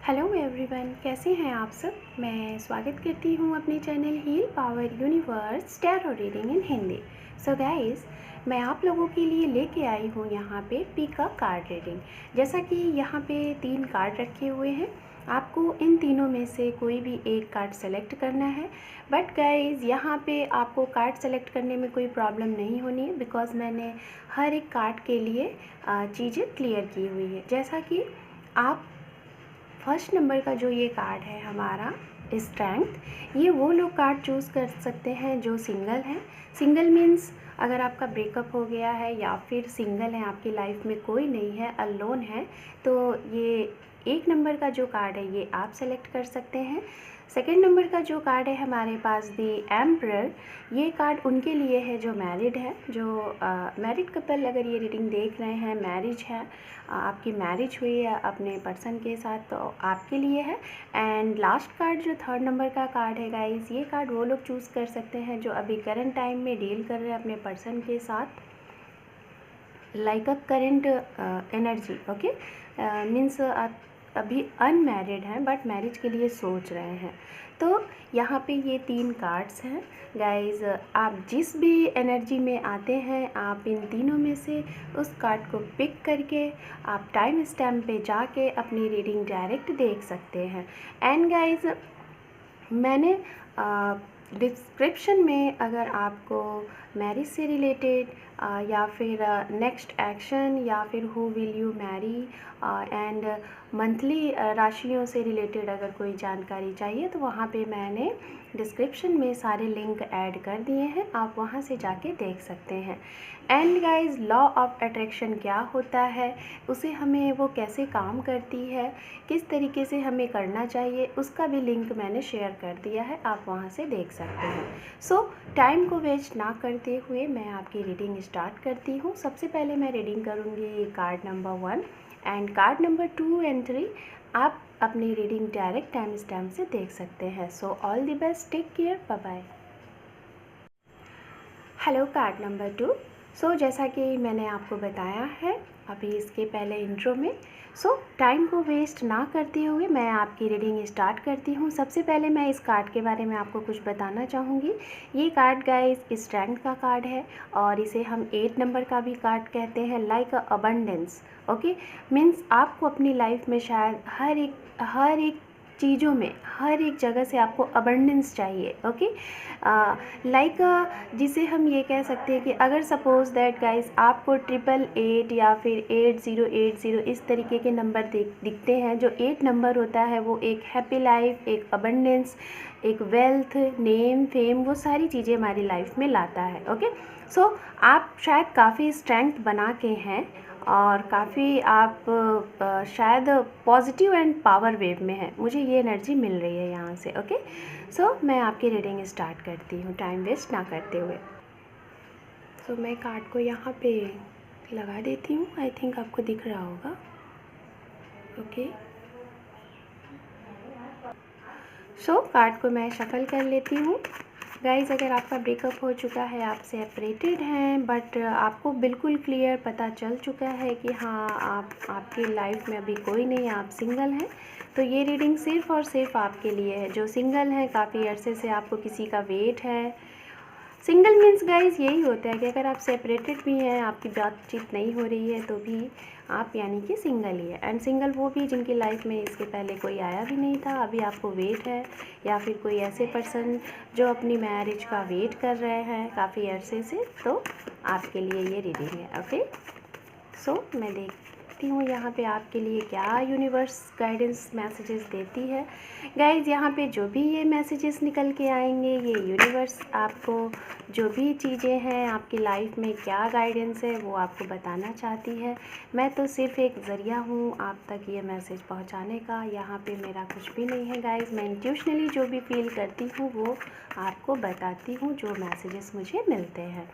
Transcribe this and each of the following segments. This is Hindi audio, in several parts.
हेलो एवरीवन, कैसे हैं आप सब। मैं स्वागत करती हूँ अपने channel Heal Power Universe tarot reading in Hindi. So guys, मैं आप लोगों के लिए लेके आई हूँ यहाँ पे पिका कार्ड रीडिंग। जैसा कि यहाँ पे 3 कार्ड रखे हुए हैं, आपको इन तीनों में से कोई भी एक कार्ड सेलेक्ट करना है। बट गाइस, यहाँ पे आपको कार्ड सेलेक्ट करने में कोई प्रॉब्लम नहीं होनी है, बिकॉज मैंने हर एक कार्ड के लिए चीज़ें क्लियर की हुई है। जैसा कि आप फर्स्ट नंबर का जो ये कार्ड है हमारा स्ट्रेंथ, ये वो लोग कार्ड चूज़ कर सकते हैं जो सिंगल हैं। सिंगल मीन्स अगर आपका ब्रेकअप हो गया है या फिर सिंगल है, आपकी लाइफ में कोई नहीं है, अलोन है, तो ये 1 नंबर का जो कार्ड है ये आप सेलेक्ट कर सकते हैं। सेकेंड नंबर का जो कार्ड है हमारे पास दी एम्परर, ये कार्ड उनके लिए है जो मैरिड है, जो मैरिड कपल अगर ये रीडिंग देख रहे हैं, मैरिज है, आपकी मैरिज हुई है अपने पर्सन के साथ, तो आपके लिए है। एंड लास्ट कार्ड जो 3rd नंबर का कार्ड है गाइस, ये कार्ड वो लोग चूज़ कर सकते हैं जो अभी करंट टाइम में डील कर रहे हैं अपने पर्सन के साथ, like a current energy. Okay, means आप अभी अनमैरिड हैं बट मैरिज के लिए सोच रहे हैं। तो यहाँ पे ये 3 कार्ड्स हैं गाइज। आप जिस भी एनर्जी में आते हैं, आप इन तीनों में से उस कार्ड को पिक करके आप टाइम स्टैम्प पे जाके अपनी रीडिंग डायरेक्ट देख सकते हैं। एंड गाइज, मैंने डिस्क्रिप्शन में अगर आपको मैरिज से रिलेटेड या फिर नेक्स्ट एक्शन या फिर who will you Mary and monthly राशियों से रिलेटेड अगर कोई जानकारी चाहिए, तो वहाँ पे मैंने डिस्क्रिप्शन में सारे लिंक ऐड कर दिए हैं, आप वहाँ से जाके देख सकते हैं। And guys, law of attraction क्या होता है, उसे हमें वो कैसे काम करती है, किस तरीके से हमें करना चाहिए, उसका भी लिंक मैंने शेयर कर दिया है, आप वहाँ से देख सकते हैं। सो टाइम को वेस्ट ना करते हुए मैं आपकी रीडिंग स्टार्ट करती हूँ। सबसे पहले मैं रीडिंग करूँगी card number 1 and card number 2 and 3। आप अपनी रीडिंग डायरेक्ट टाइम स्टैम्प से देख सकते हैं। So all the best, take care, bye bye. Hello card number 2। So जैसा कि मैंने आपको बताया है अभी इसके पहले इंट्रो में, सो टाइम को वेस्ट ना करते हुए मैं आपकी रीडिंग स्टार्ट करती हूँ। सबसे पहले मैं इस कार्ड के बारे में आपको कुछ बताना चाहूँगी। ये कार्ड गाइस स्ट्रेंथ का कार्ड है और इसे हम 8 नंबर का भी कार्ड कहते हैं, लाइक अबंडेंस। ओके, मीन्स आपको अपनी लाइफ में शायद हर एक चीज़ों में, हर एक जगह से आपको अबंडेंस चाहिए। ओके, लाइक जिसे हम ये कह सकते हैं कि अगर सपोज़ दैट गाइस आपको 888 या फिर 8080 इस तरीके के नंबर दिखते हैं, जो 8 नंबर होता है वो एक हैप्पी लाइफ, एक अबंडेंस, एक वेल्थ, नेम, फेम, वो सारी चीज़ें हमारी लाइफ में लाता है। ओके, सो आप शायद काफ़ी स्ट्रेंथ बना के हैं और काफ़ी आप शायद पॉजिटिव एंड पावर वेव में है, मुझे ये एनर्जी मिल रही है यहाँ से। ओके, सो मैं आपकी रीडिंग स्टार्ट करती हूँ टाइम वेस्ट ना करते हुए। सो मैं कार्ड को यहाँ पे लगा देती हूँ, आई थिंक आपको दिख रहा होगा। ओके, सो कार्ड को मैं शफल कर लेती हूँ। गाइज़, अगर आपका ब्रेकअप हो चुका है, आप सेपरेटेड हैं, बट आपको बिल्कुल क्लियर पता चल चुका है कि हाँ, आपकी लाइफ में अभी कोई नहीं, आप सिंगल हैं, तो ये रीडिंग सिर्फ़ और सिर्फ आपके लिए है। जो सिंगल हैं, काफ़ी अरसे से आपको किसी का वेट है। सिंगल मीन्स गाइज यही होता है कि अगर आप सेपरेटेड भी हैं, आपकी बातचीत नहीं हो रही है, तो भी आप यानी कि सिंगल ही है। एंड सिंगल वो भी जिनकी लाइफ में इसके पहले कोई आया भी नहीं था, अभी आपको वेट है, या फिर कोई ऐसे पर्सन जो अपनी मैरिज का वेट कर रहे हैं काफ़ी अरसे से, तो आपके लिए ये रीडिंग है। ओके, सो मैं देखती हूँ यहाँ पे आपके लिए क्या यूनिवर्स गाइडेंस मैसेजेस देती है। गाइज, यहाँ पे जो भी ये मैसेजेस निकल के आएंगे, ये यूनिवर्स आपको जो भी चीज़ें हैं आपकी लाइफ में क्या गाइडेंस है वो आपको बताना चाहती है। मैं तो सिर्फ एक ज़रिया हूँ आप तक ये मैसेज पहुँचाने का, यहाँ पे मेरा कुछ भी नहीं है गाइज। मैं इंट्यूशनली जो भी फील करती हूँ वो आपको बताती हूँ, जो मैसेजेस मुझे मिलते हैं।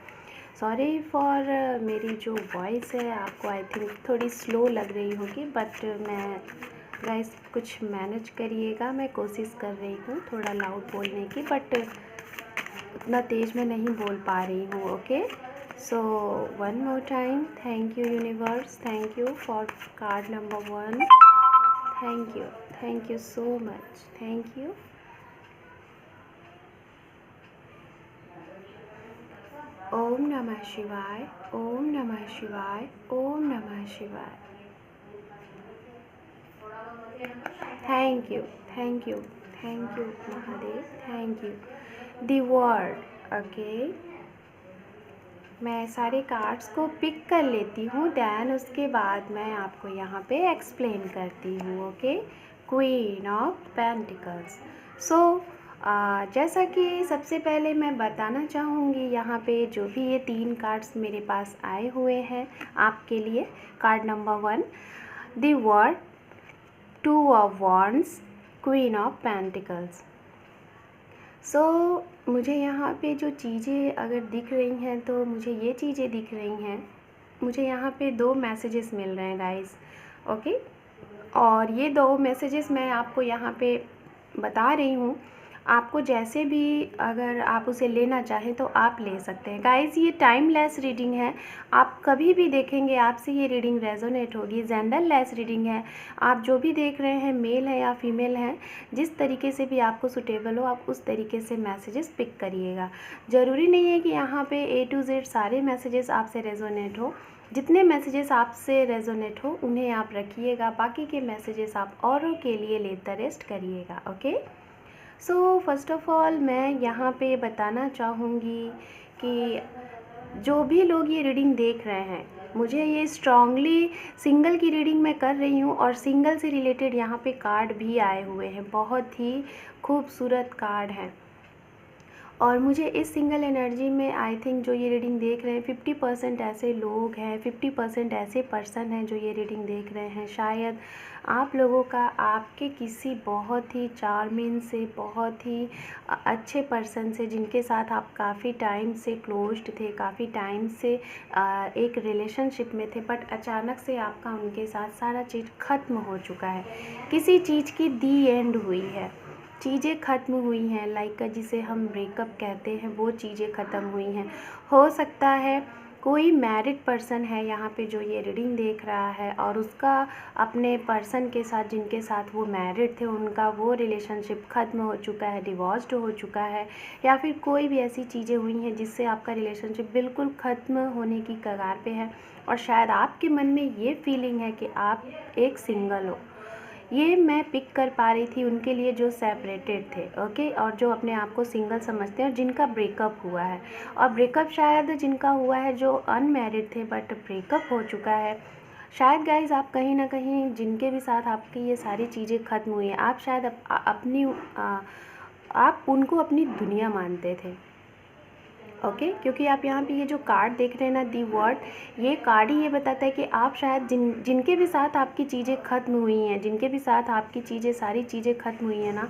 सॉरी फॉर मेरी जो वॉइस है आपको आई थिंक थोड़ी स्लो लग रही होगी, बट मैं गाइस कुछ मैनेज करिएगा, मैं कोशिश कर रही हूँ थोड़ा लाउड बोलने की, बट उतना तेज़ मैं नहीं बोल पा रही हूँ। Okay, so one more time, thank you universe, thank you for card number 1, thank you. Thank you so much, thank you. ओम नमः शिवाय, ओम नमः शिवाय, ओम नमः शिवाय। Thank you, thank you, thank you Mahadev, thank you. The world, okay. मैं सारे कार्ड्स को पिक कर लेती हूँ, दैन उसके बाद मैं आपको यहाँ पे एक्सप्लेन करती हूँ, okay. Queen of pentacles. So जैसा कि सबसे पहले मैं बताना चाहूँगी यहाँ पे जो भी ये 3 कार्ड्स मेरे पास आए हुए हैं आपके लिए। Card number 1, the world, 2 of wands, queen of pentacles. So मुझे यहाँ पे जो चीज़ें अगर दिख रही हैं तो मुझे ये चीज़ें दिख रही हैं। मुझे यहाँ पे 2 मैसेजेस मिल रहे हैं गाइस, ओके। और ये 2 मैसेजेस मैं आपको यहाँ पे बता रही हूँ। आपको जैसे भी अगर आप उसे लेना चाहें तो आप ले सकते हैं गाइस। ये टाइमलेस रीडिंग है, आप कभी भी देखेंगे आपसे ये रीडिंग रेजोनेट होगी। जेंडरलेस रीडिंग है, आप जो भी देख रहे हैं मेल है या फीमेल है, जिस तरीके से भी आपको सूटेबल हो आप उस तरीके से मैसेजेस पिक करिएगा। ज़रूरी नहीं है कि यहाँ पे A to Z सारे मैसेजेस आपसे रेजोनेट हो। जितने मैसेजेस आपसे रेजोनेट हो उन्हें आप रखिएगा, बाकी के मैसेजेस आप औरों के लिए लेटर रेस्ट करिएगा, okay. So first of all मैं यहाँ पे बताना चाहूँगी कि जो भी लोग ये रीडिंग देख रहे हैं, मुझे ये स्ट्रांगली सिंगल की रीडिंग मैं कर रही हूँ और सिंगल से रिलेटेड यहाँ पे कार्ड भी आए हुए हैं, बहुत ही खूबसूरत कार्ड हैं। और मुझे इस सिंगल एनर्जी में आई थिंक जो ये रीडिंग देख रहे हैं 50% ऐसे लोग हैं, 50% ऐसे पर्सन हैं जो ये रीडिंग देख रहे हैं। शायद आप लोगों का आपके किसी बहुत ही चार्मिंग से, बहुत ही अच्छे पर्सन से, जिनके साथ आप काफ़ी टाइम से क्लोज्ड थे, काफ़ी टाइम से एक रिलेशनशिप में थे, बट अचानक से आपका उनके साथ सारा चीज़ ख़त्म हो चुका है। किसी चीज़ की दी एंड हुई है, चीज़ें ख़त्म हुई हैं, लाइक जिसे हम ब्रेकअप कहते हैं, वो चीज़ें ख़त्म हुई हैं। हो सकता है कोई मैरिड पर्सन है यहाँ पे जो ये रीडिंग देख रहा है और उसका अपने पर्सन के साथ, जिनके साथ वो मैरिड थे, उनका वो रिलेशनशिप ख़त्म हो चुका है, डिवोर्स्ड हो चुका है, या फिर कोई भी ऐसी चीज़ें हुई हैं जिससे आपका रिलेशनशिप बिल्कुल ख़त्म होने की कगार पे है। और शायद आपके मन में ये फीलिंग है कि आप एक सिंगल हो। ये मैं पिक कर पा रही थी उनके लिए जो सेपरेटेड थे, ओके, और जो अपने आप को सिंगल समझते हैं और जिनका ब्रेकअप हुआ है। और ब्रेकअप शायद जिनका हुआ है जो अनमैरिड थे बट ब्रेकअप हो चुका है। शायद गाइज आप कहीं ना कहीं जिनके भी साथ आपकी ये सारी चीज़ें ख़त्म हुई हैं, आप शायद आप उनको अपनी दुनिया मानते थे, ओके। क्योंकि आप यहाँ पे ये जो कार्ड देख रहे हैं ना, दी वर्ड, ये कार्ड ही ये बताता है कि आप शायद जिनके भी साथ आपकी चीज़ें ख़त्म हुई हैं, जिनके भी साथ आपकी चीज़ें, सारी चीज़ें ख़त्म हुई हैं ना,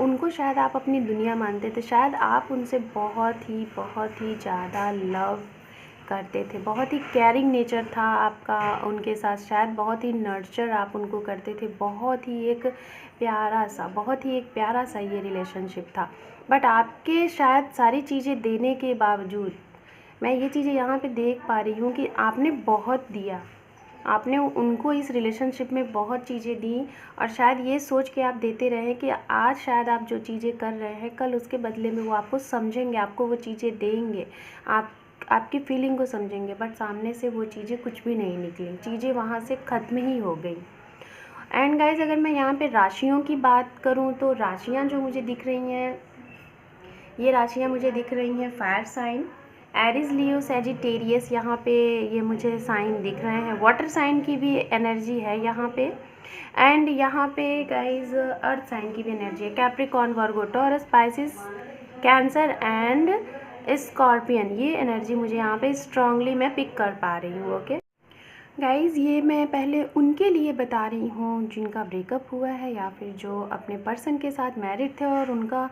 उनको शायद आप अपनी दुनिया मानते थे। शायद आप उनसे बहुत ही ज़्यादा लव करते थे, बहुत ही केयरिंग नेचर था आपका उनके साथ, शायद बहुत ही नर्चर आप उनको करते थे, बहुत ही एक प्यारा सा ये रिलेशनशिप था। बट आपके शायद सारी चीज़ें देने के बावजूद, मैं ये चीज़ें यहाँ पे देख पा रही हूँ कि आपने बहुत दिया, आपने उनको इस रिलेशनशिप में बहुत चीज़ें दी, और शायद ये सोच के आप देते रहे कि आज शायद आप जो चीज़ें कर रहे हैं कल उसके बदले में वो आपको समझेंगे, आपको वो चीज़ें देंगे, आपकी फीलिंग को समझेंगे। बट सामने से वो चीज़ें कुछ भी नहीं निकली, चीज़ें वहाँ से ख़त्म ही हो गई। एंड गाइज अगर मैं यहाँ पे राशियों की बात करूँ तो राशियाँ जो मुझे दिख रही हैं, ये राशियाँ मुझे दिख रही हैं फायर साइन, एरिस, लियो, सैजिटेरियस, यहाँ पे ये मुझे साइन दिख रहे हैं। वाटर साइन की भी एनर्जी है यहाँ पे, एंड यहाँ पे गाइज अर्थ साइन की भी एनर्जी है। Capricorn, Virgo, Taurus, Pisces, Cancer and Scorpion, ये एनर्जी मुझे यहाँ पे स्ट्रांगली मैं पिक कर पा रही हूँ, ओके गाइज़। ये मैं पहले उनके लिए बता रही हूँ जिनका ब्रेकअप हुआ है, या फिर जो अपने पर्सन के साथ मैरिड थे और उनका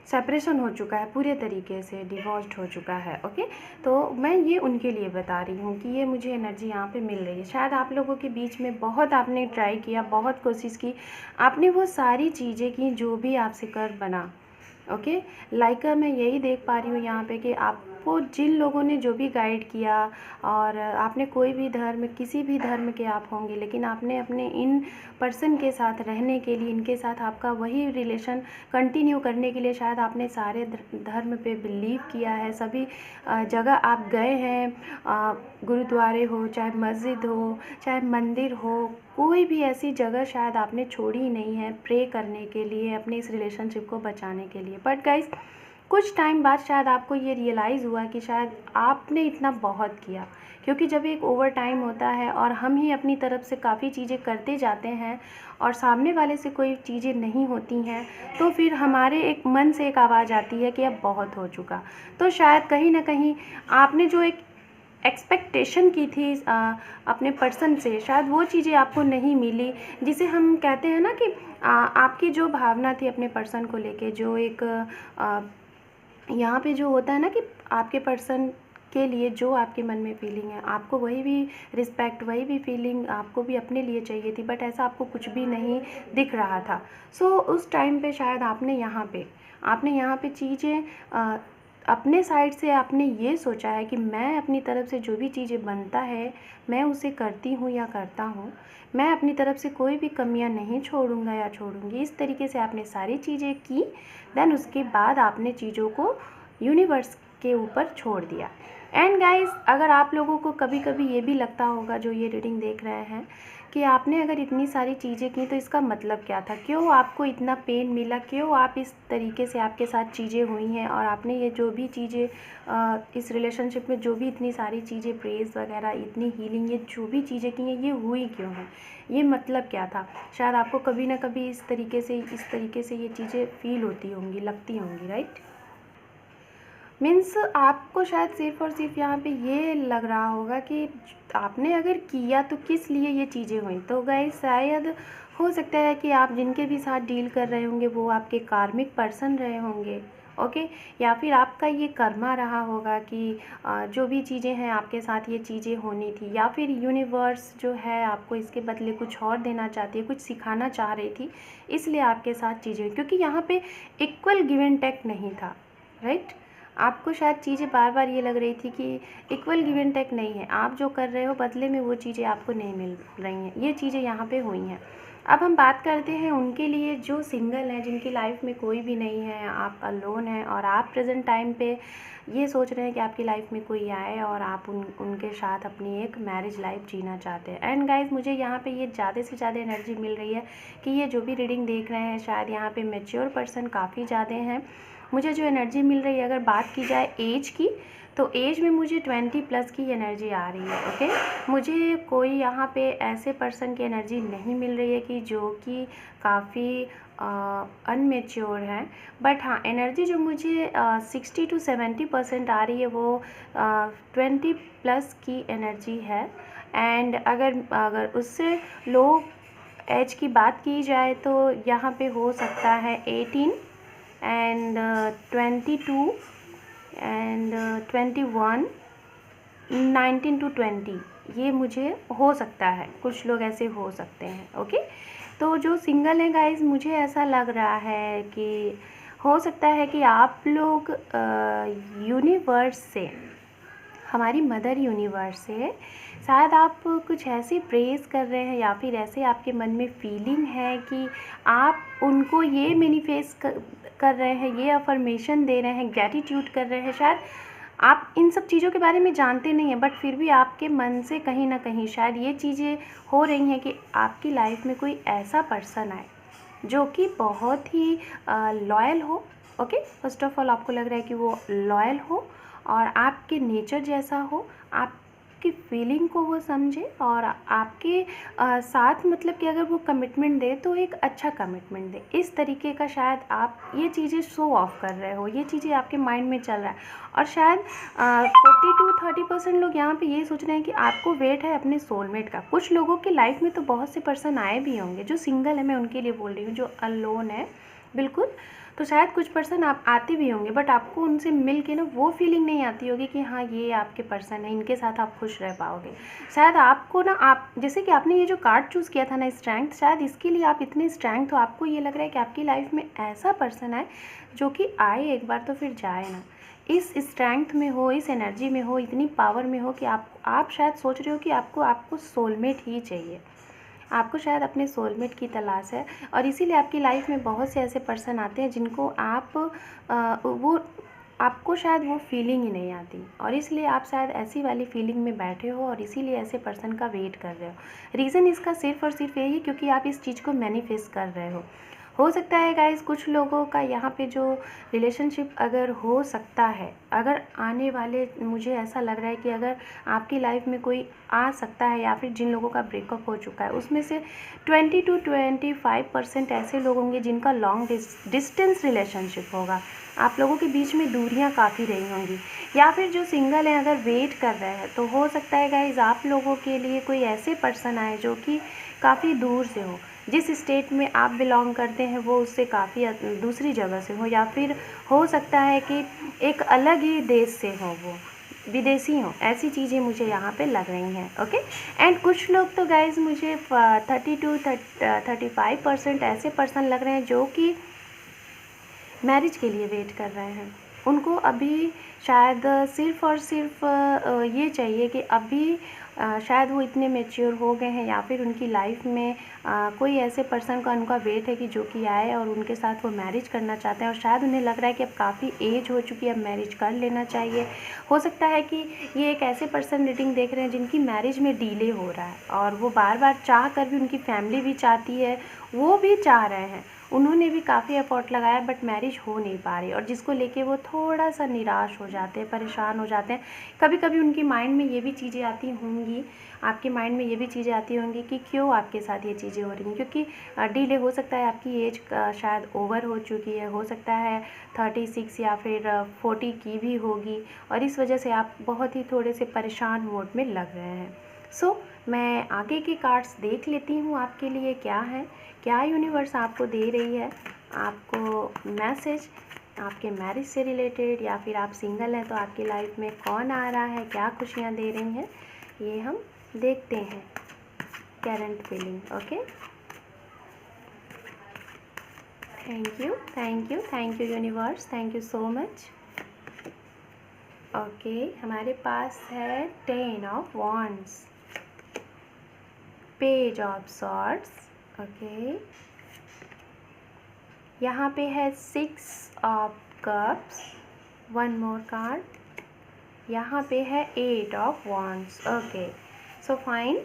सेपरेशन हो चुका है, पूरे तरीके से डिवोर्स्ड हो चुका है, ओके। तो मैं ये उनके लिए बता रही हूँ कि ये मुझे एनर्जी यहाँ पे मिल रही है। शायद आप लोगों के बीच में बहुत आपने ट्राई किया, बहुत कोशिश की, आपने वो सारी चीज़ें की जो भी आपसे कर बना, ओके। लाइक मैं यही देख पा रही हूँ यहाँ पे कि आप आपको जिन लोगों ने जो भी गाइड किया, और आपने कोई भी धर्म, किसी भी धर्म के आप होंगे, लेकिन आपने अपने इन पर्सन के साथ रहने के लिए, इनके साथ आपका वही रिलेशन कंटिन्यू करने के लिए शायद आपने सारे धर्म पे बिलीव किया है। सभी जगह आप गए हैं, गुरुद्वारे हो, चाहे मस्जिद हो, चाहे मंदिर हो, कोई भी ऐसी जगह शायद आपने छोड़ी ही नहीं है प्रे करने के लिए, अपने इस रिलेशनशिप को बचाने के लिए। बट गाइस, कुछ टाइम बाद शायद आपको ये रियलाइज़ हुआ कि शायद आपने इतना बहुत किया, क्योंकि जब एक ओवर टाइम होता है और हम ही अपनी तरफ से काफ़ी चीज़ें करते जाते हैं और सामने वाले से कोई चीज़ें नहीं होती हैं, तो फिर हमारे एक मन से एक आवाज़ आती है कि अब बहुत हो चुका। तो शायद कहीं ना कहीं आपने जो एक एक्सपेक्टेशन की थी अपने पर्सन से, शायद वो चीज़ें आपको नहीं मिली, जिसे हम कहते हैं ना कि आपकी जो भावना थी अपने पर्सन को लेके, जो एक यहाँ पे जो होता है ना कि आपके पर्सन के लिए जो आपके मन में फीलिंग है, आपको वही भी रिस्पेक्ट, वही भी फीलिंग आपको भी अपने लिए चाहिए थी, बट ऐसा आपको कुछ भी नहीं दिख रहा था। सो उस टाइम पे शायद आपने यहाँ पे चीज़ें अपने साइड से आपने ये सोचा है कि मैं अपनी तरफ से जो भी चीज़ें बनता है मैं उसे करती हूँ या करता हूँ, मैं अपनी तरफ से कोई भी कमियाँ नहीं छोड़ूंगा या छोड़ूंगी। इस तरीके से आपने सारी चीज़ें की, देन उसके बाद आपने चीज़ों को यूनिवर्स के ऊपर छोड़ दिया। एंड गाइस, अगर आप लोगों को कभी कभी ये भी लगता होगा जो ये रीडिंग देख रहे हैं कि आपने अगर इतनी सारी चीज़ें की तो इसका मतलब क्या था, क्यों आपको इतना पेन मिला, क्यों आप इस तरीके से आपके साथ चीज़ें हुई हैं, और आपने ये जो भी चीज़ें इस रिलेशनशिप में जो भी इतनी सारी चीज़ें, प्रेज़ वगैरह, इतनी हीलिंग, ये जो भी चीज़ें की हैं ये हुई क्यों हैं, ये मतलब क्या था। शायद आपको कभी ना कभी इस तरीके से ये चीज़ें फील होती होंगी, लगती होंगी, राइट। मीन्स आपको शायद सिर्फ़ और सिर्फ यहाँ पे ये लग रहा होगा कि आपने अगर किया तो किस लिए ये चीज़ें हुई। तो गाइस, शायद हो सकता है कि आप जिनके भी साथ डील कर रहे होंगे वो आपके कार्मिक पर्सन रहे होंगे, ओके, या फिर आपका ये कर्मा रहा होगा कि जो भी चीज़ें हैं आपके साथ ये चीज़ें होनी थी, या फिर यूनिवर्स जो है आपको इसके बदले कुछ और देना चाहती है, कुछ सिखाना चाह रही थी, इसलिए आपके साथ चीज़ें, क्योंकि यहाँ पे इक्वल गिव एंड टेक नहीं था, राइट। आपको शायद चीज़ें बार बार ये लग रही थी कि इक्वल गिव एंड टेक नहीं है, आप जो कर रहे हो बदले में वो चीज़ें आपको नहीं मिल रही हैं, ये चीज़ें यहाँ पे हुई हैं। अब हम बात करते हैं उनके लिए जो सिंगल हैं, जिनकी लाइफ में कोई भी नहीं है, आप अलोन हैं, और आप प्रेजेंट टाइम पे ये सोच रहे हैं कि आपकी लाइफ में कोई आए और आप उनके साथ अपनी एक मैरिज लाइफ जीना चाहते हैं। एंड गाइज, मुझे यहाँ पे ये ज़्यादा से ज़्यादा एनर्जी मिल रही है कि ये जो भी रीडिंग देख रहे हैं शायद यहाँ पे मैच्योर पर्सन काफ़ी ज़्यादा हैं। मुझे जो एनर्जी मिल रही है, अगर बात की जाए एज की, तो एज में मुझे 20+ की एनर्जी आ रही है, ओके। मुझे कोई यहाँ पे ऐसे पर्सन की एनर्जी नहीं मिल रही है कि जो कि काफ़ी अनमेच्योर हैं, बट हाँ, एनर्जी जो मुझे 60 to 70% आ रही है वो 20+ की एनर्जी है। एंड अगर उससे लो एज की बात की जाए तो यहाँ पे हो सकता है 18 एंड 22 एंड 21, 19 to 20, ये मुझे हो सकता है, कुछ लोग ऐसे हो सकते हैं, ओके। तो जो सिंगल हैं गाइस, मुझे ऐसा लग रहा है कि हो सकता है कि आप लोग यूनिवर्स से, हमारी मदर यूनिवर्स से शायद आप कुछ ऐसी प्रेज़ कर रहे हैं, या फिर ऐसे आपके मन में फीलिंग है कि आप उनको ये मैनिफेस्ट कर रहे हैं, ये अफर्मेशन दे रहे हैं, ग्रैटिट्यूड कर रहे हैं। शायद आप इन सब चीज़ों के बारे में जानते नहीं हैं, बट फिर भी आपके मन से कहीं ना कहीं शायद ये चीज़ें हो रही हैं कि आपकी लाइफ में कोई ऐसा पर्सन आए जो कि बहुत ही लॉयल हो, ओके। फर्स्ट ऑफ ऑल आपको लग रहा है कि वो लॉयल हो और आपके नेचर जैसा हो, आपकी फीलिंग को वो समझे, और आपके साथ मतलब कि अगर वो कमिटमेंट दे तो एक अच्छा कमिटमेंट दे, इस तरीके का शायद आप ये चीज़ें शो ऑफ कर रहे हो, ये चीज़ें आपके माइंड में चल रहा है। और शायद 40 to 30% लोग यहाँ पे ये सोच रहे हैं कि आपको वेट है अपने सोलमेट का। कुछ लोगों की लाइफ में तो बहुत से पर्सन आए भी होंगे, जो सिंगल है मैं उनके लिए बोल रही हूँ, जो अलोन है बिल्कुल, तो शायद कुछ पर्सन आप आते भी होंगे, बट आपको उनसे मिल के ना वो फीलिंग नहीं आती होगी कि हाँ ये आपके पर्सन है, इनके साथ आप खुश रह पाओगे। शायद आपको ना, आप जैसे कि आपने ये जो कार्ड चूज़ किया था ना, स्ट्रेंथ, शायद इसके लिए आप इतने स्ट्रेंथ हो, आपको ये लग रहा है कि आपकी लाइफ में ऐसा पर्सन है जो कि आए एक बार तो फिर जाए ना, इस स्ट्रेंथ में हो, इस एनर्जी में हो, इतनी पावर में हो कि आप शायद सोच रहे हो कि आपको सोलमेट ही चाहिए, आपको शायद अपने सोलमेट की तलाश है। और इसीलिए आपकी लाइफ में बहुत से ऐसे पर्सन आते हैं जिनको आपको शायद वो फीलिंग ही नहीं आती, और इसलिए आप शायद ऐसी वाली फीलिंग में बैठे हो और इसीलिए ऐसे पर्सन का वेट कर रहे हो। रीज़न इसका सिर्फ़ और सिर्फ यही है क्योंकि आप इस चीज़ को मैनिफेस्ट कर रहे हो सकता है गाइस कुछ लोगों का यहाँ पे जो रिलेशनशिप अगर हो सकता है, अगर आने वाले, मुझे ऐसा लग रहा है कि अगर आपकी लाइफ में कोई आ सकता है, या फिर जिन लोगों का ब्रेकअप हो चुका है उसमें से 20 to 25% ऐसे लोग होंगे जिनका लॉन्ग डिस्टेंस रिलेशनशिप होगा। आप लोगों के बीच में दूरियां काफ़ी रही होंगी, या फिर जो सिंगल हैं अगर वेट कर रहे हैं तो हो सकता है गाइज आप लोगों के लिए कोई ऐसे पर्सन आए जो कि काफ़ी दूर से हो, जिस स्टेट में आप बिलोंग करते हैं वो उससे काफ़ी दूसरी जगह से हो, या फिर हो सकता है कि एक अलग ही देश से हो, वो विदेशी हो। ऐसी चीज़ें मुझे यहाँ पे लग रही हैं। ओके, एंड कुछ लोग तो गाइज मुझे 30 to 35% ऐसे पर्सन लग रहे हैं जो कि मैरिज के लिए वेट कर रहे हैं। उनको अभी शायद सिर्फ़ और सिर्फ ये चाहिए कि अभी शायद वो इतने मैच्योर हो गए हैं, या फिर उनकी लाइफ में कोई ऐसे पर्सन का उनका वेट है कि जो कि आए और उनके साथ वो मैरिज करना चाहते हैं, और शायद उन्हें लग रहा है कि अब काफ़ी एज हो चुकी है, अब मैरिज कर लेना चाहिए। हो सकता है कि ये एक ऐसे पर्सन रीडिंग देख रहे हैं जिनकी मैरिज में डिले हो रहा है, और वो बार बार चाह कर भी, उनकी फैमिली भी चाहती है, वो भी चाह रहे हैं, उन्होंने भी काफ़ी एफर्ट लगाया बट मैरिज हो नहीं पा रही, और जिसको लेके वो थोड़ा सा निराश हो जाते हैं, परेशान हो जाते हैं। कभी कभी उनकी माइंड में ये भी चीज़ें आती होंगी, आपके माइंड में ये भी चीज़ें आती होंगी कि क्यों आपके साथ ये चीज़ें हो रही हैं, क्योंकि डिले हो सकता है आपकी एज शायद ओवर हो चुकी है, हो सकता है 36 या फिर 40 की भी होगी, और इस वजह से आप बहुत ही थोड़े से परेशान मोड में लग रहे हैं। सो मैं आगे के कार्ड्स देख लेती हूँ आपके लिए क्या है, क्या यूनिवर्स आपको दे रही है, आपको मैसेज आपके मैरिज से रिलेटेड, या फिर आप सिंगल हैं तो आपकी लाइफ में कौन आ रहा है, क्या खुशियाँ दे रही हैं, ये हम देखते हैं। Current feeling. Okay, thank you universe, thank you so much. Okay, हमारे पास है 10 of wands, page of swords. Okay, यहाँ पे है 6 of cups, one more card, यहाँ पे है 8 of wands. Okay, so fine.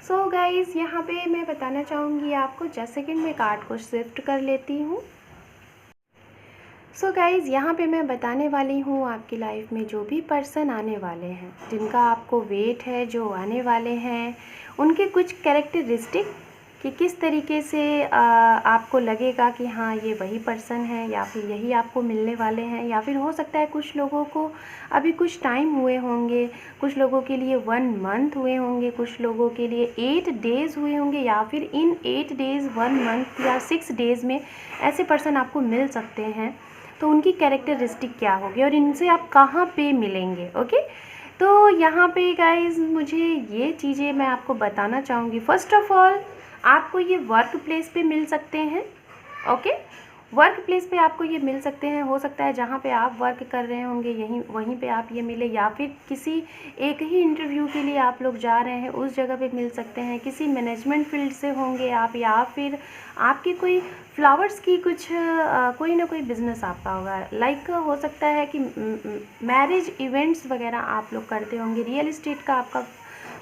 So guys यहाँ पे मैं बताना चाहूँगी आपको, जस्ट सेकेंड में कार्ड को शिफ्ट कर लेती हूँ। सो गाइज़ यहाँ पे मैं बताने वाली हूँ आपकी लाइफ में जो भी पर्सन आने वाले हैं, जिनका आपको वेट है, जो आने वाले हैं, उनके कुछ कैरेक्टरिस्टिक कि किस तरीके से आपको लगेगा कि हाँ ये वही पर्सन है, या फिर यही आपको मिलने वाले हैं, या फिर हो सकता है कुछ लोगों को अभी कुछ टाइम हुए होंगे, कुछ लोगों के लिए 1 मंथ हुए होंगे, कुछ लोगों के लिए 8 डेज़ हुए होंगे, या फिर इन 8 डेज़ 1 मंथ या 6 डेज़ में ऐसे पर्सन आपको मिल सकते हैं। तो उनकी कैरेक्टरिस्टिक क्या होगी और इनसे आप कहाँ पे मिलेंगे। ओके, तो यहाँ पे गाइज मुझे ये चीज़ें मैं आपको बताना चाहूँगी। फर्स्ट ऑफ ऑल आपको ये वर्क प्लेस पे मिल सकते हैं। ओके, वर्क प्लेस पे आपको ये मिल सकते हैं, हो सकता है जहाँ पे आप वर्क कर रहे होंगे वहीं पे आप ये मिले, या फिर किसी एक ही इंटरव्यू के लिए आप लोग जा रहे हैं उस जगह पे मिल सकते हैं। किसी मैनेजमेंट फील्ड से होंगे आप, या फिर आपकी कोई फ्लावर्स की कुछ कोई ना कोई बिज़नेस आपका होगा। लाइक हो सकता है कि मैरिज इवेंट्स वगैरह आप लोग करते होंगे, रियल इस्टेट का आपका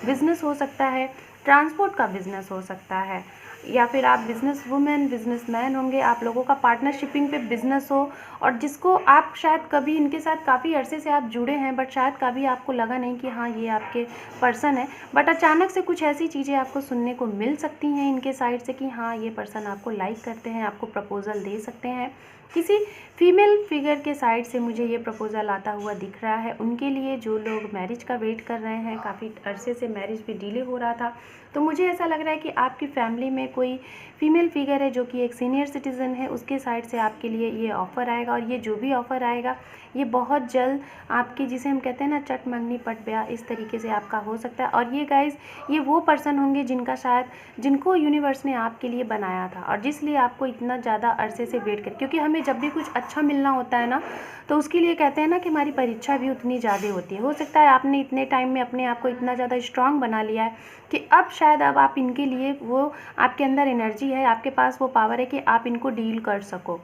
बिज़नेस हो सकता है, ट्रांसपोर्ट का बिज़नेस हो सकता है, या फिर आप बिज़नेस वुमेन बिज़नेसमैन होंगे, आप लोगों का पार्टनरशिपिंग पे बिज़नेस हो, और जिसको आप शायद कभी इनके साथ काफ़ी अरसे से आप जुड़े हैं बट शायद कभी आपको लगा नहीं कि हाँ ये आपके पर्सन है, बट अचानक से कुछ ऐसी चीज़ें आपको सुनने को मिल सकती हैं इनके साइड से कि हाँ ये पर्सन आपको लाइक करते हैं, आपको प्रपोज़ल दे सकते हैं। किसी फीमेल फिगर के साइड से मुझे ये प्रपोज़ल आता हुआ दिख रहा है उनके लिए, जो लोग मैरिज का वेट कर रहे हैं, काफ़ी अरसे से मैरिज भी डिले हो रहा था। तो मुझे ऐसा लग रहा है कि आपकी फैमिली में कोई फीमेल फिगर है जो कि एक सीनियर सिटीज़न है, उसके साइड से आपके लिए ये ऑफ़र आएगा। और ये जो भी ऑफ़र आएगा ये बहुत जल्द आपकी, जिसे हम कहते हैं ना चट मंगनी पट ब्याह, इस तरीके से आपका हो सकता है। और ये गाइज़ ये वो पर्सन होंगे जिनको यूनिवर्स ने आपके लिए बनाया था, और जिसलिए आपको इतना ज़्यादा अरसे से वेट कर, क्योंकि हमें जब भी कुछ अच्छा मिलना होता है ना तो उसके लिए कहते हैं ना कि हमारी परीक्षा भी उतनी ज़्यादा होती है। हो सकता है आपने इतने टाइम में अपने आप को इतना ज़्यादा स्ट्रांग बना लिया है कि अब शायद अब आप इनके लिए, वो आपके अंदर एनर्जी है, आपके पास वो पावर है कि आप इनको डील कर सको।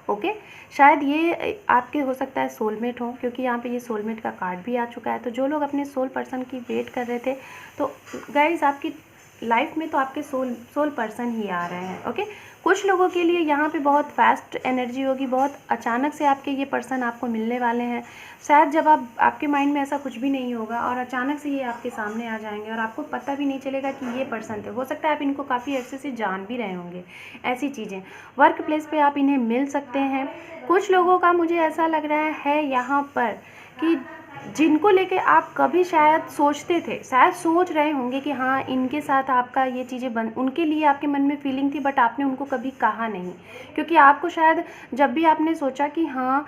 ओके, शायद ये आपके हो सकता है सोलमेट हो, क्योंकि यहाँ पे ये सोलमेट का कार्ड भी आ चुका है। तो जो लोग अपने सोल पर्सन की वेट कर रहे थे, तो गाइज आपकी लाइफ में तो आपके सोल पर्सन ही आ रहे हैं। ओके, कुछ लोगों के लिए यहाँ पे बहुत फास्ट एनर्जी होगी, बहुत अचानक से आपके ये पर्सन आपको मिलने वाले हैं। शायद जब आपके माइंड में ऐसा कुछ भी नहीं होगा और अचानक से ये आपके सामने आ जाएंगे और आपको पता भी नहीं चलेगा कि ये पर्सन थे। हो सकता है आप इनको काफ़ी अर्से से जान भी रहे होंगे, ऐसी चीज़ें। वर्क प्लेस पे आप इन्हें मिल सकते हैं। कुछ लोगों का मुझे ऐसा लग रहा है यहाँ पर कि जिनको लेके आप कभी शायद सोचते थे, शायद सोच रहे होंगे कि हाँ इनके साथ आपका ये चीज़ें उनके लिए आपके मन में फीलिंग थी, बट आपने उनको कभी कहा नहीं, क्योंकि आपको शायद जब भी आपने सोचा कि हाँ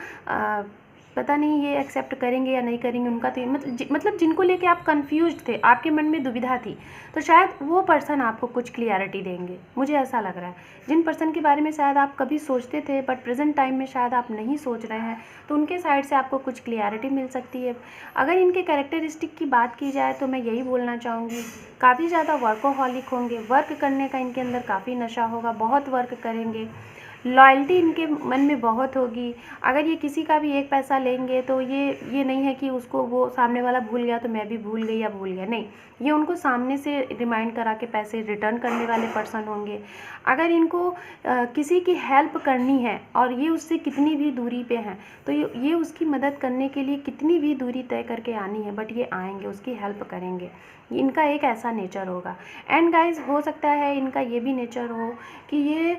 पता नहीं ये एक्सेप्ट करेंगे या नहीं करेंगे, उनका तो मतलब जिनको लेके आप कंफ्यूज्ड थे, आपके मन में दुविधा थी, तो शायद वो पर्सन आपको कुछ क्लियरिटी देंगे, मुझे ऐसा लग रहा है। जिन पर्सन के बारे में शायद आप कभी सोचते थे बट प्रेजेंट टाइम में शायद आप नहीं सोच रहे हैं, तो उनके साइड से आपको कुछ क्लियरिटी मिल सकती है। अगर इनके कैरेक्टरिस्टिक की बात की जाए तो मैं यही बोलना चाहूँगी, काफ़ी ज़्यादा वर्कोहॉलिक होंगे, वर्क करने का इनके अंदर काफ़ी नशा होगा, बहुत वर्क करेंगे, लॉयल्टी इनके मन में बहुत होगी। अगर ये किसी का भी एक पैसा लेंगे तो ये नहीं है कि उसको वो सामने वाला भूल गया तो मैं भी भूल गई या भूल गया, नहीं, ये उनको सामने से रिमाइंड करा के पैसे रिटर्न करने वाले पर्सन होंगे। अगर इनको किसी की हेल्प करनी है और ये उससे कितनी भी दूरी पे हैं, तो ये उसकी मदद करने के लिए कितनी भी दूरी तय करके आनी है, बट ये आएंगे, उसकी हेल्प करेंगे। इनका एक ऐसा नेचर होगा। एंड गाइज हो सकता है इनका ये भी नेचर हो कि ये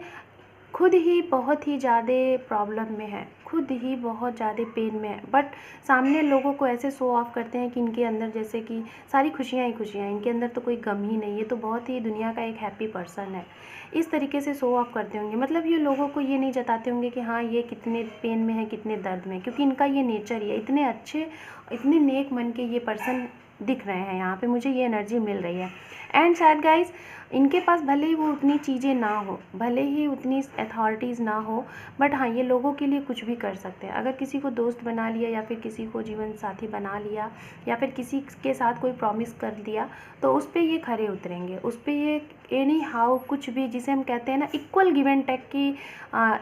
खुद ही बहुत ही ज़्यादा प्रॉब्लम में है, खुद ही बहुत ज़्यादा पेन में है, बट सामने लोगों को ऐसे शो ऑफ करते हैं कि इनके अंदर जैसे कि सारी खुशियाँ ही खुशियाँ हैं, इनके अंदर तो कोई गम ही नहीं है, तो बहुत ही दुनिया का एक हैप्पी पर्सन है, इस तरीके से शो ऑफ करते होंगे। मतलब ये लोगों को ये नहीं जताते होंगे कि हाँ ये कितने पेन में है, कितने दर्द में, क्योंकि इनका ये नेचर ही है। इतने अच्छे, इतने नेक मन के ये पर्सन दिख रहे हैं यहाँ पे, मुझे ये एनर्जी मिल रही है। एंड शायद गाइज इनके पास भले ही वो उतनी चीज़ें ना हो, भले ही उतनी अथॉरिटीज़ ना हो, बट हाँ ये लोगों के लिए कुछ भी कर सकते हैं। अगर किसी को दोस्त बना लिया या फिर किसी को जीवन साथी बना लिया या फिर किसी के साथ कोई प्रॉमिस कर दिया, तो उस पर ये खरे उतरेंगे, उस पर ये एनी हाउ कुछ भी, जिसे हम कहते हैं ना इक्वल गिव एंड टेक की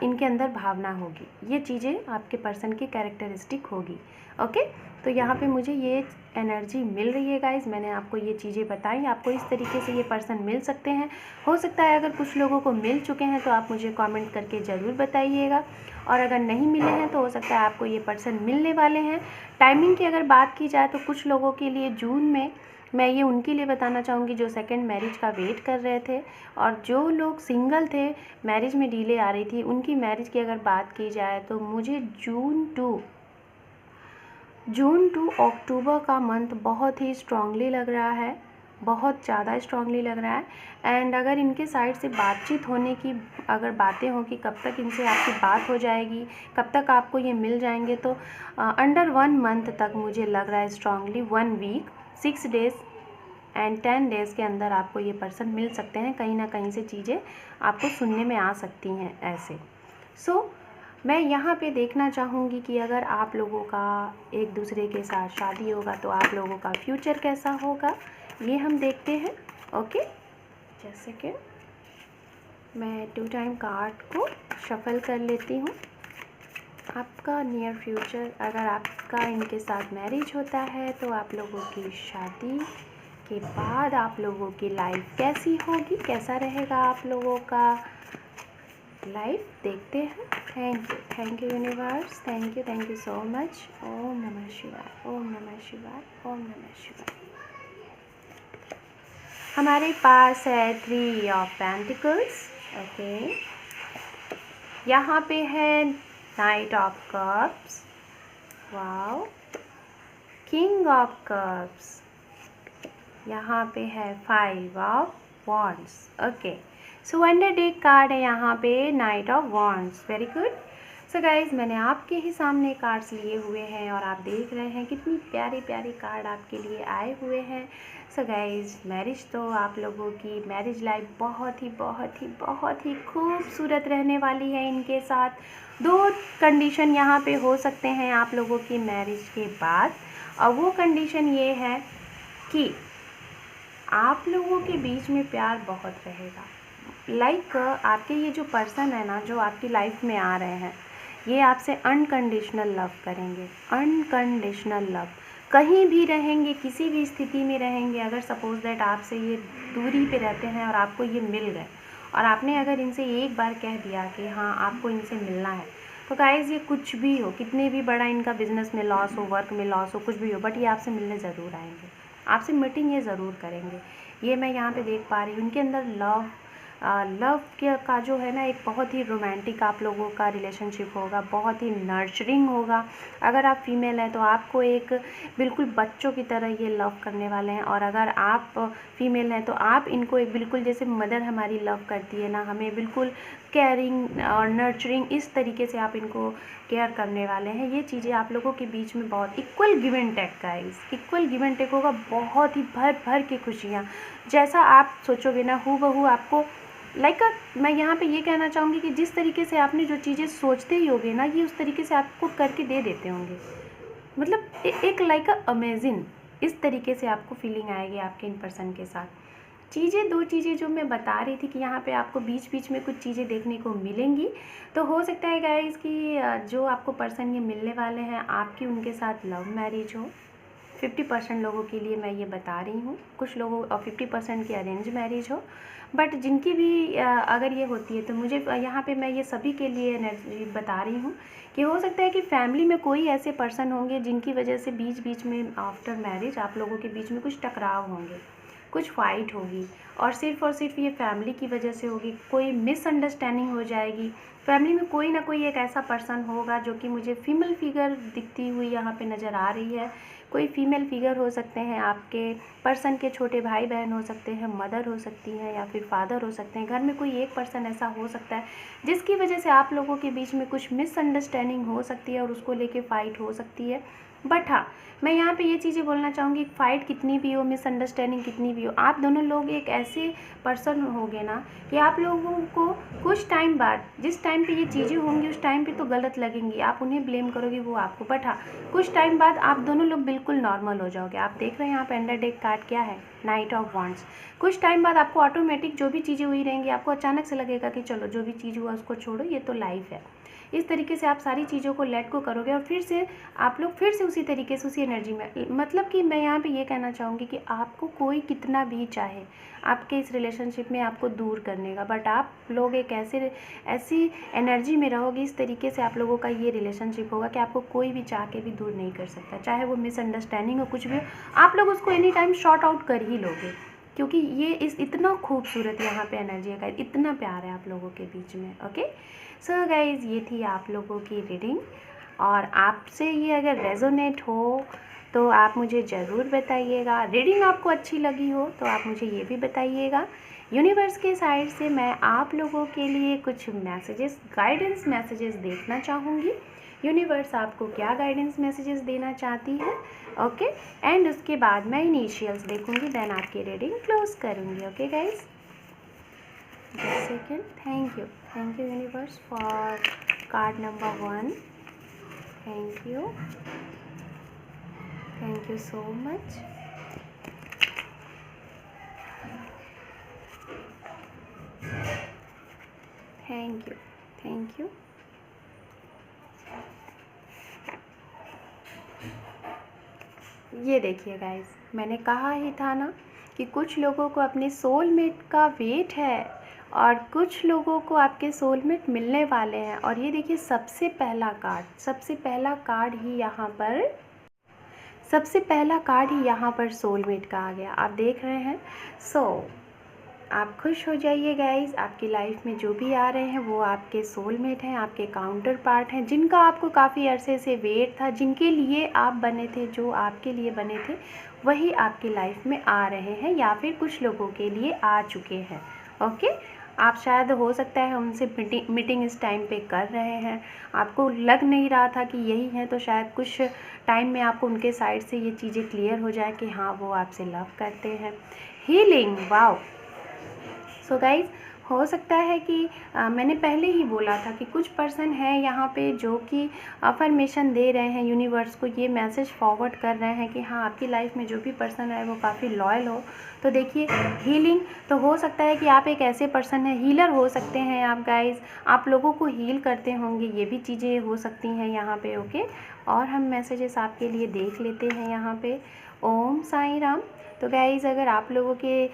इनके अंदर भावना होगी। ये चीज़ें आपके पर्सन की कैरेक्टरिस्टिक होगी। ओके, तो यहाँ पे मुझे ये एनर्जी मिल रही है गाइज, मैंने आपको ये चीज़ें बताई, आपको इस तरीके से ये पर्सन मिल सकते हैं। हो सकता है अगर कुछ लोगों को मिल चुके हैं तो आप मुझे कमेंट करके ज़रूर बताइएगा, और अगर नहीं मिले हैं तो हो सकता है आपको ये पर्सन मिलने वाले हैं। टाइमिंग की अगर बात की जाए तो कुछ लोगों के लिए जून में, मैं ये उनके लिए बताना चाहूँगी जो सेकंड मैरिज का वेट कर रहे थे, और जो लोग सिंगल थे, मैरिज में डिले आ रही थी, उनकी मैरिज की अगर बात की जाए तो मुझे जून टू अक्टूबर का मंथ बहुत ही स्ट्रांगली लग रहा है, बहुत ज़्यादा स्ट्रांगली लग रहा है। एंड अगर इनके साइड से बातचीत होने की अगर बातें हों कि कब तक इनसे आपकी बात हो जाएगी, कब तक आपको ये मिल जाएंगे, तो अंडर 1 मंथ तक मुझे लग रहा है strongly, 1 week 6 days and 10 days के अंदर आपको ये पर्सन मिल सकते हैं। कहीं ना कहीं से चीज़ें आपको सुनने में आ सकती हैं ऐसे। सो मैं यहाँ पे देखना चाहूँगी कि अगर आप लोगों का एक दूसरे के साथ शादी होगा तो आप लोगों का फ्यूचर कैसा होगा, ये हम देखते हैं। ओके, जैसे कि मैं 2 टाइम कार्ड को शफल कर लेती हूँ। आपका नियर फ्यूचर, अगर आपका इनके साथ मैरिज होता है तो आप लोगों की शादी के बाद आप लोगों की लाइफ कैसी होगी, कैसा रहेगा आप लोगों का लाइफ, देखते हैं। Thank you universe, thank you so much. ओम नमः शिवाय, ओम नमः शिवाय, ओम नमः शिवाय। हमारे पास है 3 ऑफ पेंटिकल्स। ओके, यहाँ पे है night of cups, wow, king of cups, यहाँ पे है 5 of wands. Okay, so wonder deck card है यहाँ पे night of wands. Very good. So guys मैंने आपके ही सामने कार्ड्स लिए हुए हैं और आप देख रहे हैं कितनी प्यारी प्यारी कार्ड आपके लिए आए हुए हैं। सो गाइज मैरिज तो आप लोगों की मैरिज लाइफ बहुत ही बहुत ही बहुत ही खूबसूरत रहने वाली है इनके साथ। 2 कंडीशन यहाँ पे हो सकते हैं आप लोगों की मैरिज के बाद, और वो कंडीशन ये है कि आप लोगों के बीच में प्यार बहुत रहेगा। लाइक आपके ये जो पर्सन है ना, जो आपकी लाइफ में आ रहे हैं, ये आपसे अनकंडीशनल लव करेंगे। अनकंडीशनल लव, कहीं भी रहेंगे, किसी भी स्थिति में रहेंगे। अगर सपोज दैट आपसे ये दूरी पे रहते हैं और आपको ये मिल गए, और आपने अगर इनसे एक बार कह दिया कि हाँ आपको इनसे मिलना है, तो गाइज़ ये कुछ भी हो, कितने भी बड़ा इनका बिजनेस में लॉस हो, वर्क में लॉस हो, कुछ भी हो, बट ये आपसे मिलने ज़रूर आएंगे, आपसे मीटिंग ये ज़रूर करेंगे। ये मैं यहाँ पे देख पा रही हूँ। उनके अंदर लव का जो है ना, एक बहुत ही रोमांटिक आप लोगों का रिलेशनशिप होगा, बहुत ही नर्चरिंग होगा। अगर आप फीमेल हैं तो आपको एक बिल्कुल बच्चों की तरह ये लव करने वाले हैं, और अगर आप फीमेल हैं तो आप इनको एक बिल्कुल जैसे मदर हमारी लव करती है ना, हमें बिल्कुल केयरिंग और नर्चरिंग इस तरीके से आप इनको केयर करने वाले हैं। ये चीज़ें आप लोगों के बीच में बहुत इक्वल गिव एंड टेक का है, इक्वल गिव एंड टेक होगा, बहुत ही भर भर के खुशियाँ। जैसा आप सोचोगे ना हूबहू आपको लाइक मैं यहाँ पे ये कहना चाहूँगी कि जिस तरीके से आपने जो चीज़ें सोचते ही होगे ना, ये उस तरीके से आपको करके दे देते होंगे। मतलब एक लाइक अमेजिंग इस तरीके से आपको फीलिंग आएगी आपके इन पर्सन के साथ। 2 चीज़ें जो मैं बता रही थी कि यहाँ पे आपको बीच बीच में कुछ चीज़ें देखने को मिलेंगी। तो हो सकता है गाइस कि जो आपको पर्सन ये मिलने वाले हैं, आपकी उनके साथ लव मैरिज हो। 50% लोगों के लिए मैं ये बता रही हूँ, कुछ लोगों और 50% की अरेंज मैरिज हो। बट जिनकी भी अगर ये होती है तो मुझे यहाँ पे मैं ये सभी के लिए एनर्जी बता रही हूँ कि हो सकता है कि फैमिली में कोई ऐसे पर्सन होंगे जिनकी वजह से बीच बीच में आफ्टर मैरिज आप लोगों के बीच में कुछ टकराव होंगे, कुछ फाइट होगी, और सिर्फ ये फैमिली की वजह से होगी। कोई मिसअंडरस्टैंडिंग हो जाएगी। फैमिली में कोई ना कोई एक ऐसा पर्सन होगा जो कि मुझे फीमेल फिगर दिखती हुई यहाँ पे नज़र आ रही है। कोई फीमेल फिगर हो सकते हैं, आपके पर्सन के छोटे भाई बहन हो सकते हैं, मदर हो सकती हैं, या फिर फादर हो सकते हैं। घर में कोई एक पर्सन ऐसा हो सकता है जिसकी वजह से आप लोगों के बीच में कुछ मिसअंडरस्टैंडिंग हो सकती है और उसको लेके फ़ाइट हो सकती है। बट हाँ, मैं यहाँ पे ये चीज़ें बोलना चाहूँगी, फ़ाइट कितनी भी हो, मिसअंडरस्टैंडिंग कितनी भी हो, आप दोनों लोग एक ऐसे पर्सन होगे ना कि आप लोगों को कुछ टाइम बाद, जिस टाइम पे ये चीज़ें होंगी उस टाइम पे तो गलत लगेंगी, आप उन्हें ब्लेम करोगे, वो आपको। बट हाँ, कुछ टाइम बाद आप दोनों लोग बिल्कुल नॉर्मल हो जाओगे। आप देख रहे हैं यहाँ पे अंडर डेक कार्ड क्या है, नाइट ऑफ वॉन्ड्स। कुछ टाइम बाद आपको ऑटोमेटिक जो भी चीज़ें हुई रहेंगी, आपको अचानक से लगेगा कि चलो जो भी चीज़ हुआ उसको छोड़ो, ये तो लाइफ है। इस तरीके से आप सारी चीज़ों को लेट को करोगे और फिर से आप लोग फिर से उसी तरीके से उसी एनर्जी में, मतलब कि मैं यहाँ पे ये कहना चाहूँगी कि आपको कोई कितना भी चाहे आपके इस रिलेशनशिप में आपको दूर करने का, बट आप लोग एक ऐसी एनर्जी में रहोगे, इस तरीके से आप लोगों का ये रिलेशनशिप होगा कि आपको कोई भी चाह के भी दूर नहीं कर सकता। चाहे वो मिसअंडरस्टैंडिंग हो, कुछ भी हो, आप लोग उसको एनी टाइम शॉर्ट आउट कर ही लोगे, क्योंकि ये इतना खूबसूरत यहाँ पे एनर्जी है, इतना प्यार है आप लोगों के बीच में। ओके सो गाइज, ये थी आप लोगों की रीडिंग, और आपसे ये अगर रेजोनेट हो तो आप मुझे ज़रूर बताइएगा। रीडिंग आपको अच्छी लगी हो तो आप मुझे ये भी बताइएगा। यूनिवर्स के साइड से मैं आप लोगों के लिए कुछ मैसेजेस, गाइडेंस मैसेजेस देखना चाहूँगी। यूनिवर्स आपको क्या गाइडेंस मैसेजेस देना चाहती है, ओके एंड उसके बाद मैं इनिशियल्स देखूँगी, देन आपकी रीडिंग क्लोज करूँगी। Okay guys, just second. Thank you universe for card number 1. Thank you so much. Thank you. ये देखिए गाइस, मैंने कहा ही था ना कि कुछ लोगों को अपने सोलमेट का वेट है और कुछ लोगों को आपके सोलमेट मिलने वाले हैं। और ये देखिए सबसे पहला कार्ड ही यहाँ पर सोलमेट का आ गया, आप देख रहे हैं। आप खुश हो जाइए गाइस, आपकी लाइफ में जो भी आ रहे हैं वो आपके सोलमेट हैं, आपके काउंटर पार्ट हैं, जिनका आपको काफ़ी अरसे से वेट था, जिनके लिए आप बने थे, जो आपके लिए बने थे, वही आपकी लाइफ में आ रहे हैं या फिर कुछ लोगों के लिए आ चुके हैं। ओके, आप शायद हो सकता है उनसे मीटिंग इस टाइम पे कर रहे हैं, आपको लग नहीं रहा था कि यही है, तो शायद कुछ टाइम में आपको उनके साइड से ये चीज़ें क्लियर हो जाए कि हाँ वो आपसे लव करते हैं। Healing, wow. सो गाइज, हो सकता है कि मैंने पहले ही बोला था कि कुछ पर्सन है यहाँ पे जो कि अफर्मेशन दे रहे हैं यूनिवर्स को, ये मैसेज फॉरवर्ड कर रहे हैं कि हाँ आपकी लाइफ में जो भी पर्सन है वो काफ़ी लॉयल हो। तो देखिए हीलिंग, तो हो सकता है कि आप एक ऐसे पर्सन हैं, हीलर हो सकते हैं आप गाइज, आप लोगों को हील करते होंगे, ये भी चीज़ें हो सकती हैं यहाँ पे। ओके, और हम मैसेजेस आपके लिए देख लेते हैं यहाँ पे। ओम साईं राम। तो गाइज़, अगर आप लोगों के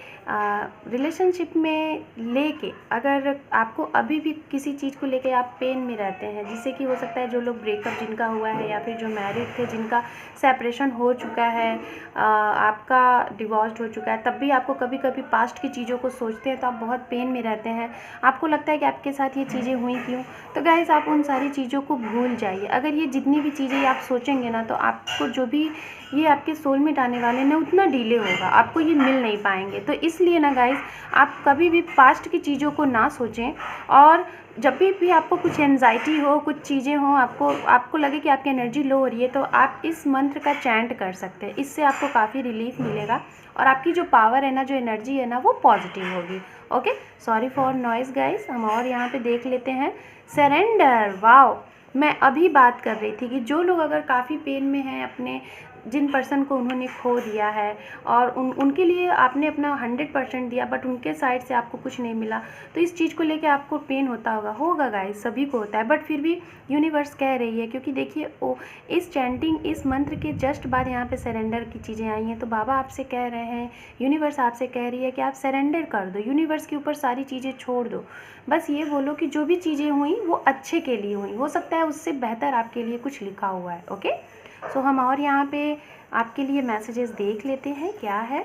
रिलेशनशिप में लेके, अगर आपको अभी भी किसी चीज़ को लेके आप पेन में रहते हैं, जिससे कि हो सकता है जो लोग ब्रेकअप जिनका हुआ है या फिर जो मैरिड थे जिनका सेपरेशन हो चुका है, आपका डिवोर्स हो चुका है, तब भी आपको कभी कभी पास्ट की चीज़ों को सोचते हैं तो आप बहुत पेन में रहते हैं, आपको लगता है कि आपके साथ ये चीज़ें हुई क्यों। तो गाइज़, आप उन सारी चीज़ों को भूल जाइए। अगर ये जितनी भी चीज़ें आप सोचेंगे ना, तो आपको जो भी ये आपके सोलमेट आने वाले ना उतना डिले होगा, आपको ये मिल नहीं पाएंगे। तो इसलिए ना गाइज़, आप कभी भी पास्ट की चीज़ों को ना सोचें, और जब भी आपको कुछ एनजाइटी हो, कुछ चीज़ें हों, आपको लगे कि आपकी एनर्जी लो हो रही है, तो आप इस मंत्र का चैंट कर सकते हैं। इससे आपको काफ़ी रिलीफ मिलेगा और आपकी जो पावर है ना, जो एनर्जी है ना, वो पॉजिटिव होगी। Okay, sorry for noise guys. हम और यहाँ पे देख लेते हैं सरेंडर। वाओ, मैं अभी बात कर रही थी कि जो लोग अगर काफ़ी पेन में हैं, अपने जिन पर्सन को उन्होंने खो दिया है और उनके लिए आपने अपना 100% दिया, बट उनके साइड से आपको कुछ नहीं मिला, तो इस चीज़ को लेके आपको पेन होगा गाइस, सभी को होता है। बट फिर भी यूनिवर्स कह रही है, क्योंकि देखिए इस चैंटिंग, इस मंत्र के जस्ट बाद यहाँ पे सरेंडर की चीज़ें आई हैं, तो बाबा आपसे कह रहे हैं, यूनिवर्स आपसे कह रही है कि आप सरेंडर कर दो, यूनिवर्स के ऊपर सारी चीज़ें छोड़ दो। बस ये बोलो कि जो भी चीज़ें हुई वो अच्छे के लिए हुई, हो सकता है उससे बेहतर आपके लिए कुछ लिखा हुआ है। ओके, सो हम और यहाँ पे आपके लिए मैसेजेस देख लेते हैं क्या है।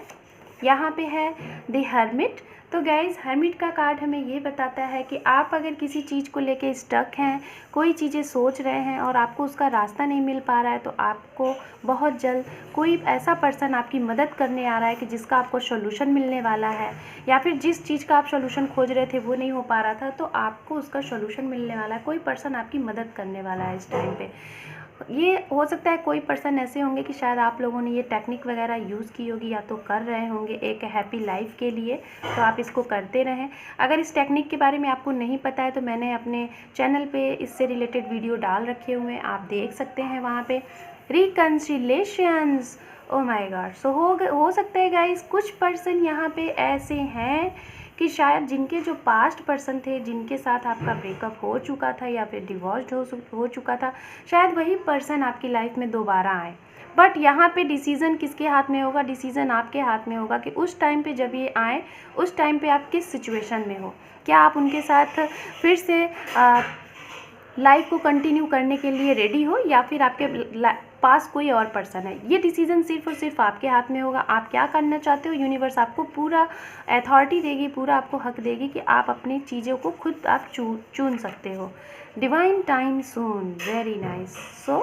यहाँ पे है द हर्मिट। तो गाइज़, हर्मिट का कार्ड हमें ये बताता है कि आप अगर किसी चीज़ को लेके स्टक हैं, कोई चीज़ें सोच रहे हैं और आपको उसका रास्ता नहीं मिल पा रहा है, तो आपको बहुत जल्द कोई ऐसा पर्सन आपकी मदद करने आ रहा है कि जिसका आपको सोल्यूशन मिलने वाला है, या फिर जिस चीज़ का आप सोल्यूशन खोज रहे थे वो नहीं हो पा रहा था, तो आपको उसका सोल्यूशन मिलने वाला है। कोई पर्सन आपकी मदद करने वाला है इस टाइम पे। ये हो सकता है कोई पर्सन ऐसे होंगे कि शायद आप लोगों ने ये टेक्निक वगैरह यूज़ की होगी, या तो कर रहे होंगे एक हैप्पी लाइफ के लिए, तो आप इसको करते रहें। अगर इस टेक्निक के बारे में आपको नहीं पता है, तो मैंने अपने चैनल पे इससे रिलेटेड वीडियो डाल रखे हुए हैं, आप देख सकते हैं वहाँ पे। रिकन्सिलेशंस, ओ माय गॉड। सो हो सकता है गाइस, कुछ पर्सन यहाँ पे ऐसे हैं कि शायद जिनके जो पास्ट पर्सन थे, जिनके साथ आपका ब्रेकअप हो चुका था या फिर डिवोर्स हो चुका था, शायद वही पर्सन आपकी लाइफ में दोबारा आए। बट यहाँ पे डिसीज़न किसके हाथ में होगा? डिसीज़न आपके हाथ में होगा कि उस टाइम पे जब ये आए, उस टाइम पे आप किस सिचुएशन में हो। क्या आप उनके साथ फिर से लाइफ को कंटिन्यू करने के लिए रेडी हो, या फिर आपके पास कोई और पर्सन है? ये डिसीज़न सिर्फ और सिर्फ आपके हाथ में होगा। आप क्या करना चाहते हो, यूनिवर्स आपको पूरा अथॉरिटी देगी, पूरा आपको हक देगी कि आप अपनी चीज़ों को खुद आप चुन सकते हो। Divine time soon, very nice. सो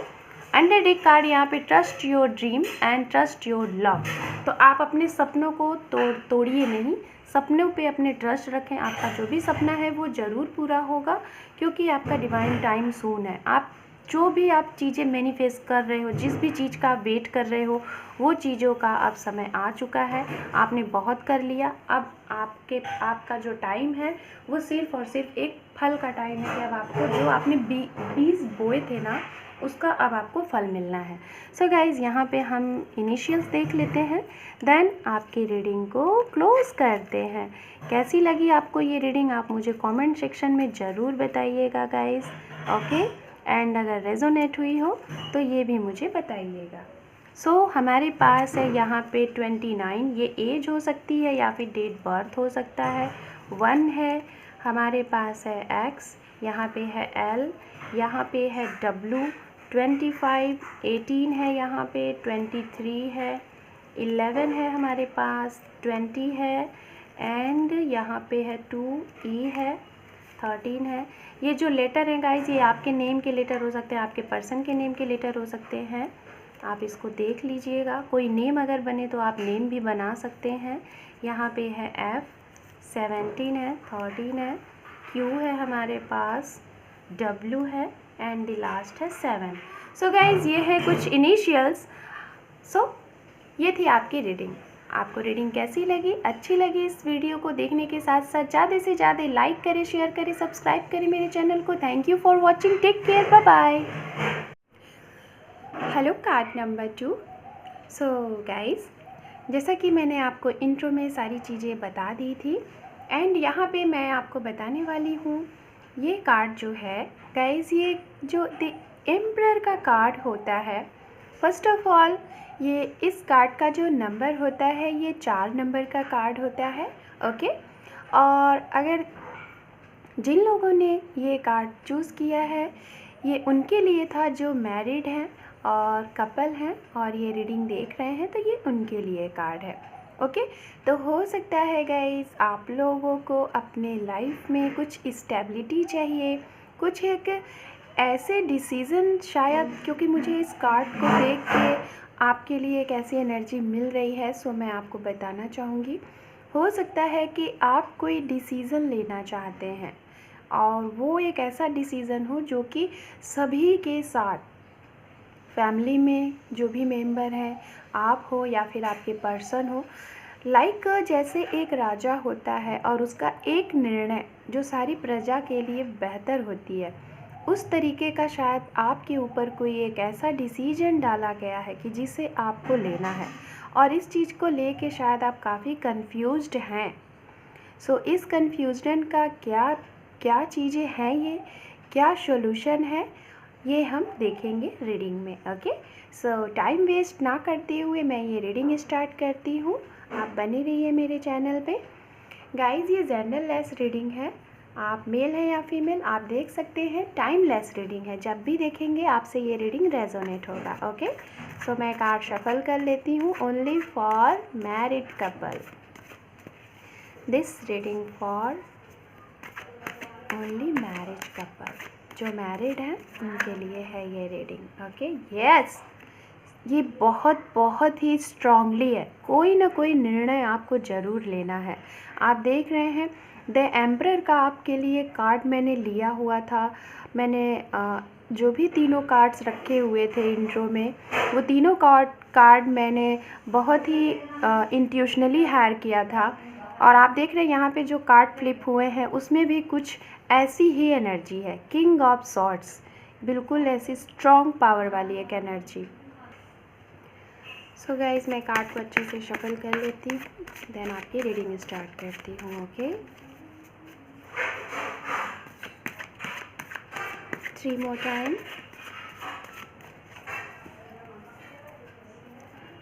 अंडर डेक कार्ड यहाँ पे, trust your dream and trust your love. तो आप अपने सपनों को तोड़िए नहीं, सपनों पे अपने ट्रस्ट रखें। आपका जो भी सपना है वो ज़रूर पूरा होगा, क्योंकि आपका डिवाइन टाइम सून है। आप जो भी आप चीज़ें मैनिफेस्ट कर रहे हो, जिस भी चीज़ का आप वेट कर रहे हो, वो चीज़ों का अब समय आ चुका है। आपने बहुत कर लिया, अब आपका जो टाइम है वो सिर्फ़ और सिर्फ एक फल का टाइम है कि अब आपको जो आपने बीज बोए थे ना, उसका अब आपको फल मिलना है। सो गाइज़, यहाँ पे हम इनिशियल्स देख लेते हैं, देन आपकी रीडिंग को क्लोज़ करते हैं। कैसी लगी आपको ये रीडिंग, आप मुझे कमेंट सेक्शन में ज़रूर बताइएगा गाइज़। ओके, एंड अगर रेजोनेट हुई हो तो ये भी मुझे बताइएगा। सो हमारे पास है यहाँ पे 29, ये एज हो सकती है या फिर डेट बर्थ हो सकता है। 1 है, हमारे पास है X, यहाँ पे है L, यहाँ पे है W, 25, 18 है, यहाँ पे 23 है, 11 है, हमारे पास 20 है, एंड यहाँ पे है 2E है, 13 है। ये जो लेटर हैं गाइज, ये आपके नेम के लेटर हो सकते हैं, आपके पर्सन के नेम के लेटर हो सकते हैं। आप इसको देख लीजिएगा, कोई नेम अगर बने तो आप नेम भी बना सकते हैं। यहाँ पे है F, 17 है, 13 है, Q है हमारे पास, W है एंड द लास्ट है 7। सो गाइज ये है कुछ इनिशियल्स। सो ये थी आपकी रीडिंग। आपको रीडिंग कैसी लगी? अच्छी लगी? इस वीडियो को देखने के साथ साथ ज़्यादा से ज़्यादा लाइक करें, शेयर करें, सब्सक्राइब करें मेरे चैनल को। Thank you for watching. Take care, bye bye. Hello card number 2। So guys जैसा कि मैंने आपको इंट्रो में सारी चीज़ें बता दी थी एंड यहाँ पे मैं आपको बताने वाली हूँ ये कार्ड जो है गाइज, ये जो द एम्परर का कार्ड होता है, फर्स्ट ऑफ ऑल ये इस कार्ड का जो नंबर होता है ये 4 नंबर का कार्ड होता है। ओके, और अगर जिन लोगों ने ये कार्ड चूज़ किया है ये उनके लिए था जो मैरिड हैं और कपल हैं और ये रीडिंग देख रहे हैं, तो ये उनके लिए कार्ड है। ओके, तो हो सकता है गाइस आप लोगों को अपने लाइफ में कुछ स्टेबिलिटी चाहिए, कुछ एक ऐसे डिसीज़न शायद, क्योंकि मुझे इस कार्ड को देख के आपके लिए एक ऐसी एनर्जी मिल रही है, सो मैं आपको बताना चाहूँगी। हो सकता है कि आप कोई डिसीज़न लेना चाहते हैं और वो एक ऐसा डिसीज़न हो जो कि सभी के साथ, फैमिली में जो भी मेंबर हैं, आप हो या फिर आपके पर्सन हो, लाइक जैसे एक राजा होता है और उसका एक निर्णय जो सारी प्रजा के लिए बेहतर होती है, उस तरीके का शायद आपके ऊपर कोई एक ऐसा डिसीजन डाला गया है कि जिसे आपको लेना है और इस चीज़ को लेके शायद आप काफ़ी कंफ्यूज्ड हैं। सो इस कन्फ्यूजन का क्या चीज़ें हैं, ये क्या सॉल्यूशन है, ये हम देखेंगे रीडिंग में। ओके, सो टाइम वेस्ट ना करते हुए मैं ये रीडिंग स्टार्ट करती हूँ। आप बने रहिए मेरे चैनल पे। गाइस ये जेंडरलेस रीडिंग है, आप मेल हैं या फीमेल आप देख सकते हैं। टाइमलेस रीडिंग है, जब भी देखेंगे आपसे ये रीडिंग रेजोनेट होगा। ओके, सो मैं कार्ड शफल कर लेती हूँ। Only for married couple, this reading for only married couple, जो मैरिड हैं उनके लिए है ये रीडिंग। ओके, यस, ये बहुत ही स्ट्रांगली है, कोई ना कोई निर्णय आपको ज़रूर लेना है। आप देख रहे हैं द एम्परर का आपके लिए कार्ड मैंने लिया हुआ था। मैंने जो भी तीनों कार्ड्स रखे हुए थे इंट्रो में, वो तीनों कार्ड मैंने बहुत ही इंट्यूशनली हायर किया था और आप देख रहे हैं यहाँ पे जो कार्ड फ्लिप हुए हैं उसमें भी कुछ ऐसी ही एनर्जी है। किंग ऑफ सॉर्ड्स, बिल्कुल ऐसी स्ट्रॉन्ग पावर वाली एक एनर्जी। सो गाइस मैं कार्ड को अच्छे से शफल कर लेती हूँ, देन आपकी रीडिंग स्टार्ट करती हूँ। Okay, 3 more time,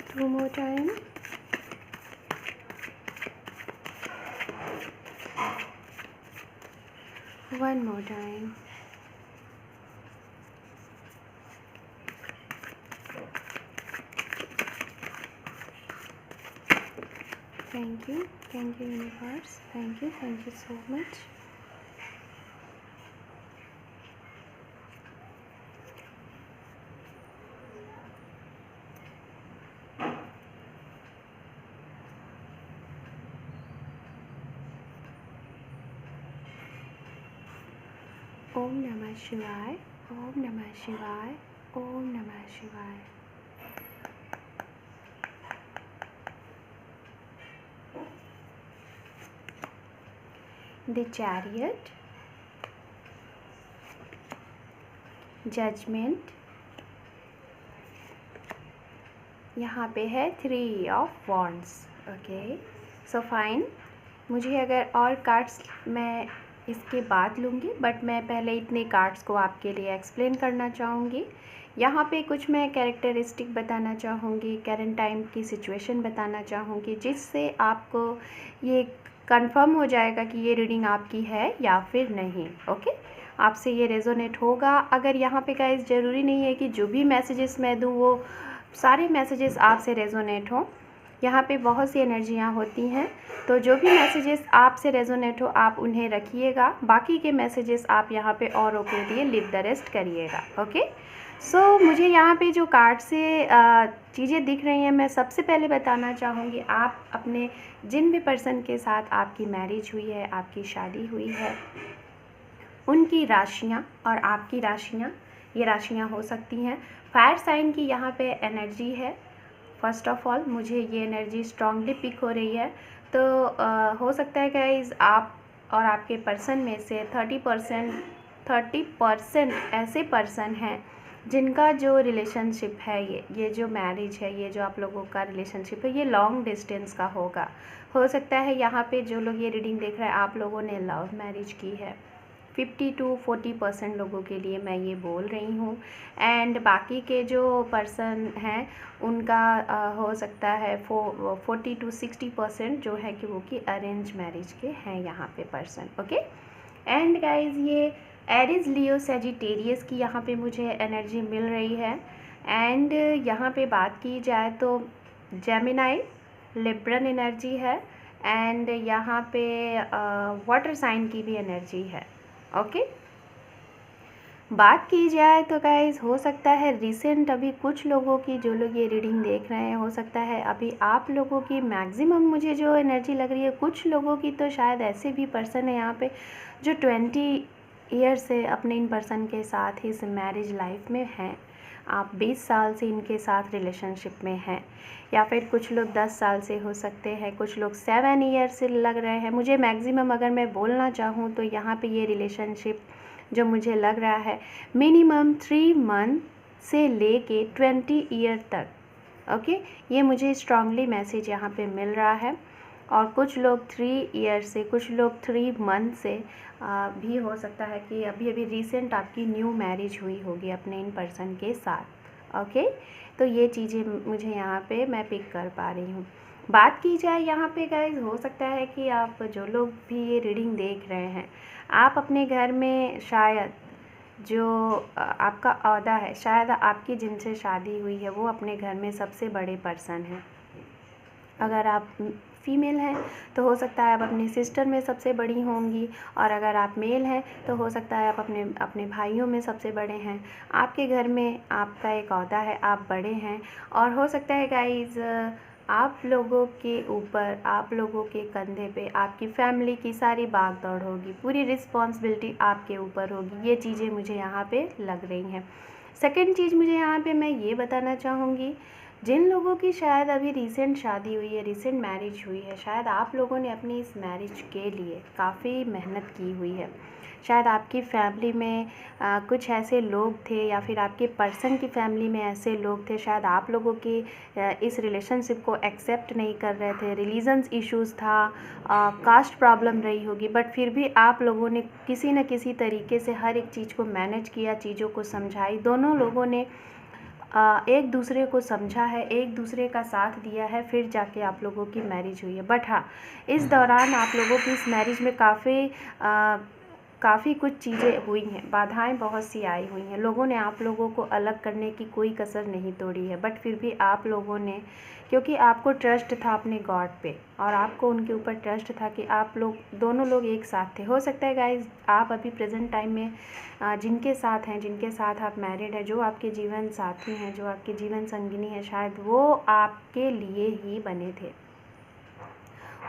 2 more time, 1 more time, thank you universe, thank you so much। ओम नमः शिवाय, ओम नमः शिवाय, ओम नमः शिवाय। द चैरियट, जजमेंट, यहाँ पे है 3 of wands. Okay, so fine. मुझे अगर और कार्ड्स मैं इसके बाद लूँगी, बट मैं पहले इतने कार्ड्स को आपके लिए एक्सप्लेन करना चाहूँगी। यहाँ पे कुछ मैं कैरेक्टरिस्टिक बताना चाहूँगी, करंट टाइम की सिचुएशन बताना चाहूँगी, जिससे आपको ये कंफर्म हो जाएगा कि ये रीडिंग आपकी है या फिर नहीं। ओके, आपसे ये रेजोनेट होगा। अगर यहाँ पे गाइस ज़रूरी नहीं है कि जो भी मैसेजेस मैं दूँ वो सारे मैसेजेस आपसे रेजोनेट हों, यहाँ पे बहुत सी एनर्जियाँ होती हैं, तो जो भी मैसेजेस आपसे रेजोनेट हो आप उन्हें रखिएगा, बाकी के मैसेजेस आप यहाँ पे औरों के लिए लिव द रेस्ट करिएगा। ओके, मुझे यहाँ पे जो कार्ड से चीज़ें दिख रही हैं, मैं सबसे पहले बताना चाहूँगी, आप अपने जिन भी पर्सन के साथ आपकी मैरिज हुई है, आपकी शादी हुई है, उनकी राशियाँ और आपकी राशियाँ, ये राशियाँ हो सकती हैं। फायर साइन की यहाँ पे एनर्जी है। फर्स्ट ऑफ ऑल मुझे ये एनर्जी स्ट्रांगली पिक हो रही है। तो हो सकता है गाइस आप और आपके पर्सन में से 30% ऐसे पर्सन हैं जिनका जो रिलेशनशिप है, ये जो मैरिज है, ये जो आप लोगों का रिलेशनशिप है, ये लॉन्ग डिस्टेंस का होगा। हो सकता है यहाँ पे जो लोग ये रीडिंग देख रहे हैं, आप लोगों ने लव मैरिज की है। 50 to 40% लोगों के लिए मैं ये बोल रही हूँ। एंड बाकी के जो पर्सन हैं उनका हो सकता है 40 to 60% जो है कि वो कि अरेंज मैरिज के हैं यहाँ पे पर्सन। ओके। एंड गाइज ये एरिज, लियो, सेजिटेरियस की यहाँ पे मुझे एनर्जी मिल रही है। एंड यहाँ पे बात की जाए तो जेमिनाई, लिब्रन एनर्जी है। एंड यहाँ पे वाटर साइन की भी एनर्जी है। ओके। बात की जाए तो गाइज हो सकता है रिसेंट अभी कुछ लोगों की, जो लोग ये रीडिंग देख रहे हैं, हो सकता है अभी आप लोगों की मैक्सिमम मुझे जो एनर्जी लग रही है, कुछ लोगों की तो शायद ऐसे भी पर्सन है यहाँ पे जो 20 ईयर से अपने इन पर्सन के साथ ही इस मैरिज लाइफ में हैं। आप 20 साल से इनके साथ रिलेशनशिप में हैं, या फिर कुछ लोग 10 साल से हो सकते हैं, कुछ लोग 7 ईयर से लग रहे हैं। मुझे मैक्सिमम अगर मैं बोलना चाहूँ तो यहाँ पे ये रिलेशनशिप जो मुझे लग रहा है मिनिमम 3 मंथ से लेके 20 ईयर तक। ओके, ये मुझे स्ट्रांगली मैसेज यहाँ पे मिल रहा है। और कुछ लोग 3 ईयर से, कुछ लोग 3 मंथ से भी हो सकता है कि अभी अभी रिसेंट आपकी न्यू मैरिज हुई होगी अपने इन पर्सन के साथ। ओके, तो ये चीज़ें मुझे यहाँ पे मैं पिक कर पा रही हूँ। बात की जाए यहाँ पे गाइज, हो सकता है कि आप जो लोग भी ये रीडिंग देख रहे हैं, आप अपने घर में शायद जो आपका ओहदा है, शायद आपकी जिनसे शादी हुई है वो अपने घर में सबसे बड़े पर्सन हैं। अगर आप फीमेल हैं तो हो सकता है आप अपनी सिस्टर में सबसे बड़ी होंगी, और अगर आप मेल हैं तो हो सकता है आप अपने भाइयों में सबसे बड़े हैं। आपके घर में आपका एक ओहदा है, आप बड़े हैं। और हो सकता है गाइज़ आप लोगों के ऊपर, आप लोगों के कंधे पे आपकी फैमिली की सारी भाग दौड़ होगी, पूरी रिस्पॉन्सिबिलिटी आपके ऊपर होगी। ये चीज़ें मुझे यहाँ पे लग रही हैं। सेकंड चीज़ मुझे यहाँ पे मैं ये बताना चाहूँगी, जिन लोगों की शायद अभी रिसेंट शादी हुई है, रिसेंट मैरिज हुई है, शायद आप लोगों ने अपनी इस मैरिज के लिए काफ़ी मेहनत की हुई है। शायद आपकी फैमिली में कुछ ऐसे लोग थे, या फिर आपके पर्सन की फैमिली में ऐसे लोग थे, शायद आप लोगों की इस रिलेशनशिप को एक्सेप्ट नहीं कर रहे थे। रिलीजन्स इश्यूज़ था, कास्ट प्रॉब्लम रही होगी, बट फिर भी आप लोगों ने किसी न किसी तरीके से हर एक चीज़ को मैनेज किया, चीज़ों को समझाई। दोनों लोगों ने एक दूसरे को समझा है, एक दूसरे का साथ दिया है, फिर जाके आप लोगों की मैरिज हुई है। बट हाँ, इस दौरान आप लोगों की इस मैरिज में काफ़ी कुछ चीज़ें हुई हैं, बाधाएं बहुत सी आई हुई हैं। लोगों ने आप लोगों को अलग करने की कोई कसर नहीं तोड़ी है, बट फिर भी आप लोगों ने, क्योंकि आपको ट्रस्ट था अपने गॉड पे, और आपको उनके ऊपर ट्रस्ट था कि आप लोग दोनों लोग एक साथ थे। हो सकता है गाइज आप अभी प्रेजेंट टाइम में जिनके साथ हैं, जिनके साथ आप मैरिड हैं, जो आपके जीवन साथी हैं, जो आपके जीवन संगिनी है, शायद वो आपके लिए ही बने थे,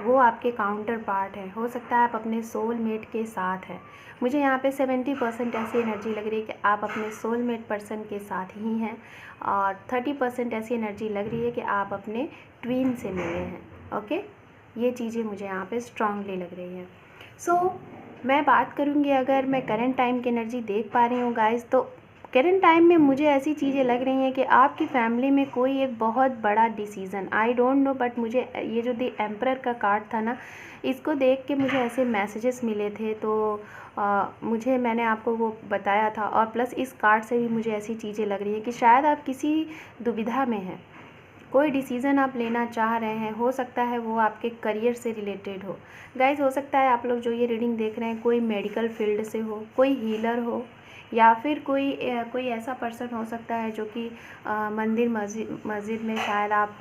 वो आपके काउंटर पार्ट है। हो सकता है आप अपने सोलमेट के साथ हैं। मुझे यहाँ पे 70% ऐसी एनर्जी लग रही है कि आप अपने सोलमेट पर्सन के साथ ही हैं, और 30% ऐसी एनर्जी लग रही है कि आप अपने ट्विन से मिले हैं। ओके, ये चीज़ें मुझे यहाँ पे स्ट्रांगली लग रही हैं। मैं बात करूँगी, अगर मैं करंट टाइम की एनर्जी देख पा रही हूँ गाइज़, तो करंट टाइम में मुझे ऐसी चीज़ें लग रही हैं कि आपकी फैमिली में कोई एक बहुत बड़ा decision, I don't know, but मुझे ये जो द एम्परर का कार्ड था ना, इसको देख के मुझे ऐसे मैसेजेस मिले थे। तो मैंने आपको वो बताया था, और प्लस इस कार्ड से भी मुझे ऐसी चीज़ें लग रही हैं कि शायद आप किसी दुविधा में हैं, कोई डिसीज़न आप लेना चाह रहे हैं। हो सकता है वो आपके करियर से रिलेटेड हो गाइज। हो सकता है आप लोग जो ये रीडिंग देख रहे हैं कोई मेडिकल फील्ड से हो, कोई हीलर हो, या फिर कोई ऐसा पर्सन हो सकता है जो कि मंदिर मस्जिद में शायद आप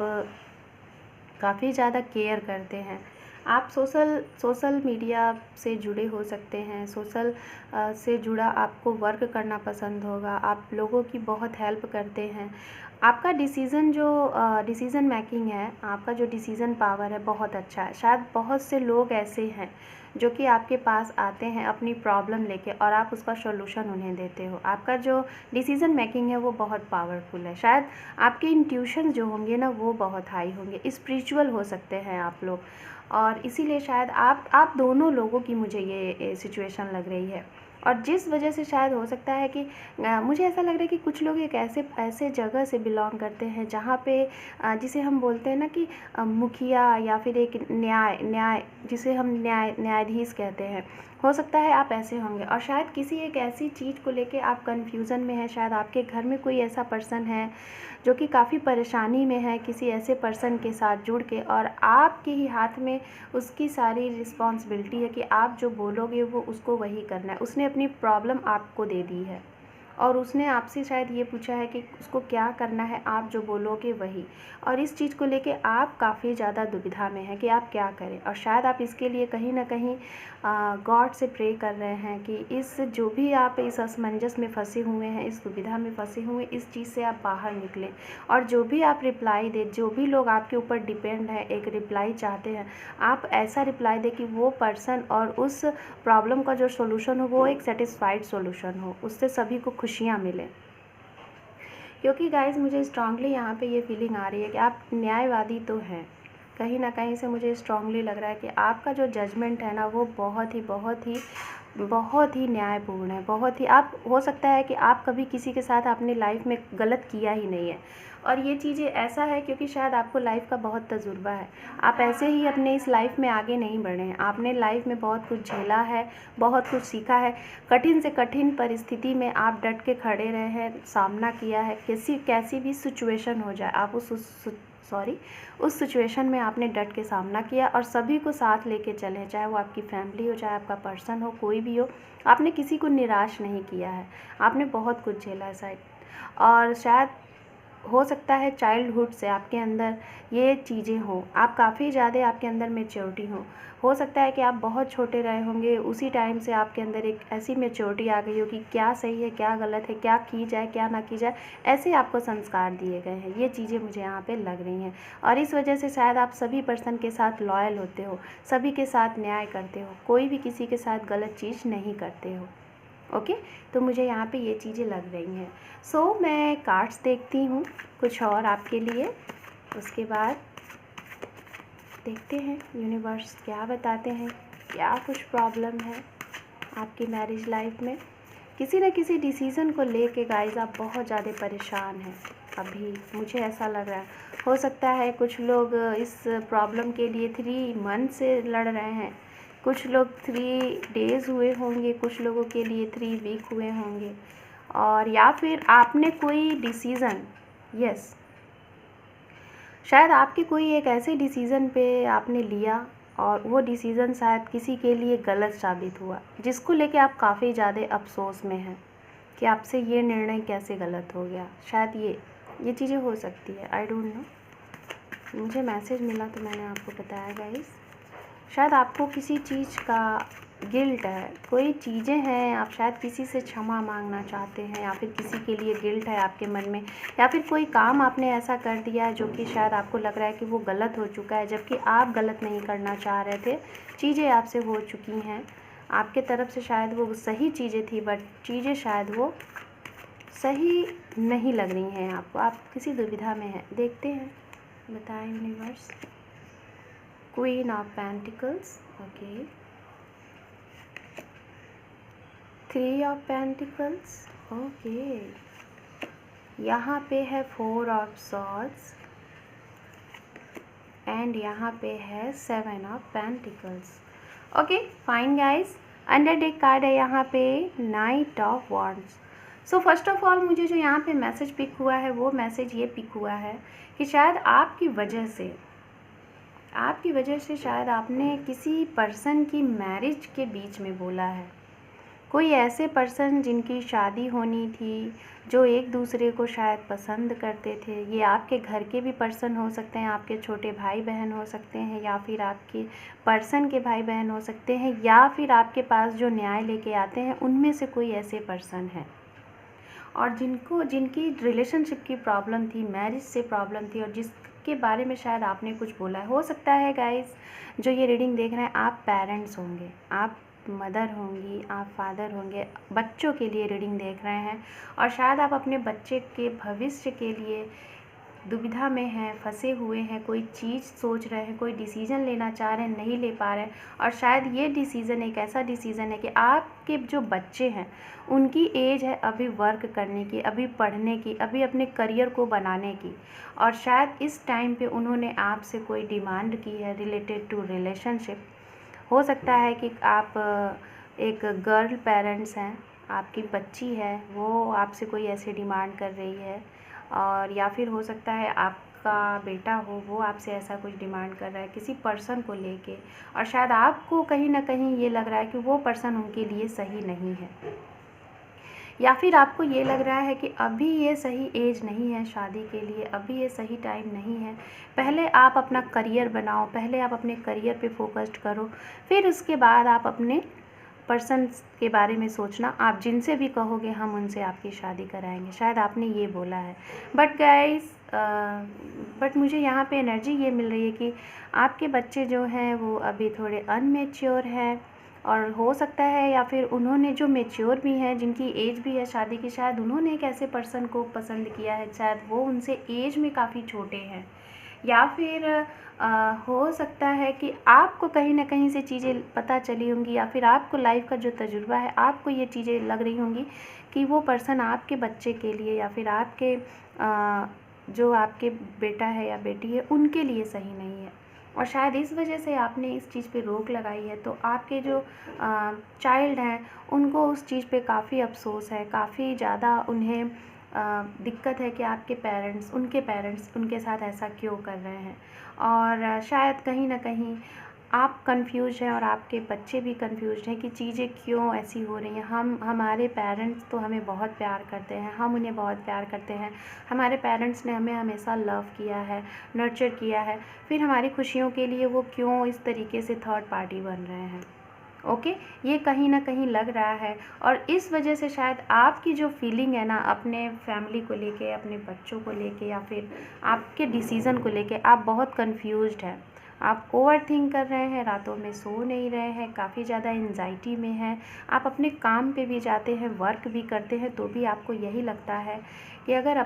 काफ़ी ज़्यादा केयर करते हैं। आप सोशल मीडिया से जुड़े हो सकते हैं, सोशल से जुड़ा आपको वर्क करना पसंद होगा, आप लोगों की बहुत हेल्प करते हैं। आपका डिसीज़न मेकिंग है, आपका जो डिसीज़न पावर है बहुत अच्छा है। शायद बहुत से लोग ऐसे हैं जो कि आपके पास आते हैं अपनी प्रॉब्लम लेके और आप उसका सॉल्यूशन उन्हें देते हो। आपका जो डिसीज़न मेकिंग है वो बहुत पावरफुल है। शायद आपके इंट्यूशन जो होंगे ना वो बहुत हाई होंगे, स्पिरिचुअल हो सकते हैं आप लोग, और इसीलिए शायद आप दोनों लोगों की मुझे ये सिचुएशन लग रही है। और जिस वजह से शायद हो सकता है कि मुझे ऐसा लग रहा है कि कुछ लोग एक ऐसे जगह से बिलोंग करते हैं जहाँ पे जिसे हम बोलते हैं ना कि मुखिया या फिर एक न्याय जिसे हम न्यायाधीश कहते हैं। हो सकता है आप ऐसे होंगे और शायद किसी एक ऐसी चीज़ को लेके आप कन्फ्यूज़न में हैं। शायद आपके घर में कोई ऐसा पर्सन है जो कि काफ़ी परेशानी में है किसी ऐसे पर्सन के साथ जुड़ के, और आपके ही हाथ में उसकी सारी रिस्पॉन्सिबिलिटी है कि आप जो बोलोगे वो उसको वही करना है। उसने अपनी प्रॉब्लम आपको दे दी है और उसने आपसे शायद ये पूछा है कि उसको क्या करना है, आप जो बोलोगे वही। और इस चीज़ को लेके आप काफ़ी ज़्यादा दुविधा में हैं कि आप क्या करें, और शायद आप इसके लिए कहीं ना कहीं गॉड से प्रे कर रहे हैं कि इस जो भी आप इस असमंजस में फंसे हुए हैं, इस दुविधा में फंसे हुए, इस चीज़ से आप बाहर निकलें। और जो भी आप रिप्लाई दे, जो भी लोग आपके ऊपर डिपेंड है एक रिप्लाई चाहते हैं, आप ऐसा रिप्लाई दें कि वो पर्सन और उस प्रॉब्लम का जो सॉल्यूशन हो वो एक सेटिस्फाइड सॉल्यूशन हो, उससे सभी को खुशियाँ मिलें। क्योंकि गाइस मुझे स्ट्रांगली यहाँ पे ये फीलिंग आ रही है कि आप न्यायवादी तो हैं, कहीं ना कहीं से मुझे स्ट्रांगली लग रहा है कि आपका जो जजमेंट है ना वो बहुत ही न्यायपूर्ण है। बहुत ही, आप हो सकता है कि आप कभी किसी के साथ अपनी लाइफ में गलत किया ही नहीं है, और ये चीज़ें ऐसा है क्योंकि शायद आपको लाइफ का बहुत तजुर्बा है। आप ऐसे ही अपने इस लाइफ में आगे नहीं बढ़े हैं, आपने लाइफ में बहुत कुछ झेला है, बहुत कुछ सीखा है। कठिन से कठिन परिस्थिति में आप डट के खड़े रहे हैं, सामना किया है, कैसी भी सिचुएशन हो जाए आप उस सिचुएशन में आपने डट के सामना किया और सभी को साथ लेके चले, चाहे वो आपकी फैमिली हो, चाहे आपका पर्सन हो, कोई भी हो। आपने किसी को निराश नहीं किया है, आपने बहुत कुछ झेला है शायद। और शायद हो सकता है चाइल्डहुड से आपके अंदर ये चीज़ें हों, आप काफ़ी ज़्यादा आपके अंदर मैच्योरिटी हो सकता है कि आप बहुत छोटे रहे होंगे, उसी टाइम से आपके अंदर एक ऐसी मैच्योरिटी आ गई हो कि क्या सही है क्या गलत है, क्या की जाए क्या ना की जाए, ऐसे आपको संस्कार दिए गए हैं। ये चीज़ें मुझे यहाँ पे लग रही हैं और इस वजह से शायद आप सभी पर्सन के साथ लॉयल होते हो, सभी के साथ न्याय करते हो, कोई भी किसी के साथ गलत चीज़ नहीं करते हो। ओके, तो मुझे यहाँ पे ये चीज़ें लग रही हैं। सो मैं कार्ड्स देखती हूँ कुछ और आपके लिए, उसके बाद देखते हैं यूनिवर्स क्या बताते हैं, क्या कुछ प्रॉब्लम है आपकी मैरिज लाइफ में। किसी न किसी डिसीज़न को लेके गाइस आप बहुत ज़्यादा परेशान हैं अभी, मुझे ऐसा लग रहा है। हो सकता है कुछ लोग इस प्रॉब्लम के लिए 3 मंथ से लड़ रहे हैं, कुछ लोग 3 डेज़ हुए होंगे, कुछ लोगों के लिए 3 वीक हुए होंगे, और या फिर आपने कोई डिसीज़न, यस, शायद आपके कोई एक ऐसे डिसीज़न पे आपने लिया और वो डिसीज़न शायद किसी के लिए गलत साबित हुआ, जिसको लेके आप काफ़ी ज़्यादा अफसोस में हैं कि आपसे ये निर्णय कैसे गलत हो गया। शायद ये चीज़ें हो सकती है, आई डोंट नो, मुझे मैसेज मिला तो मैंने आपको बताया गाइस। शायद आपको किसी चीज़ का गिल्ट है, कोई चीज़ें हैं, आप शायद किसी से क्षमा मांगना चाहते हैं, या फिर किसी के लिए गिल्ट है आपके मन में, या फिर कोई काम आपने ऐसा कर दिया है जो कि शायद आपको लग रहा है कि वो गलत हो चुका है, जबकि आप गलत नहीं करना चाह रहे थे। चीज़ें आपसे हो चुकी हैं, आपके तरफ से शायद वो सही चीज़ें थी, बट चीज़ें शायद वो सही नहीं लग रही हैं आपको, आप किसी दुविधा में हैं। देखते हैं बताएं universe. Queen of pentacles, okay, 3 of pentacles, okay, यहाँ पे है 4 ऑफ सॉर्ड्स एंड यहाँ पे है 7 of pentacles. Okay fine guys, under deck card है यहाँ पे night of wands. So first of all मुझे जो यहाँ पे मैसेज पिक हुआ है वो मैसेज ये पिक हुआ है कि शायद आपकी वजह से शायद आपने किसी पर्सन की मैरिज के बीच में बोला है, कोई ऐसे पर्सन जिनकी शादी होनी थी, जो एक दूसरे को शायद पसंद करते थे। ये आपके घर के भी पर्सन हो सकते हैं, आपके छोटे भाई बहन हो सकते हैं, या फिर आपके पर्सन के भाई बहन हो सकते हैं, या फिर आपके पास जो न्याय लेके आते हैं उनमें से कोई ऐसे पर्सन है। और जिनकी रिलेशनशिप की प्रॉब्लम थी, मैरिज से प्रॉब्लम थी, और जिसके बारे में शायद आपने कुछ बोला है। हो सकता है गाइस, जो ये रीडिंग देख रहे हैं, आप पेरेंट्स होंगे, आप मदर होंगी, आप फादर होंगे, बच्चों के लिए रीडिंग देख रहे हैं, और शायद आप अपने बच्चे के भविष्य के लिए दुविधा में हैं, फंसे हुए हैं, कोई चीज़ सोच रहे हैं, कोई डिसीज़न लेना चाह रहे हैं, नहीं ले पा रहे हैं। और शायद ये डिसीज़न एक ऐसा डिसीज़न है कि आपके जो बच्चे हैं उनकी एज है अभी वर्क करने की, अभी पढ़ने की, अभी अपने करियर को बनाने की, और शायद इस टाइम पे उन्होंने आपसे कोई डिमांड की है रिलेटेड टू रिलेशनशिप। हो सकता है कि आप एक गर्ल पेरेंट्स हैं, आपकी बच्ची है, वो आपसे कोई ऐसी डिमांड कर रही है, और या फिर हो सकता है आपका बेटा हो, वो आपसे ऐसा कुछ डिमांड कर रहा है किसी पर्सन को लेके, और शायद आपको कहीं ना कहीं ये लग रहा है कि वो पर्सन उनके लिए सही नहीं है, या फिर आपको ये लग रहा है कि अभी ये सही एज नहीं है शादी के लिए, अभी ये सही टाइम नहीं है। पहले आप अपना करियर बनाओ, पहले आप अपने करियर पे फोकस्ड करो, फिर उसके बाद आप अपने पर्सन्स के बारे में सोचना। आप जिनसे भी कहोगे हम उनसे आपकी शादी कराएंगे, शायद आपने ये बोला है। बट गाइस, बट मुझे यहाँ पे एनर्जी ये मिल रही है कि आपके बच्चे जो हैं वो अभी थोड़े अनमेच्योर हैं, और हो सकता है या फिर उन्होंने जो मेच्योर भी हैं, जिनकी एज भी है शादी की, शायद उन्होंने एक ऐसे पर्सन को पसंद किया है, शायद वो उनसे एज में काफ़ी छोटे हैं, या फिर हो सकता है कि आपको कहीं ना कहीं से चीज़ें पता चली होंगी, या फिर आपको लाइफ का जो तजुर्बा है, आपको ये चीज़ें लग रही होंगी कि वो पर्सन आपके बच्चे के लिए, या फिर आपके जो आपके बेटा है या बेटी है उनके लिए सही नहीं है, और शायद इस वजह से आपने इस चीज़ पे रोक लगाई है। तो आपके जो चाइल्ड हैं उनको उस चीज़ पे काफ़ी अफसोस है, काफ़ी ज़्यादा उन्हें दिक्कत है कि आपके पेरेंट्स उनके साथ ऐसा क्यों कर रहे हैं, और शायद कहीं ना कहीं आप कंफ्यूज हैं और आपके बच्चे भी कंफ्यूज हैं कि चीज़ें क्यों ऐसी हो रही हैं। हमारे पेरेंट्स तो हमें बहुत प्यार करते हैं, हम उन्हें बहुत प्यार करते हैं, हमारे पेरेंट्स ने हमें हमेशा लव किया है, नर्चर किया है, फिर हमारी खुशियों के लिए वो क्यों इस तरीके से थर्ड पार्टी बन रहे हैं। ओके, ये कहीं ना कहीं लग रहा है, और इस वजह से शायद आपकी जो फीलिंग है ना अपने फैमिली को लेके, अपने बच्चों को लेके, या फिर आपके डिसीज़न को लेके, आप बहुत कंफ्यूज्ड हैं, आप ओवर थिंक कर रहे हैं, रातों में सो नहीं रहे हैं, काफ़ी ज़्यादा एंजाइटी में हैं। आप अपने काम पे भी जाते हैं, वर्क भी करते हैं, तो भी आपको यही लगता है कि अगर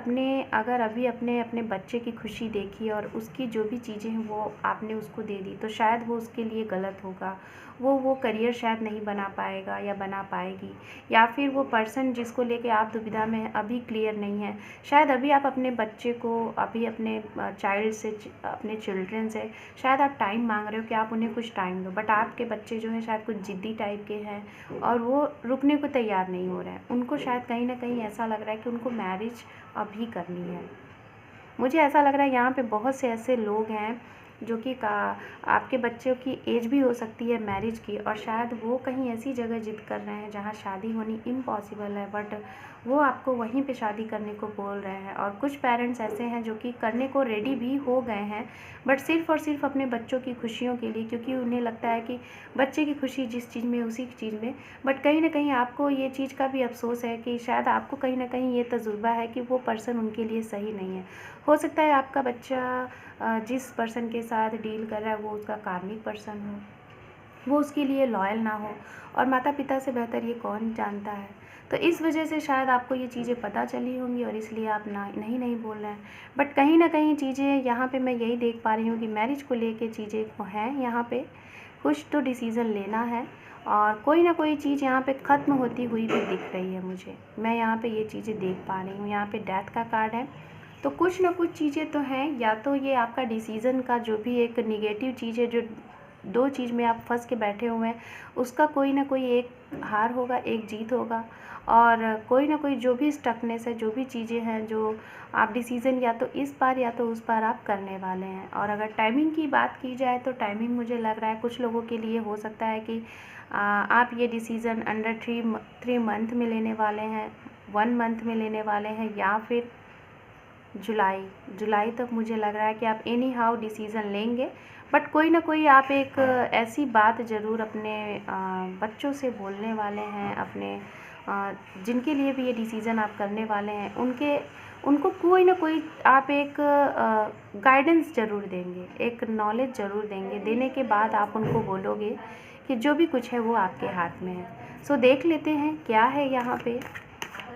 अभी अपने बच्चे की खुशी देखी और उसकी जो भी चीज़ें हैं वो आपने उसको दे दी, तो शायद वो उसके लिए गलत होगा, वो करियर शायद नहीं बना पाएगा या बना पाएगी, या फिर वो पर्सन जिसको लेके आप दुविधा में हैं अभी क्लियर नहीं है। शायद अभी आप अपने बच्चे को, अभी अपने चाइल्ड से, अपने चिल्ड्रन से शायद आप टाइम मांग रहे हो कि आप उन्हें कुछ टाइम दो, बट आपके बच्चे जो हैं शायद कुछ ज़िद्दी टाइप के हैं और वो रुकने को तैयार नहीं हो रहे हैं। उनको शायद कहीं ना कहीं ऐसा लग रहा है कि उनको मैरिज अभी करनी है। मुझे ऐसा लग रहा है यहाँ पे बहुत से ऐसे लोग हैं जो कि आपके बच्चों की एज भी हो सकती है मैरिज की, और शायद वो कहीं ऐसी जगह जिद कर रहे हैं जहाँ शादी होनी इम्पॉसिबल है, बट वो आपको वहीं पे शादी करने को बोल रहे हैं। और कुछ पेरेंट्स ऐसे हैं जो कि करने को रेडी भी हो गए हैं, बट सिर्फ़ और सिर्फ अपने बच्चों की खुशियों के लिए, क्योंकि उन्हें लगता है कि बच्चे की खुशी जिस चीज़ में उसी चीज़ में। बट कहीं ना कहीं आपको ये चीज़ का भी अफसोस है कि शायद आपको कहीं ना कहीं ये तजुर्बा है कि वो पर्सन उनके लिए सही नहीं है। हो सकता है आपका बच्चा जिस पर्सन के साथ डील कर रहा है वो उसका कार्मिक पर्सन हो, वो उसके लिए लॉयल ना हो, और माता पिता से बेहतर ये कौन जानता है। तो इस वजह से शायद आपको ये चीज़ें पता चली होंगी और इसलिए आप नहीं बोल रहे हैं। बट कहीं ना कहीं चीज़ें यहाँ पे मैं यही देख पा रही हूँ कि मैरिज को लेके चीज़ें हैं, यहाँ पे कुछ तो डिसीज़न लेना है, और कोई ना कोई चीज़ यहाँ पे ख़त्म होती हुई भी दिख रही है मुझे। मैं यहाँ पे ये चीज़ें देख पा रही हूँ। यहाँ पे डेथ का कार्ड है, तो कुछ ना कुछ चीज़ें तो हैं, या तो ये आपका डिसीज़न का जो भी एक निगेटिव चीज़ है, जो दो चीज़ में आप फंस के बैठे हुए हैं, उसका कोई ना कोई एक हार होगा, एक जीत होगा। और कोई ना कोई जो भी स्टकनेस है, जो भी चीज़ें हैं जो आप डिसीज़न या तो इस बार या तो उस बार आप करने वाले हैं। और अगर टाइमिंग की बात की जाए तो टाइमिंग मुझे लग रहा है कुछ लोगों के लिए हो सकता है कि आप ये डिसीज़न अंडर 3 मंथ में लेने वाले हैं, 1 मंथ में लेने वाले हैं, या फिर जुलाई तक मुझे लग रहा है कि आप एनी हाउ डिसीज़न लेंगे। बट कोई ना कोई आप एक ऐसी बात ज़रूर अपने बच्चों से बोलने वाले हैं, अपने जिनके लिए भी ये डिसीज़न आप करने वाले हैं उनको कोई ना कोई आप एक गाइडेंस ज़रूर देंगे, एक नॉलेज ज़रूर देंगे। देने के बाद आप उनको बोलोगे कि जो भी कुछ है वो आपके हाथ में है। सो देख लेते हैं क्या है यहाँ पे,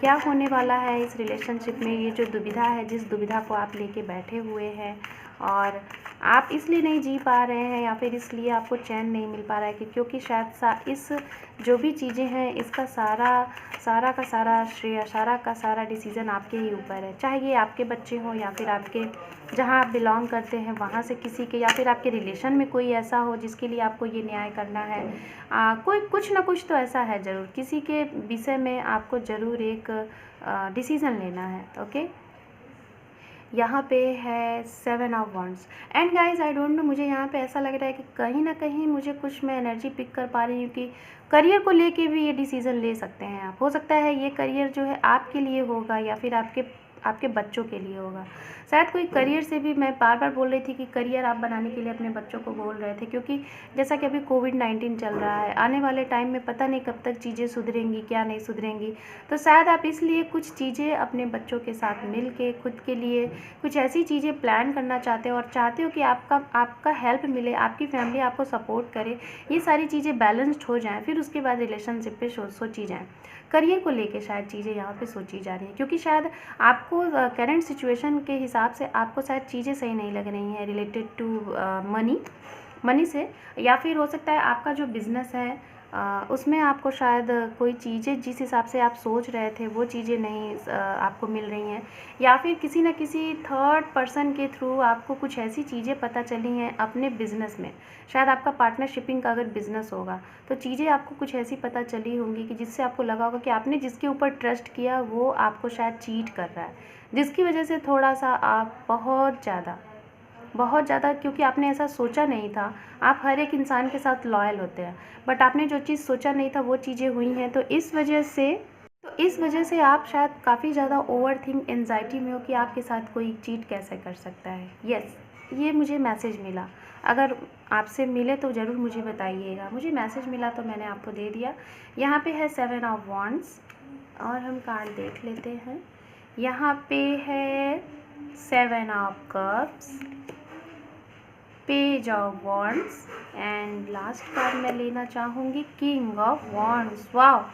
क्या होने वाला है इस रिलेशनशिप में। ये जो दुविधा है, जिस दुविधा को आप लेके बैठे हुए हैं और आप इसलिए नहीं जी पा रहे हैं या फिर इसलिए आपको चैन नहीं मिल पा रहा है कि क्योंकि शायद इस जो भी चीज़ें हैं इसका सारा का सारा श्रेय, सारा का सारा डिसीज़न आपके ही ऊपर है। चाहे ये आपके बच्चे हों या फिर आपके जहाँ आप बिलोंग करते हैं वहाँ से किसी के, या फिर आपके रिलेशन में कोई ऐसा हो जिसके लिए आपको ये न्याय करना है। कोई कुछ ना कुछ तो ऐसा है ज़रूर, किसी के विषय में आपको ज़रूर एक डिसीज़न लेना है। ओके, यहाँ पे है 7 of wands. And guys I don't know, मुझे यहाँ पे ऐसा लग रहा है कि कहीं ना कहीं मुझे कुछ मैं एनर्जी पिक कर पा रही हूँ कि करियर को लेके भी ये डिसीज़न ले सकते हैं आप। हो सकता है ये करियर जो है आपके लिए होगा या फिर आपके बच्चों के लिए होगा। शायद कोई करियर से भी, मैं बार बार बोल रही थी कि करियर आप बनाने के लिए अपने बच्चों को बोल रहे थे, क्योंकि जैसा कि अभी कोविड-19 चल रहा है, आने वाले टाइम में पता नहीं कब तक चीज़ें सुधरेंगी, क्या नहीं सुधरेंगी। तो शायद आप इसलिए कुछ चीज़ें अपने बच्चों के साथ मिल के खुद के लिए कुछ ऐसी चीज़ें प्लान करना चाहते हो और चाहते हो कि आपका हेल्प मिले, आपकी फैमिली आपको सपोर्ट करे, ये सारी चीज़ें बैलेंस्ड हो जाएँ, फिर उसके बाद रिलेशनशिप पे सोची जाएँ। करियर को लेके शायद चीज़ें यहाँ पे सोची जा रही हैं, क्योंकि शायद आपको करंट सिचुएशन के हिसाब से आपको शायद चीज़ें सही नहीं लग रही हैं रिलेटेड टू मनी से, या फिर हो सकता है आपका जो बिज़नेस है उसमें आपको शायद कोई चीज़ें जिस हिसाब से आप सोच रहे थे वो चीज़ें नहीं आपको मिल रही हैं, या फिर किसी न किसी थर्ड पर्सन के थ्रू आपको कुछ ऐसी चीज़ें पता चली हैं अपने बिज़नेस में। शायद आपका पार्टनरशिपिंग का अगर बिज़नेस होगा तो चीज़ें आपको कुछ ऐसी पता चली होंगी कि जिससे आपको लगा होगा कि आपने जिसके ऊपर ट्रस्ट किया वो आपको शायद चीट कर रहा है, जिसकी वजह से थोड़ा सा आप बहुत ज़्यादा, क्योंकि आपने ऐसा सोचा नहीं था। आप हर एक इंसान के साथ लॉयल होते हैं, बट आपने जो चीज़ सोचा नहीं था वो चीज़ें हुई हैं। तो इस वजह से आप शायद काफ़ी ज़्यादा ओवरथिंक एंजाइटी में हो कि आपके साथ कोई चीट कैसे कर सकता है। यस, ये मुझे मैसेज मिला। अगर आपसे मिले तो ज़रूर मुझे बताइएगा। मुझे मैसेज मिला तो मैंने आपको दे दिया। यहाँ पे है 7 ऑफ वॉन्ड्स और हम कार्ड देख लेते हैं। यहाँ पे है 7 of cups, page of wands and last card मैं लेना चाहूँगी king of wands. Wow,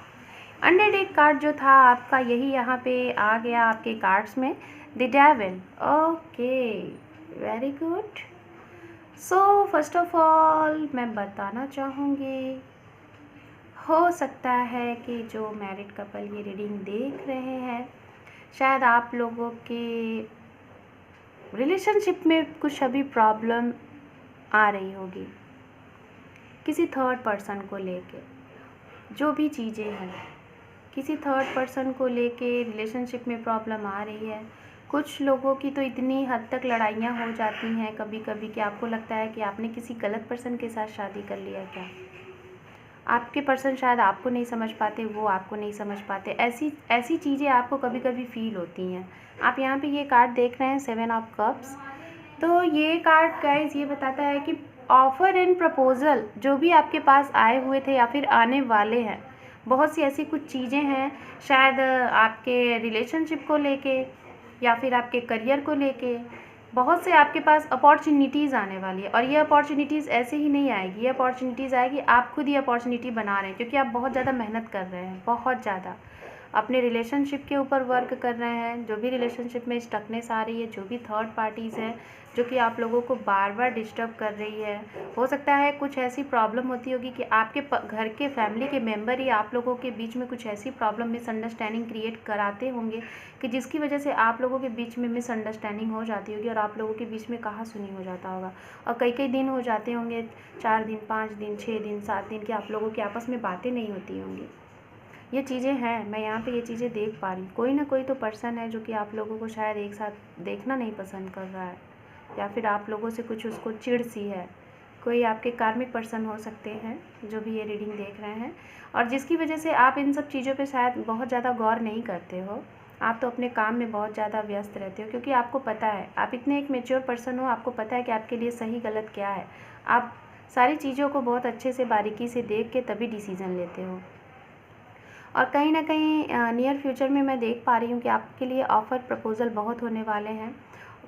under deck card जो था आपका यही यहाँ पे आ गया आपके कार्ड्स में, the devil. Okay, very good. So first of all मैं बताना चाहूँगी, हो सकता है कि जो मैरिड कपल ये रीडिंग देख रहे हैं शायद आप लोगों के रिलेशनशिप में कुछ अभी प्रॉब्लम आ रही होगी किसी थर्ड पर्सन को लेके। जो भी चीज़ें हैं, किसी थर्ड पर्सन को लेके रिलेशनशिप में प्रॉब्लम आ रही है। कुछ लोगों की तो इतनी हद तक लड़ाइयाँ हो जाती हैं कभी कभी कि आपको लगता है कि आपने किसी गलत पर्सन के साथ शादी कर लिया क्या। आपके पर्सन शायद आपको नहीं समझ पाते, वो आपको नहीं समझ पाते। ऐसी चीज़ें आपको कभी कभी फील होती हैं। आप यहाँ पे ये कार्ड देख रहे हैं 7 ऑफ कप्स। तो ये कार्ड गाइज ये बताता है कि ऑफ़र एंड प्रपोज़ल जो भी आपके पास आए हुए थे या फिर आने वाले हैं, बहुत सी ऐसी कुछ चीज़ें हैं शायद आपके रिलेशनशिप को लेके या फिर आपके करियर को लेके। बहुत से आपके पास अपॉर्चुनिटीज़ आने वाली है और ये अपॉर्चुनिटीज़ ऐसे ही नहीं आएगी। ये अपॉर्चुनिटीज़ आएगी, आप खुद ये अपॉर्चुनिटी बना रहे हैं क्योंकि आप बहुत ज़्यादा मेहनत कर रहे हैं, बहुत ज़्यादा। अपने रिलेशनशिप के ऊपर वर्क कर रहे हैं, जो भी रिलेशनशिप में स्टकनेस आ रही है, जो भी थर्ड पार्टीज़ हैं जो कि आप लोगों को बार बार डिस्टर्ब कर रही है। हो सकता है कुछ ऐसी प्रॉब्लम होती होगी कि आपके घर के फैमिली के मेंबर ही आप लोगों के बीच में कुछ ऐसी प्रॉब्लम, मिसअंडरस्टैंडिंग क्रिएट कराते होंगे कि जिसकी वजह से आप लोगों के बीच में मिसअंडरस्टैंडिंग हो जाती होगी और आप लोगों के बीच में कहा सुनी हो जाता होगा। और कई कई दिन हो जाते होंगे, 4 दिन, 5 दिन, 6 दिन, 7 दिन की आप लोगों की आपस में बातें नहीं होती होंगी। ये चीज़ें हैं, मैं यहाँ पे ये चीज़ें देख पा रही हूँ। कोई ना कोई तो पर्सन है जो कि आप लोगों को शायद एक साथ देखना नहीं पसंद कर रहा है, या फिर आप लोगों से कुछ उसको चिढ़ सी है। कोई आपके कार्मिक पर्सन हो सकते हैं जो भी ये रीडिंग देख रहे हैं, और जिसकी वजह से आप इन सब चीज़ों पे शायद बहुत ज़्यादा गौर नहीं करते हो। आप तो अपने काम में बहुत ज़्यादा व्यस्त रहते हो, क्योंकि आपको पता है, आप इतने एक मैच्योर पर्सन हो, आपको पता है कि आपके लिए सही गलत क्या है। आप सारी चीज़ों को बहुत अच्छे से बारीकी से देख के तभी डिसीज़न लेते हो। और कहीं ना कहीं नियर फ्यूचर में मैं देख पा रही हूँ कि आपके लिए ऑफ़र प्रपोज़ल बहुत होने वाले हैं।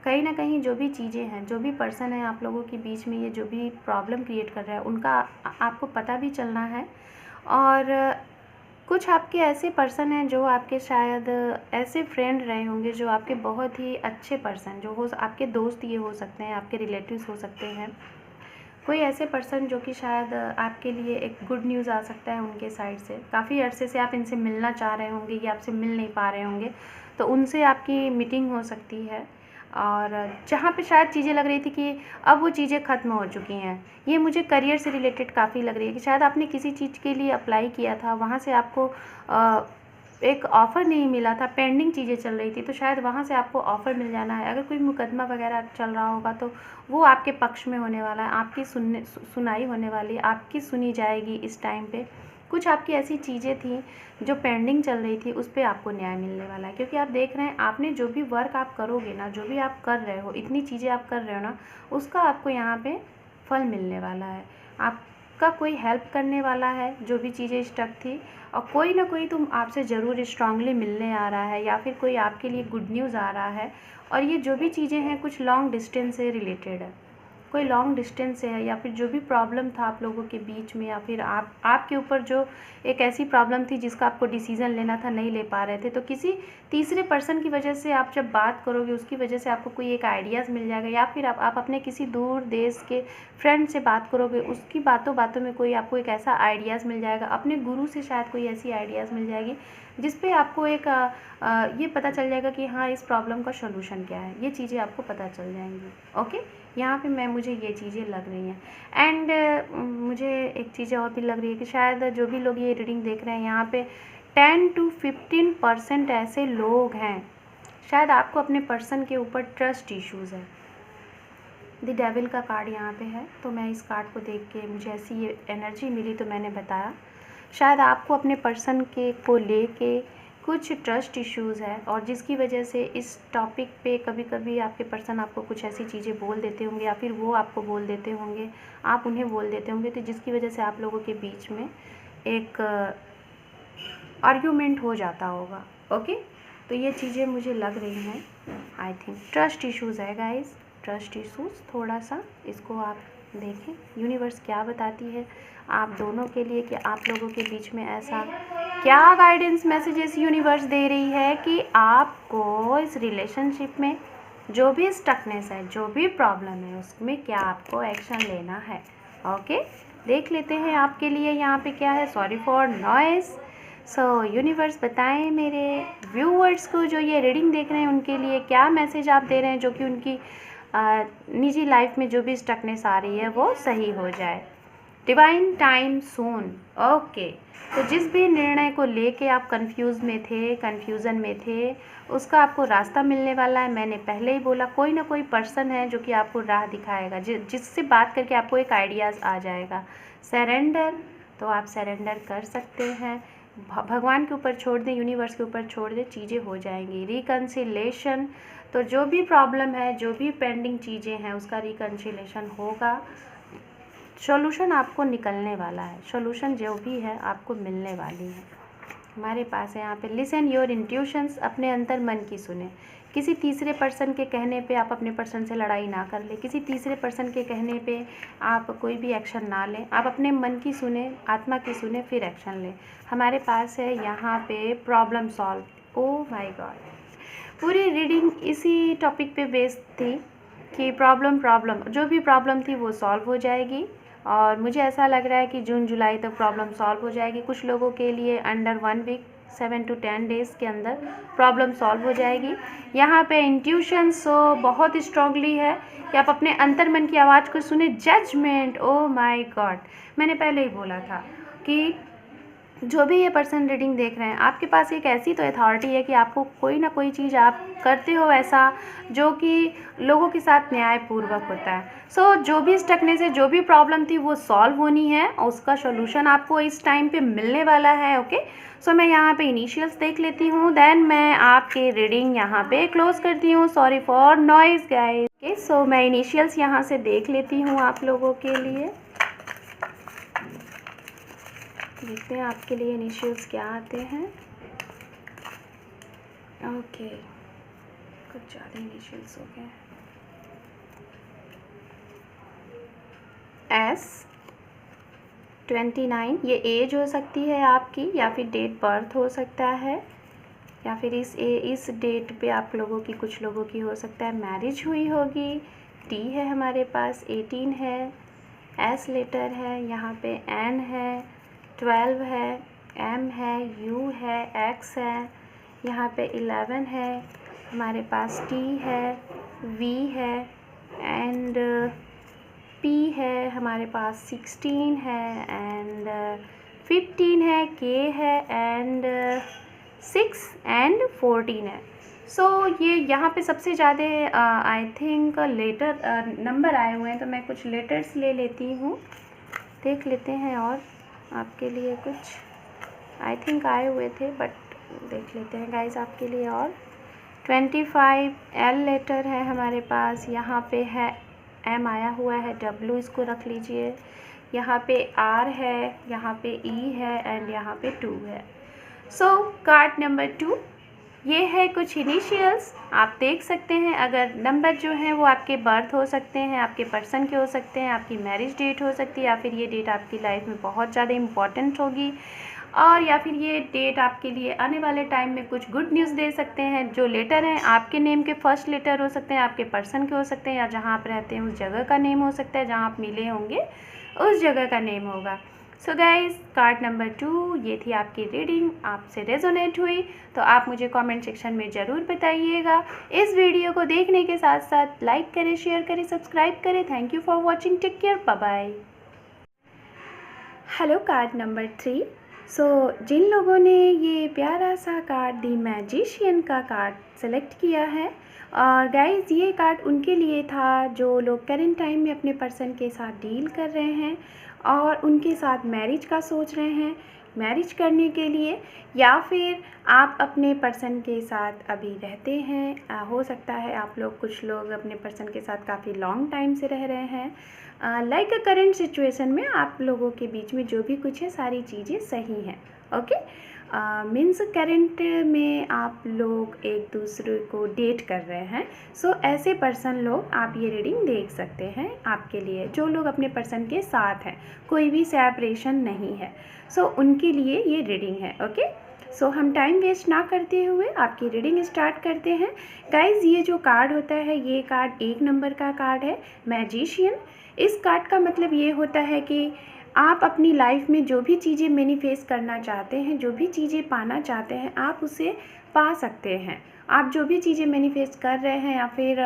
कहीं ना कहीं जो भी चीज़ें हैं, जो भी पर्सन है आप लोगों के बीच में, ये जो भी प्रॉब्लम क्रिएट कर रहा है, उनका आपको पता भी चलना है। और कुछ आपके ऐसे पर्सन हैं जो आपके शायद ऐसे फ्रेंड रहे होंगे जो आपके बहुत ही अच्छे पर्सन, जो हो आपके दोस्त ये हो सकते हैं, आपके रिलेटिव्स हो सकते हैं। कोई ऐसे पर्सन जो कि शायद आपके लिए एक गुड न्यूज़ आ सकता है उनके साइड से। काफ़ी अरसे से आप इनसे मिलना चाह रहे होंगे या आपसे मिल नहीं पा रहे होंगे, तो उनसे आपकी मीटिंग हो सकती है। और जहाँ पे शायद चीज़ें लग रही थी कि अब वो चीज़ें ख़त्म हो चुकी हैं, ये मुझे करियर से रिलेटेड काफ़ी लग रही है कि शायद आपने किसी चीज़ के लिए अप्लाई किया था, वहाँ से आपको एक ऑफ़र नहीं मिला था, पेंडिंग चीज़ें चल रही थी, तो शायद वहाँ से आपको ऑफ़र मिल जाना है। अगर कोई मुकदमा वगैरह चल रहा होगा तो वो आपके पक्ष में होने वाला है, आपकी सुनाई होने वाली है, आपकी सुनी जाएगी इस टाइम पे। कुछ आपकी ऐसी चीज़ें थी जो पेंडिंग चल रही थी, उस पे आपको न्याय मिलने वाला है, क्योंकि आप देख रहे हैं आपने जो भी वर्क आप करोगे ना, जो भी आप कर रहे हो, इतनी चीज़ें आप कर रहे हो ना, उसका आपको यहाँ पे फल मिलने वाला है। आपका कोई हेल्प करने वाला है, जो भी चीज़ें स्टक थी, और कोई ना कोई तुम आपसे ज़रूर स्ट्रांगली मिलने आ रहा है, या फिर कोई आपके लिए गुड न्यूज़ आ रहा है। और ये जो भी चीज़ें हैं कुछ लॉन्ग डिस्टेंस से रिलेटेड है, कोई लॉन्ग डिस्टेंस से है, या फिर जो भी प्रॉब्लम था आप लोगों के बीच में, या फिर आपके ऊपर जो एक ऐसी प्रॉब्लम थी जिसका आपको डिसीज़न लेना था, नहीं ले पा रहे थे, तो किसी तीसरे पर्सन की वजह से आप जब बात करोगे, उसकी वजह से आपको कोई एक आइडियाज़ मिल जाएगा, या फिर आप अपने किसी दूर देश के फ्रेंड से बात करोगे, उसकी बातों बातों में कोई आपको एक ऐसा आइडियाज़ मिल जाएगा। अपने गुरु से शायद कोई ऐसी आइडियाज़ मिल जाएगी जिस पे आपको एक ये पता चल जाएगा कि हाँ, इस प्रॉब्लम का सॉल्यूशन क्या है। ये चीज़ें आपको पता चल जाएंगी। ओके, यहाँ पे मुझे ये चीज़ें लग रही हैं। एंड मुझे एक चीज़ और भी लग रही है कि शायद जो भी लोग ये रीडिंग देख रहे हैं, यहाँ पे 10 to 15% ऐसे लोग हैं, शायद आपको अपने पर्सन के ऊपर ट्रस्ट इश्यूज़ है। द डेविल का कार्ड यहाँ पे है, तो मैं इस कार्ड को देख के मुझे ऐसी ये एनर्जी मिली, तो मैंने बताया शायद आपको अपने पर्सन के को लेके कुछ ट्रस्ट इश्यूज़ है, और जिसकी वजह से इस टॉपिक पे कभी कभी आपके पर्सन आपको कुछ ऐसी चीज़ें बोल देते होंगे, या फिर वो आपको बोल देते होंगे, आप उन्हें बोल देते होंगे, तो जिसकी वजह से आप लोगों के बीच में एक आर्ग्यूमेंट हो जाता होगा। ओके, तो ये चीज़ें मुझे लग रही हैं। आई थिंक ट्रस्ट इश्यूज़ है गाइस, ट्रस्ट इश्यूज़। थोड़ा सा इसको आप देखें, यूनिवर्स क्या बताती है आप दोनों के लिए, कि आप लोगों के बीच में ऐसा क्या गाइडेंस मैसेजेस यूनिवर्स दे रही है कि आपको इस रिलेशनशिप में जो भी स्टकनेस है, जो भी प्रॉब्लम है, उसमें क्या आपको एक्शन लेना है। ओके, देख लेते हैं आपके लिए यहाँ पे क्या है। Sorry for noise. So universe बताएं मेरे व्यूअर्स को जो ये रीडिंग देख रहे हैं, उनके लिए क्या मैसेज आप दे रहे हैं, जो कि उनकी निजी लाइफ में जो भी स्टकनेस आ रही है वो सही हो जाए। Divine time soon. ओके, तो जिस भी निर्णय को लेके आप कन्फ्यूज़न में थे, उसका आपको रास्ता मिलने वाला है। मैंने पहले ही बोला, कोई ना कोई पर्सन है जो कि आपको राह दिखाएगा, जिससे बात करके आपको एक आइडियाज़ आ जाएगा। सरेंडर, तो आप सरेंडर कर सकते हैं, भगवान के ऊपर छोड़ दें, यूनिवर्स के ऊपर छोड़ दें, चीज़ें हो जाएंगी। रिकन्सिलेशन, तो जो भी प्रॉब्लम है, जो भी पेंडिंग चीज़ें हैं, उसका रिकन्सिलेशन होगा। सॉल्यूशन आपको निकलने वाला है, सॉल्यूशन जो भी है आपको मिलने वाली है। हमारे पास है यहाँ पे लिसन योर इंट्यूशंस, अपने अंतर मन की सुने। किसी तीसरे पर्सन के कहने पे आप अपने पर्सन से लड़ाई ना कर ले, किसी तीसरे पर्सन के कहने पे आप कोई भी एक्शन ना लें, आप अपने मन की सुने, आत्मा की सुने, फिर एक्शन लें। हमारे पास है यहाँ पे problem solve. Oh my God, पूरी रीडिंग इसी टॉपिक पे बेस्ड थी कि प्रॉब्लम जो भी प्रॉब्लम थी वो सॉल्व हो जाएगी। और मुझे ऐसा लग रहा है कि जून जुलाई तक प्रॉब्लम सॉल्व हो जाएगी। कुछ लोगों के लिए अंडर 1 वीक 7 to 10 डेज़ के अंदर प्रॉब्लम सॉल्व हो जाएगी। यहाँ पे इंट्यूशन बहुत स्ट्रांगली है कि आप अपने अंतर्मन की आवाज़ को सुने। जजमेंट, ओह माय गॉड, मैंने पहले ही बोला था कि जो भी ये पर्सन रीडिंग देख रहे हैं, आपके पास एक ऐसी तो अथॉरिटी है कि आपको कोई ना कोई चीज़ आप करते हो ऐसा जो कि लोगों के साथ न्यायपूर्वक होता है। जो भी स्टकनेस है, जो भी प्रॉब्लम थी वो सॉल्व होनी है और उसका सोल्यूशन आपको इस टाइम पे मिलने वाला है। ओके, मैं यहाँ पे इनिशियल्स देख लेती हूँ, देन मैं आपकी रीडिंग यहाँ पे क्लोज करती हूँ। Sorry for noise guys. Okay, मैं इनिशियल्स यहाँ से देख लेती हूँ आप लोगों के लिए। देखते हैं आपके लिए इनिशियल्स क्या आते हैं। ओके, कुछ ज़्यादा इनिशियल्स हो गए। S29, ये एज हो सकती है आपकी, या फिर डेट बर्थ हो सकता है, या फिर इस डेट पे आप लोगों की, कुछ लोगों की हो सकता है मैरिज हुई होगी। T है हमारे पास, 18 है, S लेटर है, यहाँ पे N है, 12 है, M है, U है, X है, यहाँ पे 11 है, हमारे पास T है, V है एंड P है, हमारे पास 16 है एंड 15 है, K है एंड 6 एंड 14 है। ये यहाँ पे सबसे ज़्यादा आई थिंक लेटर नंबर आए हुए हैं, तो मैं कुछ लेटर्स ले लेती हूँ, देख लेते हैं। और आपके लिए कुछ आई थिंक आए हुए थे, बट देख लेते हैं गाइस आपके लिए। और 25 L लेटर है हमारे पास, यहाँ पे है M आया हुआ है, W इसको रख लीजिए, यहाँ पे R है, यहाँ पे E है एंड यहाँ पे 2 है। कार्ड नंबर 2, ये है कुछ इनिशियल्स, आप देख सकते हैं। अगर नंबर जो हैं वो आपके बर्थ हो सकते हैं, आपके पर्सन के हो सकते हैं, आपकी मैरिज डेट हो सकती है, या फिर ये डेट आपकी लाइफ में बहुत ज़्यादा इम्पॉर्टेंट होगी, और या फिर ये डेट आपके लिए आने वाले टाइम में कुछ गुड न्यूज़ दे सकते हैं। जो लेटर हैं आपके नेम के फर्स्ट लेटर हो सकते हैं, आपके पर्सन के हो सकते हैं, या जहाँ आप रहते हैं उस जगह का नेम हो सकता है, जहाँ आप मिले होंगे उस जगह का नेम होगा। गाइस, कार्ड नंबर 2 ये थी आपकी रीडिंग। आपसे रेजोनेट हुई तो आप मुझे कमेंट सेक्शन में ज़रूर बताइएगा। इस वीडियो को देखने के साथ साथ लाइक करें, शेयर करें, सब्सक्राइब करें। Thank you for watching, take care, bye bye. Hello, card number 3। जिन लोगों ने ये प्यारा सा कार्ड दी मैजिशियन का कार्ड सेलेक्ट किया है, और गाइस ये कार्ड उनके लिए था जो लोग करंट टाइम में अपने पर्सन के साथ डील कर रहे हैं और उनके साथ मैरिज का सोच रहे हैं, मैरिज करने के लिए, या फिर आप अपने पर्सन के साथ अभी रहते हैं। हो सकता है आप लोग, कुछ लोग अपने पर्सन के साथ काफ़ी लॉन्ग टाइम से रह रहे हैं। लाइक करंट सिचुएशन में आप लोगों के बीच में जो भी कुछ है सारी चीज़ें सही हैं। ओके, मीन्स करंट में आप लोग एक दूसरे को डेट कर रहे हैं। ऐसे पर्सन लोग आप ये रीडिंग देख सकते हैं आपके लिए, जो लोग अपने पर्सन के साथ हैं, कोई भी सेपरेशन नहीं है। उनके लिए ये रीडिंग है। ओके, हम टाइम वेस्ट ना करते हुए आपकी रीडिंग स्टार्ट करते हैं। गाइज, ये जो कार्ड होता है, ये कार्ड 1 नंबर का कार्ड है, मैजिशियन। इस कार्ड का मतलब ये होता है कि आप अपनी लाइफ में जो भी चीज़ें मैनिफेस्ट करना चाहते हैं, जो भी चीज़ें पाना चाहते हैं, आप उसे पा सकते हैं। आप जो भी चीज़ें मैनिफेस्ट कर रहे हैं या फिर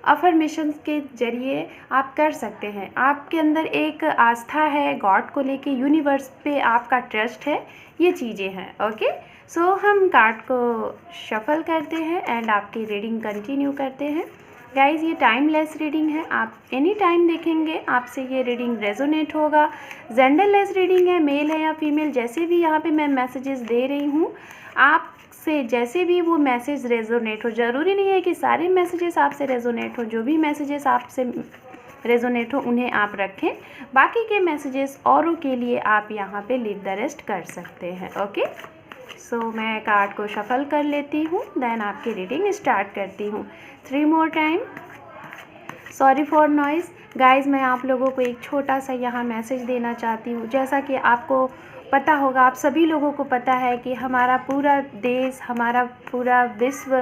अफर्मेशंस के ज़रिए आप कर सकते हैं। आपके अंदर एक आस्था है गॉड को लेके, यूनिवर्स पे आपका ट्रस्ट है, ये चीज़ें हैं। ओके, हम कार्ड को शफल करते हैं एंड आपकी रीडिंग कंटिन्यू करते हैं। गाइज़, ये टाइमलेस रीडिंग है, आप एनी टाइम देखेंगे आपसे ये रीडिंग रेजोनेट होगा। जेंडरलेस रीडिंग है, मेल है या फीमेल, जैसे भी यहाँ पे मैं मैसेजेस दे रही हूँ, आपसे जैसे भी वो मैसेज रेजोनेट हो, ज़रूरी नहीं है कि सारे मैसेजेस आपसे रेजोनेट हो, जो भी मैसेजेस आपसे रेजोनेट हो उन्हें आप रखें, बाकी के मैसेजेस औरों के लिए आप यहाँ पे लीव द रेस्ट कर सकते हैं। ओके। सो मैं कार्ड को शफल कर लेती हूँ, देन आपकी रीडिंग स्टार्ट करती हूँ। 3 more time. Sorry for noise guys, मैं आप लोगों को एक छोटा सा यहाँ मैसेज देना चाहती हूँ। जैसा कि आपको पता होगा, आप सभी लोगों को पता है कि हमारा पूरा देश, हमारा पूरा विश्व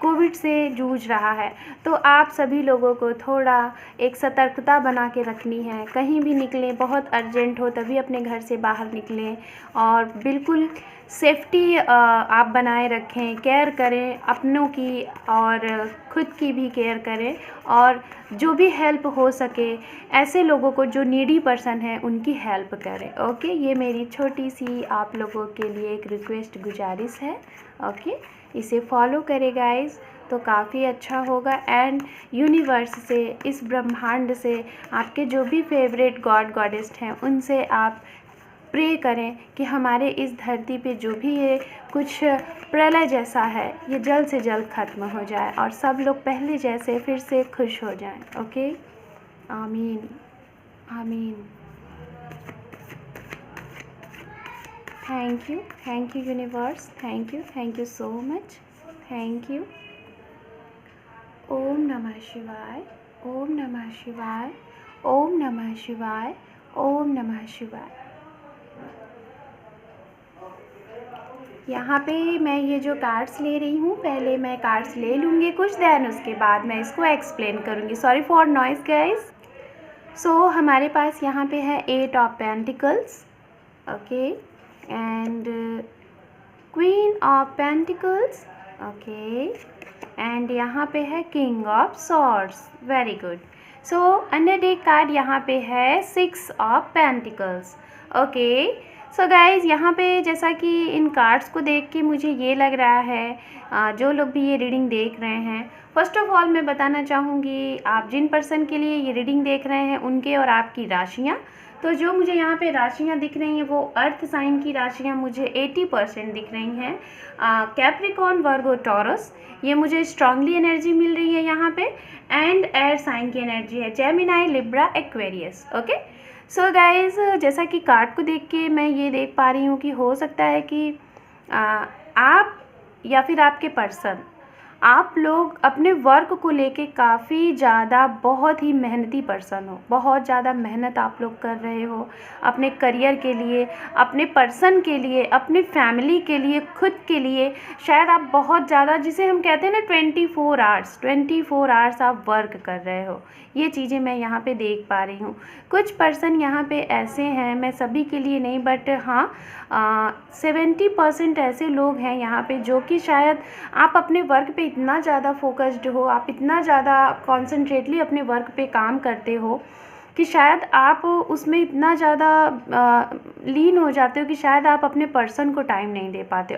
कोविड से जूझ रहा है। तो आप सभी लोगों को थोड़ा एक सतर्कता बना के रखनी है। कहीं भी निकलें, बहुत अर्जेंट हो तभी अपने घर से बाहर निकलें और बिल्कुल सेफ्टी आप बनाए रखें, केयर करें अपनों की और ख़ुद की भी केयर करें, और जो भी हेल्प हो सके ऐसे लोगों को जो नीडी पर्सन है उनकी हेल्प करें। ओके, ये मेरी छोटी सी आप लोगों के लिए एक रिक्वेस्ट गुजारिश है। ओके, इसे फॉलो करें गाइस, तो काफ़ी अच्छा होगा। एंड यूनिवर्स से, इस ब्रह्मांड से, आपके जो भी फेवरेट गॉड गॉडेस हैं उनसे आप प्रे करें कि हमारे इस धरती पे जो भी ये कुछ प्रलय जैसा है ये जल्द से जल्द ख़त्म हो जाए और सब लोग पहले जैसे फिर से खुश हो जाएं। ओके, आमीन आमीन। Thank you universe, thank you so much, thank you. ओम नमः शिवाय, ओम नमः शिवाय, ओम नमः शिवाय, ओम नमः शिवाय। यहाँ पे मैं ये जो कार्ड्स ले रही हूँ, पहले मैं कार्ड्स ले लूँगी कुछ, देन उसके बाद मैं इसको एक्सप्लेन करूँगी। Sorry for noise guys. So हमारे पास यहाँ पे है 8 of pentacles, okay, and queen of pentacles, okay, and यहाँ पे है king of swords. Very good. So under deck card यहाँ पे है 6 of pentacles. Okay, so guys, यहाँ पे जैसा कि इन कार्ड्स को देख के मुझे ये लग रहा है, जो लोग भी ये रीडिंग देख रहे हैं, फर्स्ट ऑफ ऑल मैं बताना चाहूँगी आप जिन पर्सन के लिए ये रीडिंग देख रहे हैं उनके और आपकी राशियाँ। तो जो मुझे यहाँ पे राशियाँ दिख रही हैं वो अर्थ साइन की राशियाँ मुझे 80% दिख रही हैं। कैप्रिकॉर्न, वर्गो, टॉरस, ये मुझे स्ट्रांगली एनर्जी मिल रही है यहाँ पे। एंड एयर साइन की एनर्जी है, Gemini, Libra, Aquarius. Okay, so guys, जैसा कि कार्ड को देख के मैं ये देख पा रही हूँ कि हो सकता है कि आप या फिर आपके पर्सन, आप लोग अपने वर्क को लेके काफ़ी ज़्यादा बहुत ही मेहनती पर्सन हो, बहुत ज़्यादा मेहनत आप लोग कर रहे हो अपने करियर के लिए, अपने पर्सन के लिए, अपनी फैमिली के लिए, खुद के लिए। शायद आप बहुत ज़्यादा, जिसे हम कहते हैं ना 24 आवर्स आप वर्क कर रहे हो। ये चीज़ें मैं यहाँ पे देख पा रही हूँ। कुछ पर्सन यहाँ पे ऐसे हैं, मैं सभी के लिए नहीं, बट हाँ 70% ऐसे लोग हैं यहाँ पे जो कि शायद आप अपने वर्क पे इतना ज़्यादा फोकस्ड हो, आप इतना ज़्यादा कॉन्सेंट्रेटली अपने वर्क पे काम करते हो कि शायद आप उसमें इतना ज़्यादा लीन हो जाते हो कि शायद आप अपने पर्सन को टाइम नहीं दे पाते,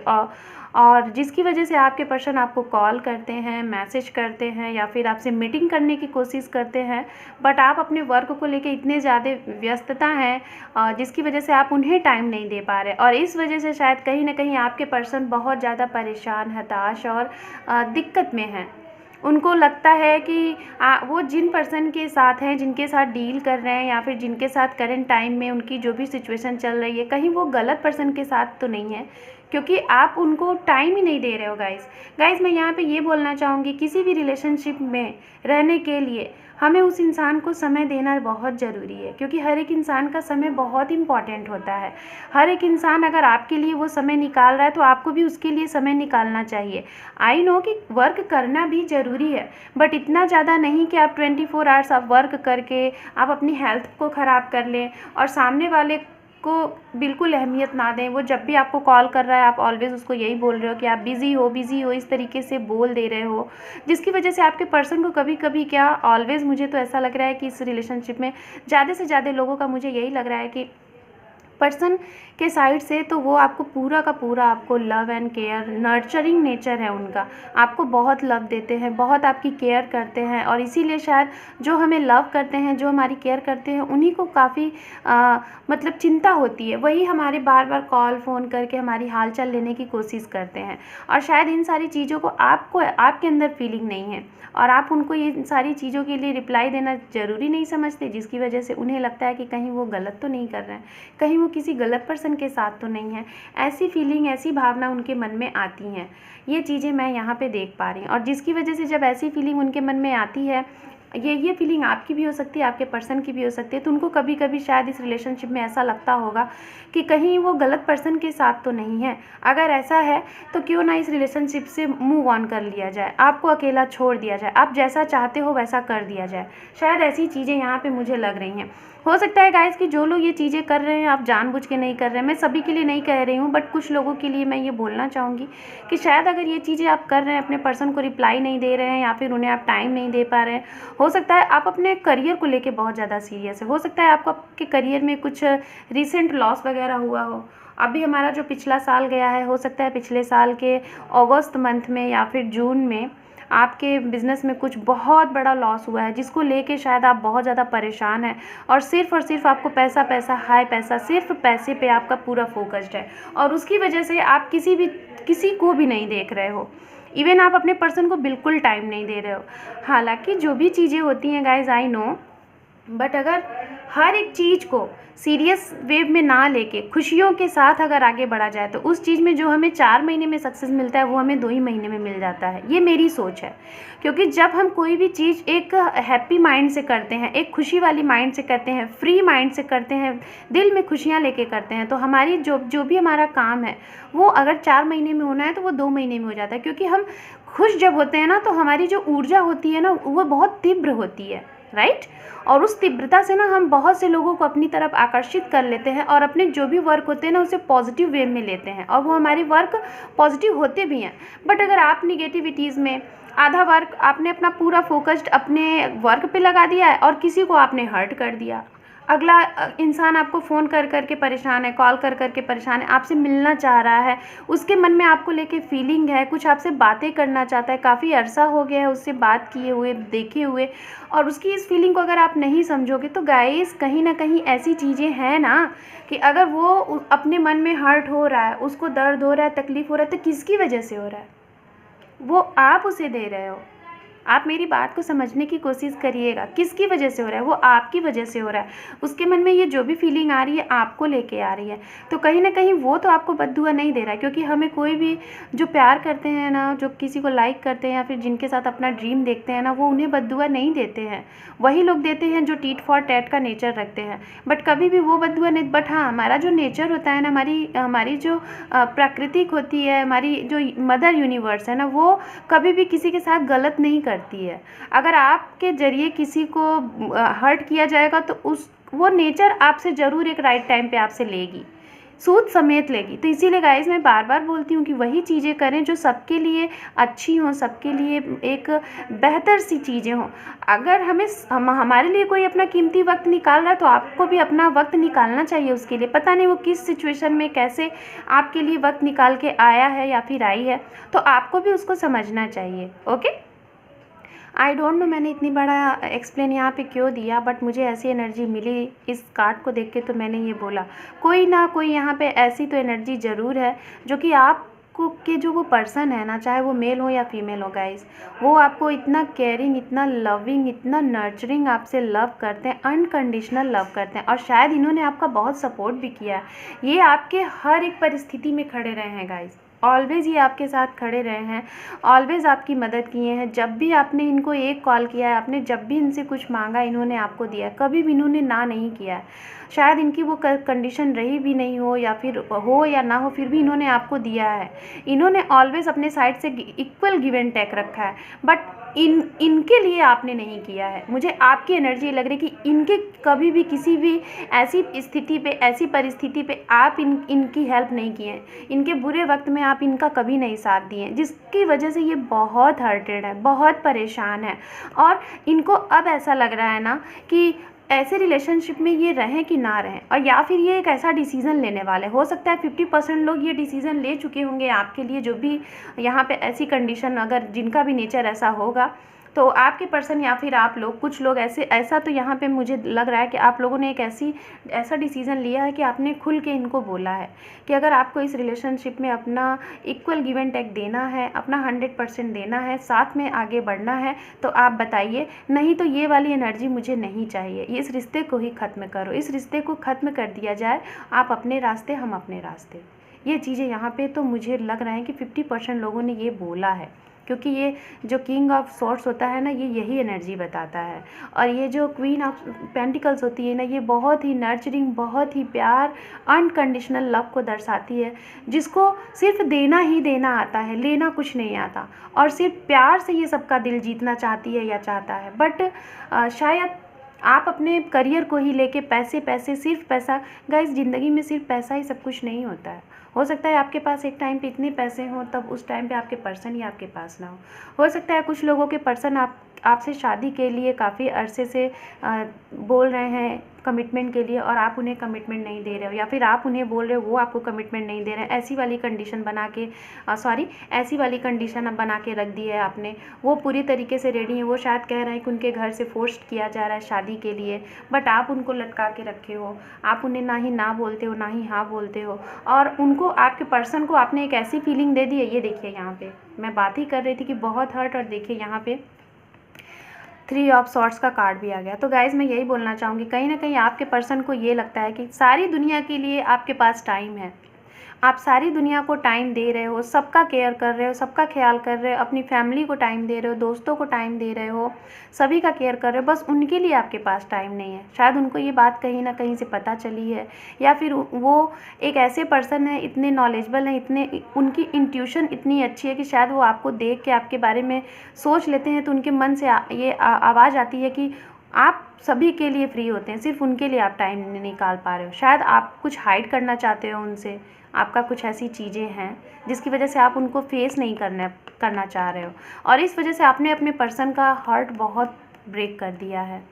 और जिसकी वजह से आपके पर्सन आपको कॉल करते हैं, मैसेज करते हैं या फिर आपसे मीटिंग करने की कोशिश करते हैं, बट आप अपने वर्क को लेके इतने ज़्यादा व्यस्तता हैं जिसकी वजह से आप उन्हें टाइम नहीं दे पा रहे, और इस वजह से शायद कहीं ना कहीं आपके पर्सन बहुत ज़्यादा परेशान, हताश और दिक्कत में हैं। उनको लगता है कि वो जिन पर्सन के साथ हैं, जिनके साथ डील कर रहे हैं या फिर जिनके साथ करंट टाइम में उनकी जो भी सिचुएशन चल रही है, कहीं वो गलत पर्सन के साथ तो नहीं है, क्योंकि आप उनको टाइम ही नहीं दे रहे हो। गाइस मैं यहाँ पे ये बोलना चाहूँगी, किसी भी रिलेशनशिप में रहने के लिए हमें उस इंसान को समय देना बहुत ज़रूरी है, क्योंकि हर एक इंसान का समय बहुत इम्पॉर्टेंट होता है। हर एक इंसान अगर आपके लिए वो समय निकाल रहा है तो आपको भी उसके लिए समय निकालना चाहिए। आई नो कि वर्क करना भी ज़रूरी है, बट इतना ज़्यादा नहीं कि आप 24 आवर्स आप वर्क करके आप अपनी हेल्थ को ख़राब कर लें और सामने वाले को बिल्कुल अहमियत ना दें। वो जब भी आपको कॉल कर रहा है आप ऑलवेज़ उसको यही बोल रहे हो कि आप बिज़ी हो, इस तरीके से बोल दे रहे हो, जिसकी वजह से आपके पर्सन को कभी कभी क्या ऑलवेज़ मुझे तो ऐसा लग रहा है कि इस रिलेशनशिप में ज़्यादा से ज़्यादा लोगों का मुझे यही लग रहा है कि पर्सन के साइड से तो वो आपको पूरा का पूरा आपको love and care, nurturing nature है उनका, आपको बहुत लव देते हैं, बहुत आपकी केयर करते हैं, और इसीलिए शायद जो हमें लव करते हैं, जो हमारी केयर करते हैं, उन्हीं को काफ़ी मतलब चिंता होती है। वही हमारे बार बार कॉल फ़ोन करके हमारी हालचाल लेने की कोशिश करते हैं, और शायद इन सारी चीज़ों को आपके अंदर फीलिंग नहीं है और आप उनको ये सारी चीज़ों के लिए रिप्लाई देना ज़रूरी नहीं समझते, जिसकी वजह से उन्हें लगता है कि कहीं वो गलत तो नहीं कर रहे हैं, कहीं वो किसी गलत पर्सन पर्सन के साथ तो नहीं है, ऐसी फीलिंग, ऐसी भावना उनके मन में आती हैं। ये चीज़ें मैं यहाँ पे देख पा रही हूँ, और जिसकी वजह से जब ऐसी फीलिंग उनके मन में आती है, ये फीलिंग आपकी भी हो सकती है, आपके पर्सन की भी हो सकती है, तो उनको कभी कभी शायद इस रिलेशनशिप में ऐसा लगता होगा कि कहीं वो गलत पर्सन के साथ तो नहीं है। अगर ऐसा है तो क्यों ना इस रिलेशनशिप से मूव ऑन कर लिया जाए, आपको अकेला छोड़ दिया जाए, आप जैसा चाहते हो वैसा कर दिया जाए। शायद ऐसी चीज़ें यहाँ पे मुझे लग रही हैं। हो सकता है गाइस कि जो लोग ये चीज़ें कर रहे हैं आप जानबूझ के नहीं कर रहे हैं, मैं सभी के लिए नहीं कह रही हूँ, बट कुछ लोगों के लिए मैं ये बोलना चाहूँगी कि शायद अगर ये चीज़ें आप कर रहे हैं, अपने पर्सन को रिप्लाई नहीं दे रहे हैं या फिर उन्हें आप टाइम नहीं दे पा रहे हैं, हो सकता है आप अपने करियर को लेके बहुत ज़्यादा सीरियस है, हो सकता है आपको आपके करियर में कुछ रिसेंट लॉस वगैरह हुआ हो। अभी हमारा जो पिछला साल गया है, हो सकता है पिछले साल के अगस्त मंथ में या फिर जून में आपके बिज़नेस में कुछ बहुत बड़ा लॉस हुआ है, जिसको लेके शायद आप बहुत ज़्यादा परेशान हैं, और सिर्फ आपको पैसा पैसा हाई पैसा, सिर्फ पैसे पे आपका पूरा फोकस्ड है, और उसकी वजह से आप किसी को भी नहीं देख रहे हो, इवन आप अपने पर्सन को बिल्कुल टाइम नहीं दे रहे हो। हालांकि जो भी चीज़ें होती हैं गाइज, आई नो, बट अगर हर एक चीज़ को सीरियस वेव में ना लेके खुशियों के साथ अगर आगे बढ़ा जाए, तो उस चीज़ में जो हमें 4 महीने में सक्सेस मिलता है वो हमें 2 ही महीने में मिल जाता है। ये मेरी सोच है, क्योंकि जब हम कोई भी चीज़ एक हैप्पी माइंड से करते हैं, एक खुशी वाली माइंड से करते हैं, फ्री माइंड से करते हैं, दिल में खुशियाँ लेके करते हैं, तो हमारी जो भी हमारा काम है वो अगर 4 महीने में होना है तो वो 2 महीने में हो जाता है। क्योंकि हम खुश जब होते हैं ना, तो हमारी जो ऊर्जा होती है ना वो बहुत तीव्र होती है, राइट। और उस तीव्रता से ना हम बहुत से लोगों को अपनी तरफ आकर्षित कर लेते हैं, और अपने जो भी वर्क होते हैं ना उसे पॉजिटिव वे में लेते हैं, और वो हमारे वर्क पॉजिटिव होते भी हैं। बट अगर आप निगेटिविटीज़ में आधा वर्क आपने अपना पूरा फोकस्ड अपने वर्क पे लगा दिया है और किसी को आपने हर्ट कर दिया, अगला इंसान आपको फ़ोन कर के परेशान है, कॉल कर के परेशान है, आपसे मिलना चाह रहा है, उसके मन में आपको लेके फीलिंग है, कुछ आपसे बातें करना चाहता है, काफ़ी अरसा हो गया है उससे बात किए हुए, देखे हुए, और उसकी इस फीलिंग को अगर आप नहीं समझोगे तो गाइस कहीं ना कहीं ऐसी चीज़ें हैं ना कि अगर वो अपने मन में हर्ट हो रहा है, उसको दर्द हो रहा है, तकलीफ़ हो रहा है, तो किसकी वजह से हो रहा है? वो आप उसे दे रहे हो। आप मेरी बात को समझने की कोशिश करिएगा, किसकी वजह से हो रहा है? वो आपकी वजह से हो रहा है। उसके मन में ये जो भी फीलिंग आ रही है आपको लेके आ रही है, तो कहीं ना कहीं वो तो आपको बद्दुआ नहीं दे रहा है। क्योंकि हमें कोई भी जो प्यार करते हैं ना, जो किसी को लाइक करते हैं या फिर जिनके साथ अपना ड्रीम देखते हैं ना, वो उन्हें बद्दुआ नहीं देते हैं। वही लोग देते हैं जो टीट फॉर टैट का नेचर रखते हैं, बट कभी भी वो बद्दुआ नहीं। बट हाँ, हमारा जो नेचर होता है ना, हमारी जो प्राकृतिक होती है, हमारी जो मदर यूनिवर्स है ना, वो कभी भी किसी के साथ गलत नहीं करती है। अगर आपके ज़रिए किसी को हर्ट किया जाएगा तो वो नेचर आपसे ज़रूर एक राइट टाइम पे आपसे लेगी, सूद समेत लेगी। तो इसीलिए गाइस मैं बार बार बोलती हूँ कि वही चीज़ें करें जो सबके लिए अच्छी हों, सबके लिए एक बेहतर सी चीज़ें हों। अगर हमारे लिए कोई अपना कीमती वक्त निकाल रहा है तो आपको भी अपना वक्त निकालना चाहिए उसके लिए। पता नहीं वो किस सिचुएशन में कैसे आपके लिए वक्त निकाल के आया है या फिर आई है, तो आपको भी उसको समझना चाहिए। ओके, आई डोंट नो मैंने इतनी बड़ा एक्सप्लेन यहाँ पे क्यों दिया, बट मुझे ऐसी एनर्जी मिली इस कार्ड को देख के, तो मैंने ये बोला कोई ना कोई यहाँ पे ऐसी तो एनर्जी ज़रूर है जो कि आपको के जो वो पर्सन है ना, चाहे वो मेल हो या फीमेल हो गाइस, वो आपको इतना केयरिंग, इतना लविंग, इतना नर्चरिंग आपसे लव करते हैं, अनकंडीशनल लव करते हैं। और शायद इन्होंने आपका बहुत सपोर्ट भी किया है। ये आपके हर एक परिस्थिति में खड़े रहे हैं गाइस, ऑलवेज़ ये आपके साथ खड़े रहे हैं, ऑलवेज़ आपकी मदद किए हैं। जब भी आपने इनको एक कॉल किया है, आपने जब भी इनसे कुछ मांगा, इन्होंने आपको दिया, कभी भी इन्होंने ना नहीं किया है। शायद इनकी वो कंडीशन रही भी नहीं हो, या फिर हो या ना हो, फिर भी इन्होंने आपको दिया है। इन्होंने ऑलवेज़ अपने साइड से इक्वल गिव एंड टेक रखा है, बट इनके लिए आपने नहीं किया है। मुझे आपकी एनर्जी लग रही है कि इनके कभी भी किसी भी ऐसी स्थिति पे, ऐसी परिस्थिति पे आप इनकी हेल्प नहीं किए हैं। इनके बुरे वक्त में आप इनका कभी नहीं साथ दिए, जिसकी वजह से ये बहुत हर्टेड है, बहुत परेशान है। और इनको अब ऐसा लग रहा है ना कि ऐसे रिलेशनशिप में ये रहें कि ना रहें, और या फिर ये एक ऐसा डिसीज़न लेने वाले। हो सकता है 50% लोग ये डिसीज़न ले चुके होंगे आपके लिए, जो भी यहाँ पे ऐसी कंडीशन, अगर जिनका भी नेचर ऐसा होगा, तो आपके पर्सन या फिर आप लोग, कुछ लोग ऐसा तो यहाँ पे मुझे लग रहा है कि आप लोगों ने एक ऐसा डिसीज़न लिया है कि आपने खुल के इनको बोला है कि अगर आपको इस रिलेशनशिप में अपना इक्वल गिव एंड टेक देना है, अपना 100% देना है, साथ में आगे बढ़ना है, तो आप बताइए, नहीं तो ये वाली एनर्जी मुझे नहीं चाहिए, इस रिश्ते को ही ख़त्म करो, इस रिश्ते को ख़त्म कर दिया जाए, आप अपने रास्ते, हम अपने रास्ते। ये चीज़ें यहाँ पे तो मुझे लग रहा है कि 50% लोगों ने ये बोला है, क्योंकि ये जो किंग ऑफ सॉर्ड्स होता है ना, ये यही एनर्जी बताता है। और ये जो क्वीन ऑफ पेंटिकल्स होती है ना, ये बहुत ही नर्चरिंग, बहुत ही प्यार, अनकंडीशनल लव को दर्शाती है, जिसको सिर्फ देना ही देना आता है, लेना कुछ नहीं आता, और सिर्फ प्यार से ये सबका दिल जीतना चाहती है या चाहता है। बट शायद आप अपने करियर को ही लेके पैसे पैसे, सिर्फ पैसा। गाइस, ज़िंदगी में सिर्फ पैसा ही सब कुछ नहीं होता है। हो सकता है आपके पास एक टाइम पे इतने पैसे हों, तब उस टाइम पे आपके पर्सन ही आपके पास ना हो सकता है कुछ लोगों के पर्सन आपसे शादी के लिए काफ़ी अरसे से बोल रहे हैं कमिटमेंट के लिए, और आप उन्हें कमिटमेंट नहीं दे रहे हो, या फिर आप उन्हें बोल रहे हो, वो आपको कमिटमेंट नहीं दे रहे हैं। ऐसी वाली कंडीशन बना के रख दी है आपने। वो पूरी तरीके से रेडी हैं, वो शायद कह रहे हैं कि उनके घर से फोर्स किया जा रहा है शादी के लिए, बट आप उनको लटका के रखे हो। आप उन्हें ना ही ना बोलते हो, ना ही हाँ बोलते हो, और उनको, आपके पर्सन को आपने एक ऐसी फीलिंग दे दी है। ये देखिए, यहाँ पे मैं बात ही कर रही थी कि बहुत हर्ट, और देखिए यहाँ पे 3 ऑफ सॉर्ड्स का कार्ड भी आ गया। तो गाइज़, मैं यही बोलना चाहूँगी, कहीं ना कहीं आपके पर्सन को ये लगता है कि सारी दुनिया के लिए आपके पास टाइम है, आप सारी दुनिया को टाइम दे रहे हो, सबका केयर कर रहे हो, सबका ख्याल कर रहे हो, अपनी फैमिली को टाइम दे रहे हो, दोस्तों को टाइम दे रहे हो, सभी का केयर कर रहे हो, बस उनके लिए आपके पास टाइम नहीं है। शायद उनको ये बात कहीं ना कहीं से पता चली है, या फिर वो एक ऐसे पर्सन है, इतने नॉलेजेबल हैं, इतने, उनकी इंट्यूशन इतनी अच्छी है कि शायद वो आपको देख के आपके बारे में सोच लेते हैं, तो उनके मन से ये आवाज़ आती है कि आप सभी के लिए फ्री होते हैं, सिर्फ उनके लिए आप टाइम नहीं निकाल पा रहे हो। शायद आप कुछ हाइड करना चाहते हो उनसे, आपका कुछ ऐसी चीज़ें हैं जिसकी वजह से आप उनको फेस नहीं करना चाह रहे हो, और इस वजह से आपने अपने पर्सन का हार्ट बहुत ब्रेक कर दिया है।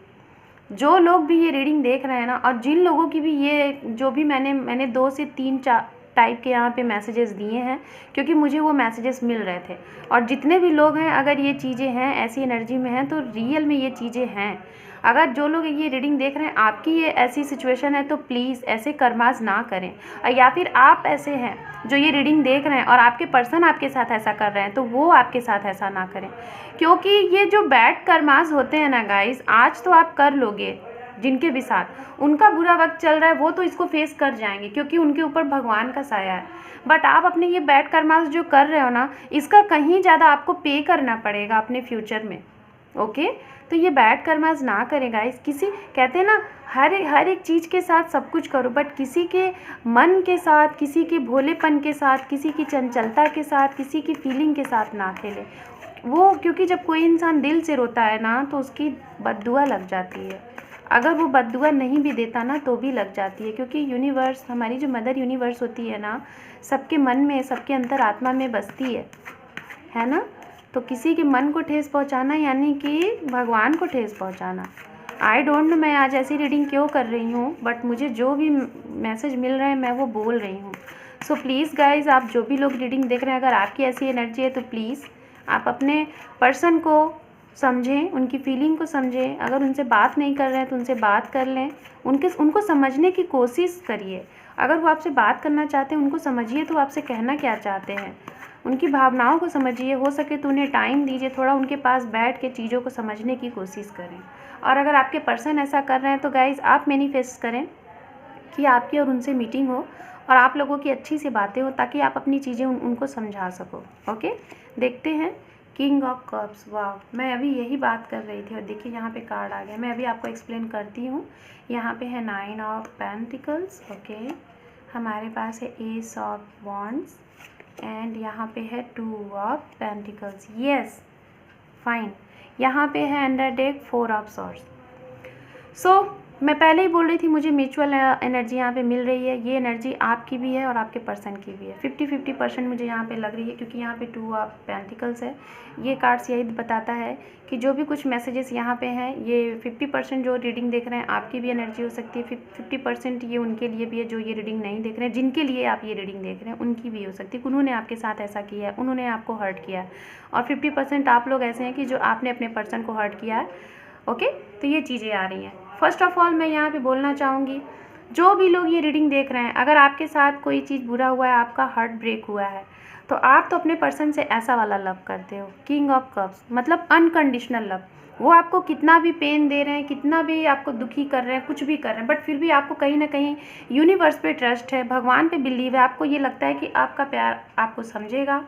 जो लोग भी ये रीडिंग देख रहे हैं ना, और जिन लोगों की भी ये, जो भी मैंने 2 से 3 टाइप के यहाँ पे मैसेजेस दिए हैं, क्योंकि मुझे वो मैसेजेस मिल रहे थे, और जितने भी लोग हैं, अगर ये चीज़ें हैं, ऐसी एनर्जी में हैं, तो रियल में ये चीज़ें हैं। अगर जो लोग ये रीडिंग देख रहे हैं, आपकी ये ऐसी सिचुएशन है, तो प्लीज़ ऐसे कर्मास ना करें, या फिर आप ऐसे हैं जो ये रीडिंग देख रहे हैं और आपके पर्सन आपके साथ ऐसा कर रहे हैं, तो वो आपके साथ ऐसा ना करें, क्योंकि ये जो बैड कर्मास होते हैं ना गाइस, आज तो आप कर लोगे, जिनके भी साथ उनका बुरा वक्त चल रहा है, वो तो इसको फेस कर जाएंगे, क्योंकि उनके ऊपर भगवान का साया है। बट आप अपने ये बैड कर्मास जो कर रहे हो ना, इसका कहीं ज़्यादा आपको पे करना पड़ेगा अपने फ्यूचर में। ओके, तो ये बैड कर्मास ना करें गाइस। किसी, कहते हैं ना, हर एक चीज़ के साथ सब कुछ करो, बट किसी के मन के साथ, किसी के भोलेपन के साथ, किसी की चंचलता के साथ, किसी की फीलिंग के साथ ना खेले। वो, क्योंकि जब कोई इंसान दिल से रोता है ना, तो उसकी बद्दुआ लग जाती है। अगर वो बद्दुआ नहीं भी देता ना, तो भी लग जाती है, क्योंकि यूनिवर्स, हमारी जो मदर यूनिवर्स होती है ना, सबके मन में, सबके अंतर आत्मा में बसती है ना। तो किसी के मन को ठेस पहुंचाना यानी कि भगवान को ठेस पहुंचाना। आई डोंट नो मैं आज ऐसी रीडिंग क्यों कर रही हूँ, बट मुझे जो भी मैसेज मिल रहे हैं मैं वो बोल रही हूँ। सो प्लीज़ गाइज, आप जो भी लोग रीडिंग देख रहे हैं, अगर आपकी ऐसी एनर्जी है, तो प्लीज़ आप अपने पर्सन को समझें, उनकी फीलिंग को समझें। अगर उनसे बात नहीं कर रहे हैं तो उनसे बात कर लें, उनको समझने की कोशिश करिए। अगर वो आपसे बात करना चाहते हैं, उनको समझिए, तो आपसे कहना क्या चाहते हैं, उनकी भावनाओं को समझिए। हो सके तो उन्हें टाइम दीजिए, थोड़ा उनके पास बैठ के चीज़ों को समझने की कोशिश करें। और अगर आपके पर्सन ऐसा कर रहे हैं, तो गाइज़, आप मैनिफेस्ट करें कि आपकी और उनसे मीटिंग हो, और आप लोगों की अच्छी सी बातें हो, ताकि आप अपनी चीज़ें उनको समझा सको। ओके, देखते हैं किंग ऑफ कप्स। वाह, मैं अभी यही बात कर रही थी, और देखिए यहाँ पे कार्ड आ गया। मैं अभी आपको एक्सप्लेन करती हूँ। यहाँ पे है 9 ऑफ पेंटिकल्स। ओके, हमारे पास है एस ऑफ वॉन्ड्स, एंड यहाँ पे है 2 ऑफ पेंटिकल्स। Yes, fine. यहाँ पे है अंडर डेक 4 ऑफ सॉर्ड्स। सो मैं पहले ही बोल रही थी मुझे म्यूचुअल एनर्जी यहाँ पे मिल रही है। ये एनर्जी आपकी भी है और आपके पर्सन की भी है। 50-50% मुझे यहाँ पे लग रही है, क्योंकि यहाँ पे 2 ऑफ पेंटिकल्स है। ये कार्ड्स यही बताता है कि जो भी कुछ मैसेजेस यहाँ पे हैं, ये 50% जो रीडिंग देख रहे हैं आपकी भी एनर्जी हो सकती है, 50% ये उनके लिए भी है जो ये रीडिंग नहीं देख रहे हैं। जिनके लिए आप ये रीडिंग देख रहे हैं उनकी भी हो सकती है, उन्होंने आपके साथ ऐसा किया है, उन्होंने आपको हर्ट किया है। और 50% आप लोग ऐसे हैं कि जो आपने अपने पर्सन को हर्ट किया है। ओके, तो ये चीज़ें आ रही हैं। फर्स्ट ऑफ ऑल मैं यहाँ पे बोलना चाहूँगी, जो भी लोग ये रीडिंग देख रहे हैं, अगर आपके साथ कोई चीज़ बुरा हुआ है, आपका हार्ट ब्रेक हुआ है, तो आप तो अपने पर्सन से ऐसा वाला लव करते हो, किंग ऑफ कप्स, मतलब अनकंडीशनल लव। वो आपको कितना भी पेन दे रहे हैं, कितना भी आपको दुखी कर रहे हैं, कुछ भी कर रहे हैं, बट फिर भी आपको कहीं ना कहीं यूनिवर्स पे ट्रस्ट है, भगवान पे बिलीव है। आपको ये लगता है कि आपका प्यार आपको समझेगा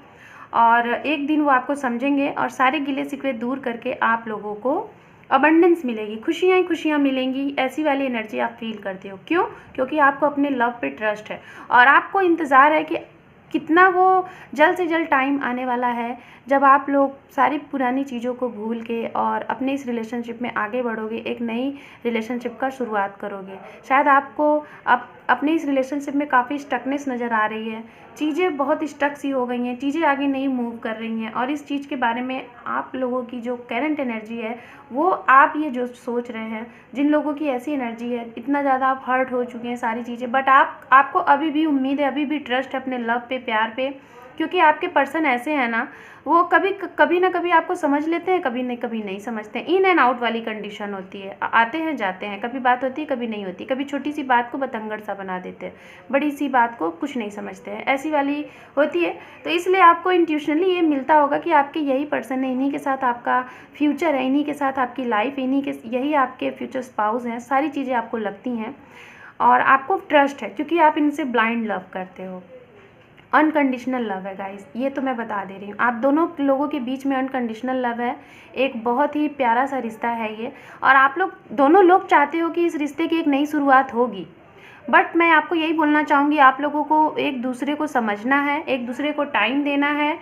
और एक दिन वो आपको समझेंगे और सारे गिले शिकवे दूर करके आप लोगों को अबंडेंस मिलेगी, खुशियाँ ही खुशियाँ मिलेंगी। ऐसी वाली एनर्जी आप फील करते हो। क्यों? क्योंकि आपको अपने लव पे ट्रस्ट है और आपको इंतज़ार है कि कितना वो जल्द से जल्द टाइम आने वाला है जब आप लोग सारी पुरानी चीज़ों को भूल के और अपने इस रिलेशनशिप में आगे बढ़ोगे, एक नई रिलेशनशिप का शुरुआत करोगे। शायद आपको अब अपने इस रिलेशनशिप में काफ़ी स्टकनेस नज़र आ रही है, चीज़ें बहुत स्टक सी हो गई हैं, चीज़ें आगे नहीं मूव कर रही हैं। और इस चीज़ के बारे में आप लोगों की जो करंट एनर्जी है, वो आप ये जो सोच रहे हैं, जिन लोगों की ऐसी एनर्जी है, इतना ज़्यादा आप हर्ट हो चुके हैं सारी चीज़ें, बट आपको अभी भी उम्मीद है, अभी भी ट्रस्ट है अपने लव पे, प्यार पे। क्योंकि आपके पर्सन ऐसे हैं ना, वो कभी ना कभी आपको समझ लेते हैं, कभी नहीं समझते हैं। इन एंड आउट वाली कंडीशन होती है, आते हैं जाते हैं, कभी बात होती है कभी नहीं होती, कभी छोटी सी बात को बतंगड़ सा बना देते हैं, बड़ी सी बात को कुछ नहीं समझते हैं, ऐसी वाली होती है। तो इसलिए आपको इंट्यूशनली ये मिलता होगा कि आपके यही पर्सन है, इन्हीं के साथ आपका फ्यूचर है, इन्हीं के साथ आपकी लाइफ, यही आपके फ्यूचर स्पाउस हैं। सारी चीज़ें आपको लगती हैं और आपको ट्रस्ट है क्योंकि आप इनसे ब्लाइंड लव करते हो। अनकंडीशनल लव है गाइस, ये तो मैं बता दे रही हूँ। आप दोनों लोगों के बीच में अनकंडीशनल लव है, एक बहुत ही प्यारा सा रिश्ता है ये। और आप लोग दोनों लोग चाहते हो कि इस रिश्ते की एक नई शुरुआत होगी। बट मैं आपको यही बोलना चाहूँगी, आप लोगों को एक दूसरे को समझना है, एक दूसरे को टाइम देना है,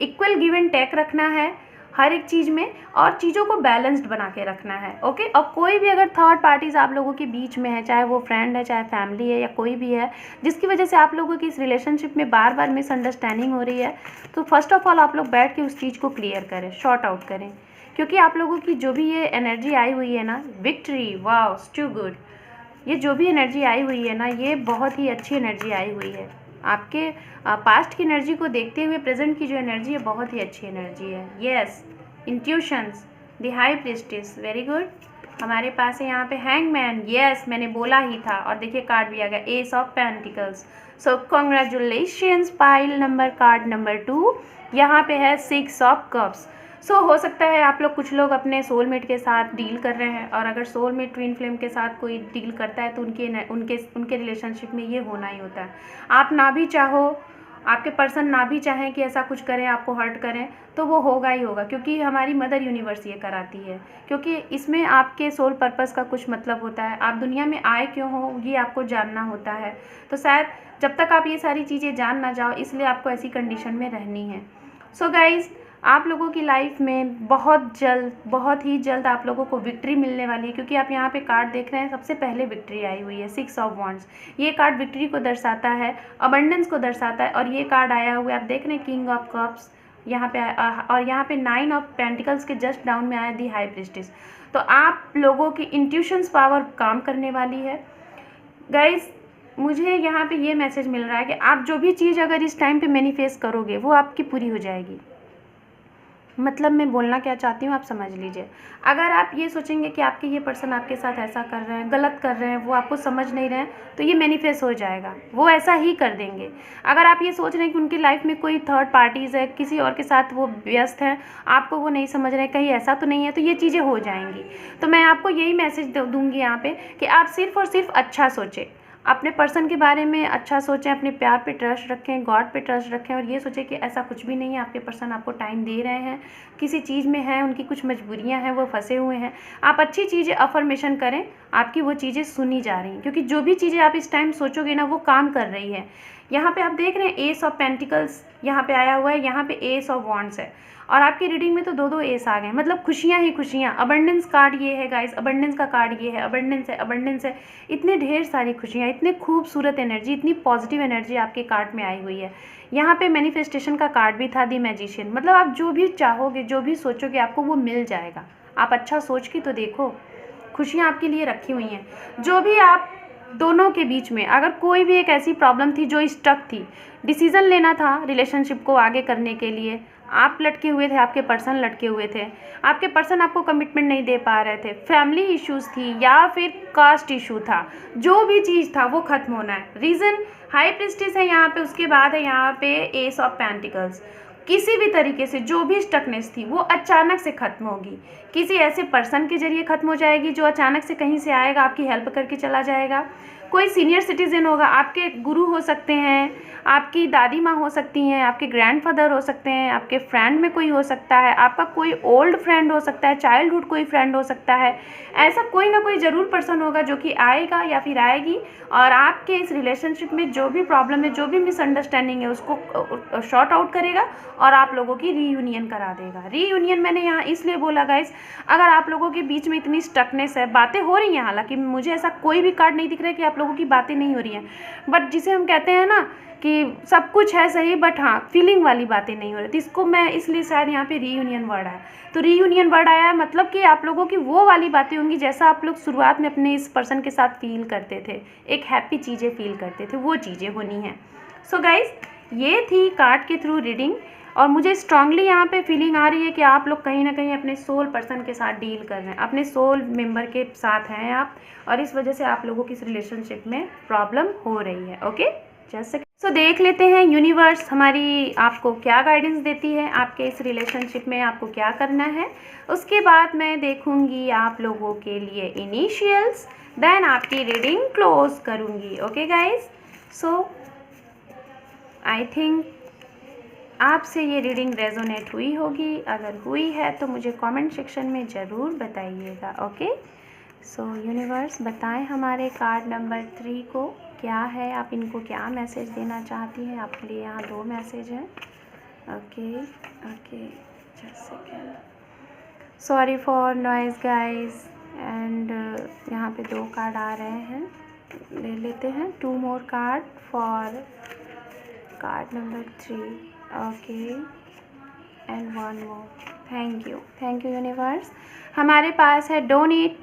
इक्वल गिव एंड टेक रखना है हर एक चीज़ में, और चीज़ों को बैलेंस्ड बना के रखना है। ओके, और कोई भी अगर थर्ड पार्टीज आप लोगों के बीच में है, चाहे वो फ्रेंड है, चाहे फैमिली है, या कोई भी है जिसकी वजह से आप लोगों की इस रिलेशनशिप में बार बार मिसअंडरस्टैंडिंग हो रही है, तो फर्स्ट ऑफ ऑल आप लोग बैठ के उस चीज़ को क्लियर करें, शॉर्ट आउट करें। क्योंकि आप लोगों की जो भी ये एनर्जी आई हुई है ना, विक्ट्री, वाओ, टू गुड, ये जो भी एनर्जी आई हुई है ना, ये बहुत ही अच्छी एनर्जी आई हुई है। आपके पास्ट की एनर्जी को देखते हुए प्रेजेंट की जो एनर्जी है बहुत ही अच्छी एनर्जी है। Yes, intuitions, the high priestess, very good. हमारे पास है यहाँ पे हैंगमैन, यस मैंने बोला ही था। और देखिए कार्ड भी आ गया, S of pentacles. So congratulations, pile number, card number 2। यहाँ पे है 6 ऑफ कप्स। सो हो सकता है आप लोग, कुछ लोग अपने सोलमेट के साथ डील कर रहे हैं, और अगर सोलमेट ट्विन फ्लेम के साथ कोई डील करता है तो उनके रिलेशनशिप में ये होना ही होता है। आप ना भी चाहो, आपके पर्सन ना भी चाहें कि ऐसा कुछ करें, आपको हर्ट करें, तो वो होगा ही होगा, क्योंकि हमारी मदर यूनिवर्स ये कराती है। क्योंकि इसमें आपके सोल पर्पस का कुछ मतलब होता है, आप दुनिया में आए क्यों हो ये आपको जानना होता है। तो शायद जब तक आप ये सारी चीज़ें जान ना जाओ, इसलिए आपको ऐसी कंडीशन में रहनी है। सो गाइज़, आप लोगों की लाइफ में बहुत ही जल्द आप लोगों को विक्ट्री मिलने वाली है। क्योंकि आप यहाँ पे कार्ड देख रहे हैं, सबसे पहले विक्ट्री आई हुई है, 6 ऑफ वॉन्ड्स। ये कार्ड विक्ट्री को दर्शाता है, अबंडेंस को दर्शाता है। और ये कार्ड आया हुआ है, आप देख रहे हैं, किंग ऑफ कप्स यहाँ पे, और यहाँ पे 9 ऑफ पेंटिकल्स के जस्ट डाउन में आया दी हाई प्रीस्टेस। तो आप लोगों की इंट्यूशंस पावर काम करने वाली है गाइज। मुझे यहाँ पे ये मैसेज मिल रहा है कि आप जो भी चीज़ अगर इस टाइम पे मैनिफेस्ट करोगे, वो आपकी पूरी हो जाएगी। मतलब मैं बोलना क्या चाहती हूँ आप समझ लीजिए। अगर आप ये सोचेंगे कि आपके ये पर्सन आपके साथ ऐसा कर रहे हैं, गलत कर रहे हैं, वो आपको समझ नहीं रहे हैं, तो ये मैनिफेस्ट हो जाएगा, वो ऐसा ही कर देंगे। अगर आप ये सोच रहे हैं कि उनकी लाइफ में कोई थर्ड पार्टीज़ है, किसी और के साथ वो व्यस्त हैं, आपको वो नहीं समझ रहे हैं, कहीं ऐसा तो नहीं है, तो ये चीज़ें हो जाएंगी। तो मैं आपको यही मैसेज दूँगी यहाँ पर कि आप सिर्फ़ और सिर्फ अच्छा सोचें, अपने पर्सन के बारे में अच्छा सोचें, अपने प्यार पे ट्रस्ट रखें, गॉड पे ट्रस्ट रखें, और ये सोचें कि ऐसा कुछ भी नहीं है, आपके पर्सन आपको टाइम दे रहे हैं, किसी चीज़ में है, उनकी कुछ मजबूरियां हैं, वो फंसे हुए हैं। आप अच्छी चीज़ें अफर्मेशन करें, आपकी वो चीज़ें सुनी जा रही हैं, क्योंकि जो भी चीज़ें आप इस टाइम सोचोगे ना, वो काम कर रही है। यहाँ पे आप देख रहे हैं एस ऑफ पेंटिकल्स यहाँ पे आया हुआ है, यहाँ पे एस ऑफ वॉन्ड्स है, और आपकी रीडिंग में तो दो दो एस आ गए, मतलब खुशियाँ ही खुशियाँ। अबंडेंस कार्ड ये है गाइस, अबंडेंस का कार्ड ये है, अबंडेंस है, अबंडेंस है। इतने ढेर सारी खुशियाँ, इतने खूबसूरत एनर्जी, इतनी पॉजिटिव एनर्जी आपके कार्ड में आई हुई है। यहाँ पे मैनिफेस्टेशन का कार्ड भी था, दी मैजिशियन, मतलब आप जो भी चाहोगे, जो भी सोचोगे आपको वो मिल जाएगा। आप अच्छा सोच के तो देखो, खुशियाँ आपके लिए रखी हुई हैं। जो भी आप दोनों के बीच में अगर कोई भी एक ऐसी प्रॉब्लम थी जो स्टक थी, डिसीज़न लेना था रिलेशनशिप को आगे करने के लिए, आप लटके हुए थे, आपके पर्सन लटके हुए थे, आपके पर्सन आपको कमिटमेंट नहीं दे पा रहे थे, फैमिली इश्यूज़ थी या फिर कास्ट इशू था, जो भी चीज़ था वो ख़त्म होना है। रीज़न हाई प्रिस्टेस है यहाँ पे, उसके बाद है यहाँ पे एस ऑफ पेंटिकल्स। किसी भी तरीके से जो भी स्टकनेस थी वो अचानक से ख़त्म होगी, किसी ऐसे पर्सन के जरिए ख़त्म हो जाएगी जो अचानक से कहीं से आएगा, आपकी हेल्प करके चला जाएगा। कोई सीनियर सिटीज़न होगा, आपके गुरु हो सकते हैं, आपकी दादी माँ हो सकती हैं, आपके ग्रैंडफादर हो सकते हैं, आपके फ्रेंड में कोई हो सकता है, आपका कोई ओल्ड फ्रेंड हो सकता है, चाइल्डहुड कोई फ्रेंड हो सकता है। ऐसा कोई ना कोई ज़रूर पर्सन होगा जो कि आएगा या फिर आएगी, और आपके इस रिलेशनशिप में जो भी प्रॉब्लम है, जो भी मिसअंडरस्टैंडिंग है, उसको शॉर्ट आउट करेगा और आप लोगों की रीयूनियन करा देगा। रीयूनियन मैंने यहाँ इसलिए बोला गाइस, अगर आप लोगों के बीच में इतनी स्टकनेस है, बातें हो रही हैं, हालांकि मुझे ऐसा कोई भी कार्ड नहीं दिख रहा है कि आप लोगों की बातें नहीं हो रही हैं, बट जिसे हम कहते हैं ना कि सब कुछ है सही बट हाँ फीलिंग वाली बातें नहीं हो रही थी, इसको मैं इसलिए शायद यहाँ पे रीयूनियन वर्ड आया। तो रीयूनियन वर्ड आया है मतलब कि आप लोगों की वो वाली बातें होंगी जैसा आप लोग शुरुआत में अपने इस पर्सन के साथ फील करते थे, एक हैप्पी चीज़ें फील करते थे, वो चीज़ें होनी हैं। सो गाइज, ये थी कार्ड के थ्रू रीडिंग, और मुझे स्ट्रांगली यहाँ पे फीलिंग आ रही है कि आप लोग कहीं ना कहीं अपने सोल पर्सन के साथ डील कर रहे हैं, अपने सोल मेंबर के साथ हैं आप, और इस वजह से आप लोगों की इस रिलेशनशिप में प्रॉब्लम हो रही है। ओके, जैसे सो देख लेते हैं यूनिवर्स हमारी आपको क्या गाइडेंस देती है, आपके इस रिलेशनशिप में आपको क्या करना है। उसके बाद मैं देखूंगी आप लोगों के लिए इनिशियल्स, देन आपकी रीडिंग क्लोज करूंगी। Okay guys, so I think आपसे ये रीडिंग रेजोनेट हुई होगी, अगर हुई है तो मुझे कमेंट सेक्शन में ज़रूर बताइएगा। ओके, सो यूनिवर्स बताएं हमारे कार्ड नंबर 3 को क्या है, आप इनको क्या मैसेज देना चाहती हैं। आपके लिए यहाँ 2 मैसेज हैं। Okay okay, just second, sorry for noise guys, and यहाँ पे 2 कार्ड आ रहे हैं, ले लेते हैं 2 more card for card number 3। Okay, and 1 more. Thank you universe. हमारे पास है donate,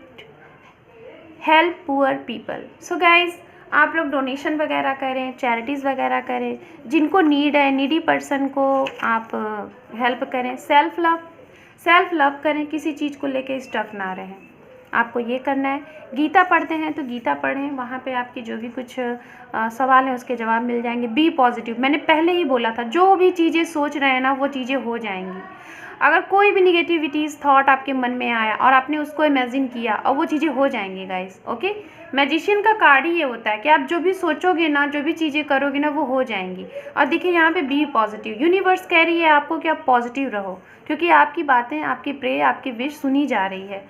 help poor people. So guys, आप लोग डोनेशन वगैरह करें, चैरिटीज़ वगैरह करें, जिनको नीड है, नीडी पर्सन को आप हेल्प करें। सेल्फ लव करें, किसी चीज़ को लेके स्टक ना रहें, आपको ये करना है। गीता पढ़ते हैं तो गीता पढ़ें, वहाँ पे आपकी जो भी कुछ सवाल हैं उसके जवाब मिल जाएंगे। बी पॉजिटिव, मैंने पहले ही बोला था, जो भी चीज़ें सोच रहे हैं ना वो चीज़ें हो जाएंगी। अगर कोई भी निगेटिविटीज़ थॉट आपके मन में आया और आपने उसको इमेजिन किया, और वो चीज़ें हो जाएंगी गाइस। ओके, मैजिशियन का कार्ड ही ये होता है कि आप जो भी सोचोगे ना, जो भी चीज़ें करोगे ना, वो हो जाएंगी। और देखिए यहाँ पे बी पॉजिटिव, यूनिवर्स कह रही है आपको कि आप पॉजिटिव रहो, क्योंकि आपकी बातें, आपकी प्रे, आपकी विश सुनी जा रही है।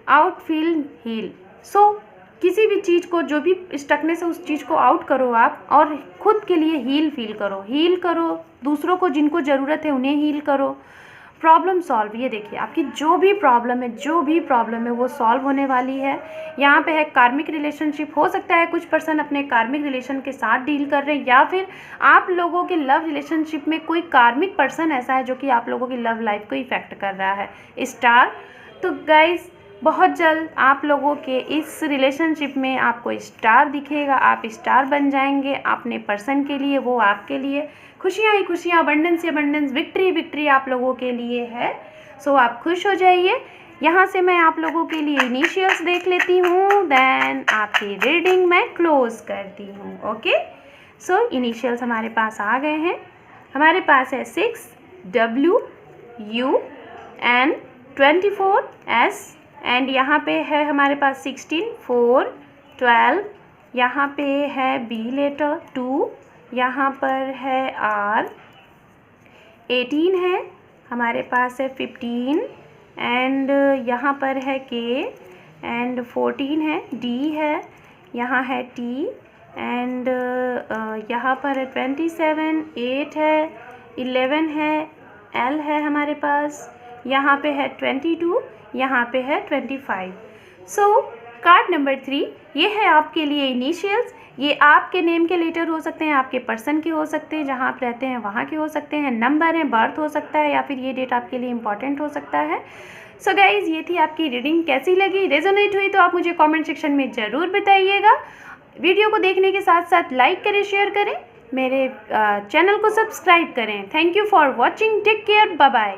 Out, feel, heal. सो किसी भी चीज़ को, जो भी स्टकनेस है, उस चीज़ को आउट करो आप, और खुद के लिए हील करो, दूसरों को जिनको ज़रूरत है उन्हें हील करो। प्रॉब्लम सॉल्व, ये देखिए आपकी जो भी प्रॉब्लम है वो सॉल्व होने वाली है। यहाँ पे है कार्मिक रिलेशनशिप, हो सकता है कुछ पर्सन अपने कार्मिक रिलेशन के साथ डील कर रहे हैं, या फिर आप लोगों के लव रिलेशनशिप में कोई कार्मिक पर्सन ऐसा है जो कि आप लोगों की लव लाइफ को इफेक्ट कर रहा है। स्टार, तो गाइज बहुत जल्द आप लोगों के इस रिलेशनशिप में आपको स्टार दिखेगा, आप स्टार बन जाएंगे अपने पर्सन के लिए, वो आपके लिए। खुशियाँ ही खुशियाँ, अबंडेंस ही अबंडेंस, विक्ट्री आप लोगों के लिए है। सो आप खुश हो जाइए। यहाँ से मैं आप लोगों के लिए इनिशियल्स देख लेती हूँ, देन आपकी रीडिंग मैं क्लोज करती हूँ। ओके, सो इनिशियल्स हमारे पास आ गए हैं। हमारे पास है 6, W, U, N, 24, S, and यहाँ पे है हमारे पास 16, 4, 12, यहाँ पे है B लेटर 2, यहाँ पर है R, 18 है, हमारे पास है 15, एंड यहाँ पर है K, एंड 14 है, D है, यहाँ है T, एंड यहाँ पर है 27, 8 है, 11 है, L है हमारे पास, यहाँ पे है 22, यहाँ पे है 25। सो कार्ड नंबर 3 ये है आपके लिए इनिशियल्स। ये आपके नेम के लेटर हो सकते हैं, आपके पर्सन के हो सकते हैं, जहाँ आप रहते हैं वहाँ के हो सकते हैं, नंबर है, बर्थ हो सकता है, या फिर ये डेट आपके लिए इम्पॉर्टेंट हो सकता है। सो गाइज़ ये थी आपकी रीडिंग। कैसी लगी, रेजोनेट हुई तो आप मुझे कमेंट सेक्शन में ज़रूर बताइएगा। वीडियो को देखने के साथ साथ लाइक करें, शेयर करें, मेरे चैनल को सब्सक्राइब करें। Thank you for watching, take care, bye bye.